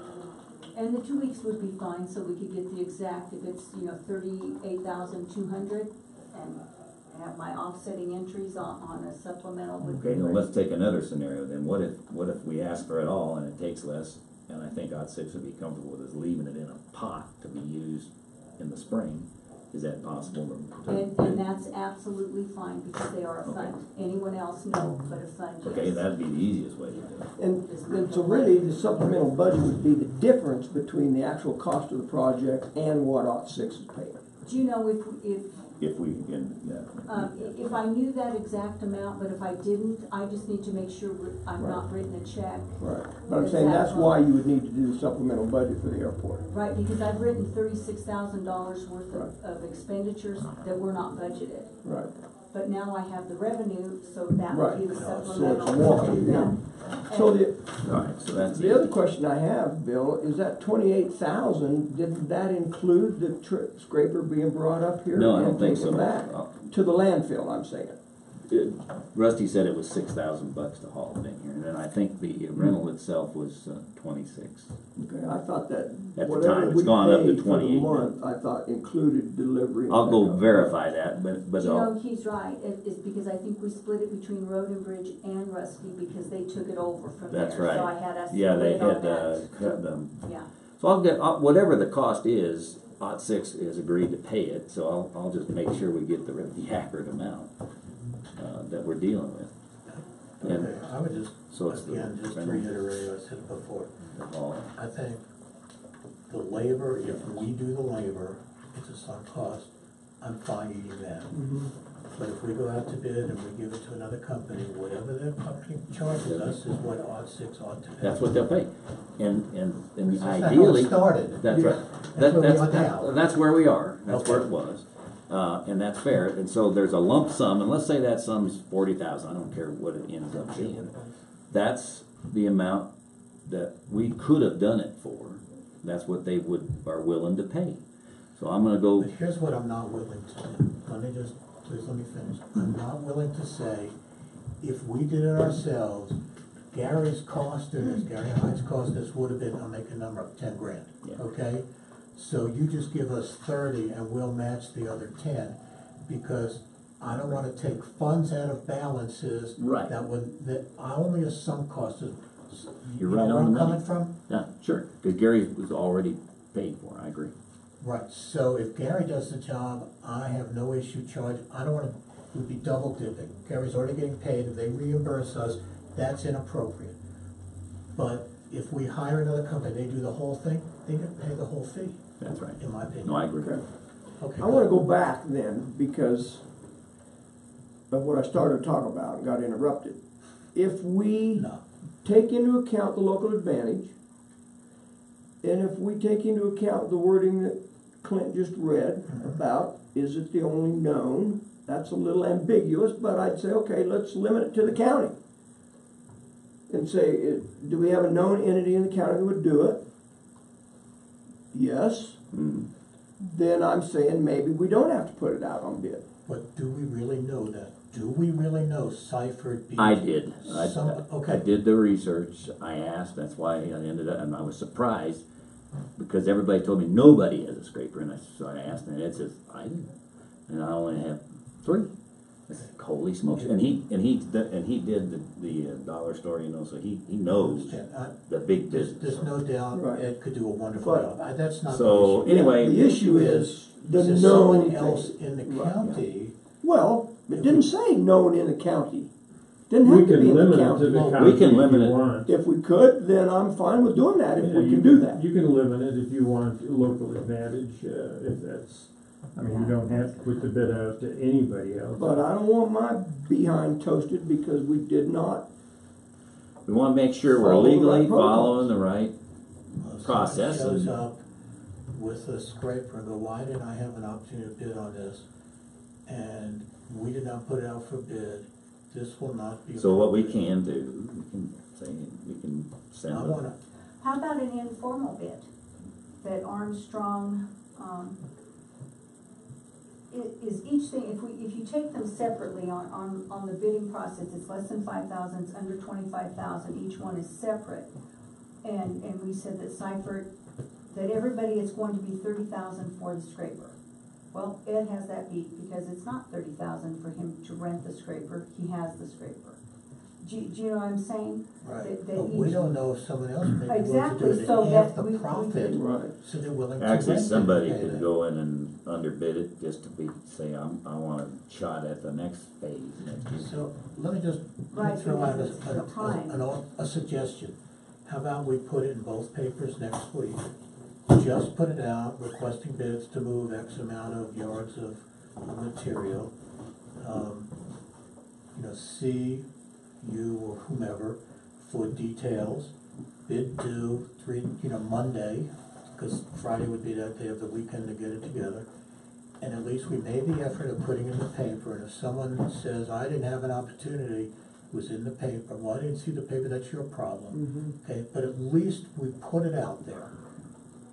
Speaker 15: And the 2 weeks would be fine, so we could get the exact, if it's, 38,200, and have my offsetting entries on a supplemental would be
Speaker 7: Okay, now
Speaker 15: great.
Speaker 7: let's take another scenario then. What if we ask for it all and it takes less, and I think OT6 would be comfortable with us leaving it in a pot to be used in the spring? Is that possible?
Speaker 15: And that's absolutely fine, because they are a fund. Anyone else, no, but a fund, yes.
Speaker 7: Okay, that'd be the easiest way to do it.
Speaker 2: And so really, the supplemental budget would be the difference between the actual cost of the project and what OT6 is paying.
Speaker 15: Do you know
Speaker 7: If we can,
Speaker 15: if I knew that exact amount, but if I didn't, I just need to make sure I'm not writing a check.
Speaker 2: Right. But I'm saying that's why you would need to do the supplemental budget for the airport.
Speaker 15: Right, because I've written $36,000 worth of expenditures that were not budgeted.
Speaker 2: Right.
Speaker 15: But now I have the revenue, so that would be the
Speaker 2: So
Speaker 15: supplemental.
Speaker 2: it's walking, yeah. So
Speaker 7: alright, so that's
Speaker 2: the other question I have, Bill, is that 28,000, did that include the scraper being brought up here?
Speaker 7: No, I don't
Speaker 2: and
Speaker 7: think
Speaker 2: taken
Speaker 7: so.
Speaker 2: back? To the landfill, I'm saying.
Speaker 7: Rusty said it was $6,000 to haul it in here, and then I think the rental itself was 26.
Speaker 2: Okay, I thought that
Speaker 7: At the
Speaker 2: whatever
Speaker 7: time, it's
Speaker 2: we
Speaker 7: gone up to
Speaker 2: paid for the
Speaker 7: 28.
Speaker 2: month, I thought included delivery.
Speaker 7: I'll go
Speaker 2: pickup.
Speaker 7: verify that, but
Speaker 15: You know, he's right, it's because I think we split it between Road and Bridge and Rusty, because they took it over from there.
Speaker 7: that's right.
Speaker 15: So I had us
Speaker 7: Yeah, they
Speaker 15: split on
Speaker 7: had
Speaker 15: that.
Speaker 7: cut them.
Speaker 15: Yeah.
Speaker 7: So I'll get whatever the cost is. OT6 has agreed to pay it, so I'll just make sure we get the accurate amount that we're dealing with. And
Speaker 13: Okay, I would just,
Speaker 7: so it's
Speaker 13: again, just
Speaker 7: rental,
Speaker 13: reiterate what I said before.
Speaker 7: the haul.
Speaker 13: I think the labor, if we do the labor, it's a sunk cost, I'm fine eating that. But if we go out to bid and we give it to another company, whatever that company charges us is what OT6 ought to pay.
Speaker 7: That's what they'll pay, and
Speaker 13: This is how it
Speaker 7: ideally,
Speaker 13: started.
Speaker 7: that's right.
Speaker 13: That's where we are now.
Speaker 7: That's where we are. That's
Speaker 13: Okay.
Speaker 7: where it was, and that's fair. And so there's a lump sum, and let's say that sum's 40,000. I don't care what it ends up being. That's the amount that we could have done it for. That's what they are willing to pay. So I'm going to go.
Speaker 13: But here's what I'm not willing to do. Please let me finish. I'm not willing to say, if we did it ourselves, Gary's cost us, Gary Hines cost us would have been, I'll make a number up, 10 grand,
Speaker 7: Yeah.
Speaker 13: okay? So you just give us 30 and we'll match the other 10, because I don't wanna take funds out of balances.
Speaker 7: Right.
Speaker 13: That only a sunk cost is.
Speaker 7: You're
Speaker 13: you
Speaker 7: right
Speaker 13: know
Speaker 7: on
Speaker 13: where
Speaker 7: the
Speaker 13: I'm
Speaker 7: money.
Speaker 13: coming from?
Speaker 7: Yeah, sure. Because Gary was already paid for. I agree.
Speaker 13: Right, so if Gary does the job, I have no issue charge, I don't wanna, we'd be double dipping. Gary's already getting paid, if they reimburse us, that's inappropriate. But if we hire another company, they do the whole thing, they get paid the whole fee,
Speaker 7: That's right.
Speaker 13: in my opinion.
Speaker 7: No, I agree.
Speaker 13: Okay.
Speaker 2: I wanna go back then, because of what I started to talk about and got interrupted. If we
Speaker 13: No.
Speaker 2: take into account the local advantage, and if we take into account the wording that Clint just read about, is it the only known? That's a little ambiguous, but I'd say, okay, let's limit it to the county. And say, do we have a known entity in the county that would do it? Yes. Then I'm saying maybe we don't have to put it out on bid.
Speaker 8: But do we really know that? Do we really know Seifert beat?
Speaker 7: I did.
Speaker 8: Okay.
Speaker 7: I did the research. I asked. That's why I ended up, and I was surprised because everybody told me nobody has a scraper, and so I asked, and Ed says I didn't, and I only have 3. I said, holy smokes! And he did the dollar store, you know, so he knows the big business.
Speaker 8: There's no doubt
Speaker 2: Right.
Speaker 8: Ed could do a wonderful job. That's not
Speaker 7: So
Speaker 8: the issue.
Speaker 7: anyway,
Speaker 2: the issue is the
Speaker 8: Is there
Speaker 2: known
Speaker 8: someone else in the
Speaker 2: Right.
Speaker 8: county?
Speaker 2: Well, it didn't say known in the county. Didn't have
Speaker 12: We
Speaker 2: to
Speaker 12: can
Speaker 2: be in the
Speaker 12: limit it
Speaker 2: county.
Speaker 12: to the
Speaker 7: We
Speaker 12: county
Speaker 7: can
Speaker 12: if
Speaker 7: limit
Speaker 12: you
Speaker 7: it.
Speaker 12: want.
Speaker 2: If we could, then I'm fine with doing that, if
Speaker 12: Yeah,
Speaker 2: we
Speaker 12: you
Speaker 2: can do that.
Speaker 12: You can limit it if you want local advantage, if that's, I mean, you don't have to put the bid out to anybody else.
Speaker 2: But I don't want my behind toasted because we did not.
Speaker 7: we want to make sure we're
Speaker 2: Follow the
Speaker 7: legally
Speaker 2: right protocols.
Speaker 7: following the right
Speaker 8: Someone
Speaker 7: process.
Speaker 8: shows
Speaker 7: And
Speaker 8: up with a scraper and go, why didn't I have an opportunity to bid on this? And we did not put it out for bid. This will not be.
Speaker 7: so what we
Speaker 8: appropriate.
Speaker 7: can do, we can say we can send
Speaker 8: I
Speaker 7: them.
Speaker 8: wanna,
Speaker 15: How about an informal bid? That Armstrong, is each thing, if you take them separately on the bidding process, it's less than 5,000, it's under 25,000, each one is separate. And we said that Seifert, that everybody is going to be 30,000 for the scraper. Well, Ed has that beat because it's not 30,000 for him to rent the scraper, he has the scraper. Do you know what I'm saying?
Speaker 8: right,
Speaker 15: That
Speaker 8: but we
Speaker 15: each-
Speaker 8: don't know if someone else may be willing to
Speaker 15: Exactly,
Speaker 8: do it
Speaker 15: so
Speaker 8: at half
Speaker 15: that
Speaker 8: the
Speaker 15: we
Speaker 8: profit,
Speaker 2: Right.
Speaker 8: so they're willing to
Speaker 7: Actually,
Speaker 8: rent it.
Speaker 7: somebody
Speaker 8: Okay,
Speaker 7: could
Speaker 8: then.
Speaker 7: go in and underbid it just to say, I want a shot at the next phase next year.
Speaker 8: So, let me just
Speaker 15: Right,
Speaker 8: throw out
Speaker 15: because it's the time.
Speaker 8: a suggestion. How about we put it in both papers next week? Just put it out, requesting bids to move X amount of yards of material. See you or whomever for details. Bid due Monday, because Friday would be that day of the weekend to get it together. And at least we made the effort of putting it in the paper, and if someone says, I didn't have an opportunity, it was in the paper, well, I didn't see the paper, that's your problem. Okay, but at least we put it out there.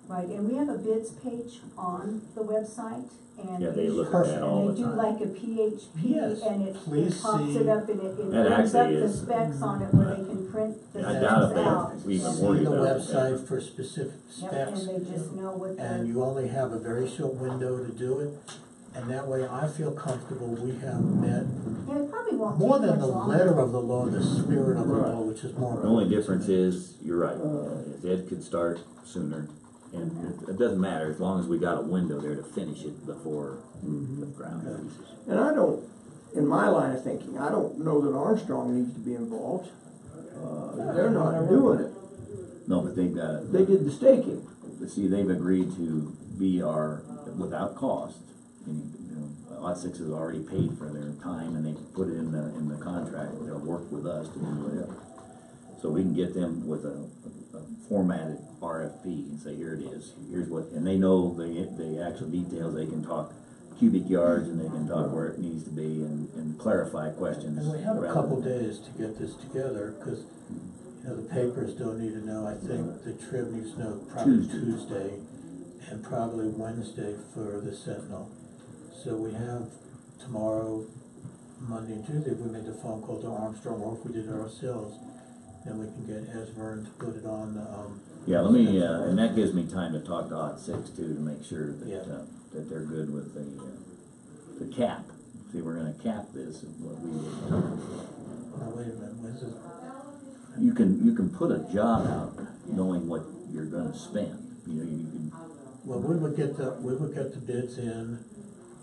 Speaker 15: Right, and we have a bids page on the website, and
Speaker 7: Yeah, they look at
Speaker 8: Perfect.
Speaker 7: that all
Speaker 15: and
Speaker 7: the
Speaker 15: they do
Speaker 7: time.
Speaker 15: like a PHP,
Speaker 8: Yes,
Speaker 15: and it
Speaker 8: please
Speaker 15: pops
Speaker 8: see.
Speaker 15: it up, and it
Speaker 7: That
Speaker 15: brings up
Speaker 7: actually
Speaker 15: the
Speaker 7: is-
Speaker 15: specs on it where they can print the
Speaker 7: I
Speaker 15: specs
Speaker 7: doubt if they
Speaker 15: out.
Speaker 7: have even
Speaker 8: See
Speaker 7: worried
Speaker 8: the
Speaker 7: about it.
Speaker 8: website for specific
Speaker 15: Yep,
Speaker 8: specs,
Speaker 15: and they just know what
Speaker 8: and
Speaker 15: the,
Speaker 8: you only have a very short window to do it. And that way I feel comfortable we have met
Speaker 15: yeah, it probably won't
Speaker 8: more
Speaker 15: take
Speaker 8: than
Speaker 15: much
Speaker 8: the
Speaker 15: longer.
Speaker 8: letter of the law, the spirit of the law, which is more.
Speaker 7: The only difference is, you're right, is Ed could start sooner, and it doesn't matter, as long as we got a window there to finish it before the ground freezes.
Speaker 2: And I don't, in my line of thinking, I don't know that Armstrong needs to be involved. They're not doing it.
Speaker 7: No, but they've got,
Speaker 2: They did the staking.
Speaker 7: see, they've agreed to be our, without cost. And, BOCC has already paid for their time, and they put it in the contract, they'll work with us to do whatever. So we can get them with a formatted RFP and say, here it is, here's what, and they know the actual details, they can talk cubic yards, and they can talk where it needs to be, and clarify questions.
Speaker 8: And we have a
Speaker 7: rather
Speaker 8: couple
Speaker 7: than-
Speaker 8: days to get this together, because, the papers don't need to know, I think the Trib needs to know probably Tuesday, and probably Wednesday for the Sentinel. So we have tomorrow, Monday and Tuesday, if we made the phone call to Armstrong, or if we did it ourselves, then we can get Esvern to put it on the,
Speaker 7: Yeah, let me, and that gives me time to talk to BOCC too, to make sure that,
Speaker 8: Yeah.
Speaker 7: that they're good with the cap. See, we're gonna cap this, is what we would.
Speaker 8: now wait a minute, when's this?
Speaker 7: You can put a job out knowing what you're gonna spend, you can,
Speaker 8: Well, we would get the bids in,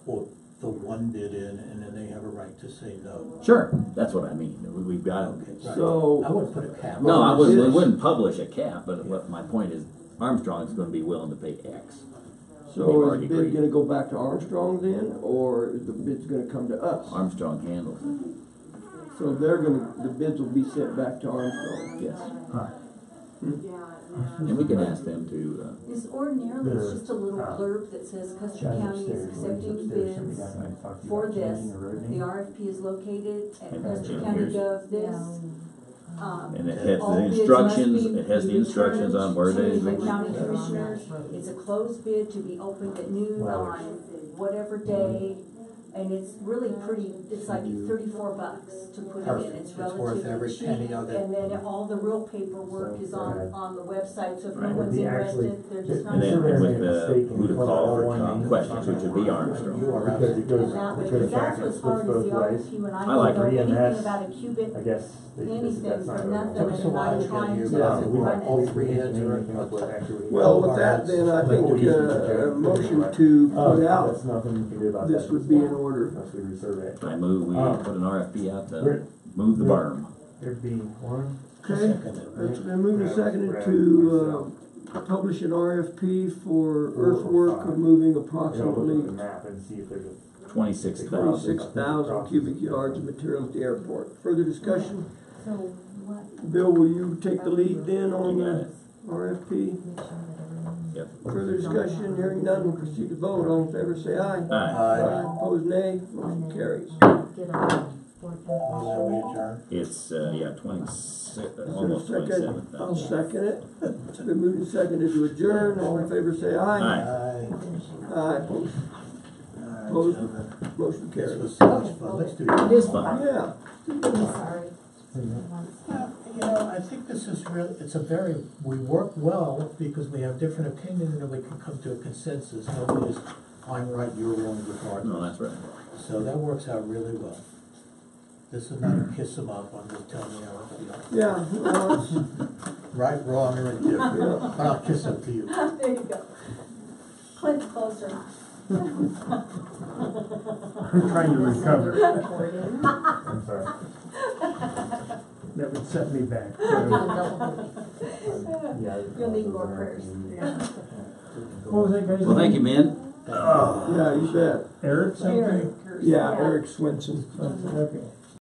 Speaker 8: or the one bid in, and then they have a right to say no.
Speaker 7: sure, that's what I mean, we've got.
Speaker 8: Okay, right.
Speaker 2: So-
Speaker 8: I wouldn't put a cap.
Speaker 7: No, I
Speaker 2: Well,
Speaker 7: we wouldn't publish a cap, but what my point is, Armstrong's gonna be willing to pay X. They've
Speaker 2: So is
Speaker 7: already
Speaker 2: the bid
Speaker 7: agreed.
Speaker 2: gonna go back to Armstrong then, or is the bid's gonna come to us?
Speaker 7: Armstrong handles it.
Speaker 2: So the bids will be sent back to Armstrong.
Speaker 7: Yes.
Speaker 16: Huh.
Speaker 7: And we can ask them to,
Speaker 15: Is ordinarily it's just a little blurb that says Custer County is accepting bids for this. The RFP is located at Custer County Gov this.
Speaker 7: and it has
Speaker 15: All
Speaker 7: the
Speaker 15: bids
Speaker 7: instructions,
Speaker 15: must be
Speaker 7: it has the instructions on where they.
Speaker 15: returned to the county commissioners. It's a closed bid to be opened at noon on whatever day. And it's really pretty, it's like $34 to put it in,
Speaker 8: Perfect.
Speaker 15: it's
Speaker 8: It's worth
Speaker 15: relatively
Speaker 8: every
Speaker 15: cheap.
Speaker 8: penny of it.
Speaker 15: And then all the real paperwork is on the website, so if no
Speaker 7: Right.
Speaker 15: one's interested, they're just not.
Speaker 7: And then
Speaker 15: interested.
Speaker 7: with who to call for questions, which would be Armstrong.
Speaker 15: And that way, because that's what's hard is the RFP, when I
Speaker 7: I like
Speaker 15: don't know
Speaker 7: it.
Speaker 15: anything about a cubit, anything for nothing, and I'm trying to run
Speaker 8: all
Speaker 15: it.
Speaker 8: three heads are.
Speaker 2: Well, with that, then I think a motion to put out this would be in order.
Speaker 7: I move we put an RFP out to move the berm.
Speaker 6: There'd be one.
Speaker 2: Okay, it's been moved and seconded to publish an RFP for earthwork of moving approximately
Speaker 7: 26,000.
Speaker 2: cubic yards of material at the airport. Further discussion?
Speaker 9: So what?
Speaker 2: Bill, will you take the lead then on
Speaker 7: You got
Speaker 2: the
Speaker 7: it.
Speaker 2: RFP?
Speaker 7: Yep.
Speaker 2: Further discussion, hearing none, we'll proceed to vote. All in favor, say aye.
Speaker 7: Aye.
Speaker 2: Opposed, nay. Motion carries.
Speaker 7: It's, 26,
Speaker 2: Is there a
Speaker 7: almost
Speaker 2: second?
Speaker 7: 27,000.
Speaker 2: I'll second it. It's been moved and seconded to adjourn. All in favor, say aye.
Speaker 7: Aye.
Speaker 2: Aye. Opposed? Motion
Speaker 8: This
Speaker 2: carries.
Speaker 8: was so much fun, let's do
Speaker 7: It
Speaker 8: this.
Speaker 7: is fun.
Speaker 2: Yeah.
Speaker 9: Sorry.
Speaker 8: You know, I think this is we work well because we have different opinions and we can come to a consensus. Nobody is, I'm right, you're wrong, regardless.
Speaker 7: No, that's right.
Speaker 8: So that works out really well. This is not a kiss them up, I'm just telling you how I feel.
Speaker 2: Yeah. Well, it's,
Speaker 8: Right, wrong, or indifferent,
Speaker 2: Yeah.
Speaker 8: but I'll kiss up to you.
Speaker 15: There you go. Clint's closer.
Speaker 6: I'm trying to recover. I'm sorry. That would set me back.
Speaker 15: You'll need more prayers.
Speaker 6: What was that guy's name?
Speaker 7: Well, thank you, men.
Speaker 2: yeah, you bet.
Speaker 6: Eric something?
Speaker 15: Eric.
Speaker 2: Yeah, Eric Swenson.
Speaker 6: Okay.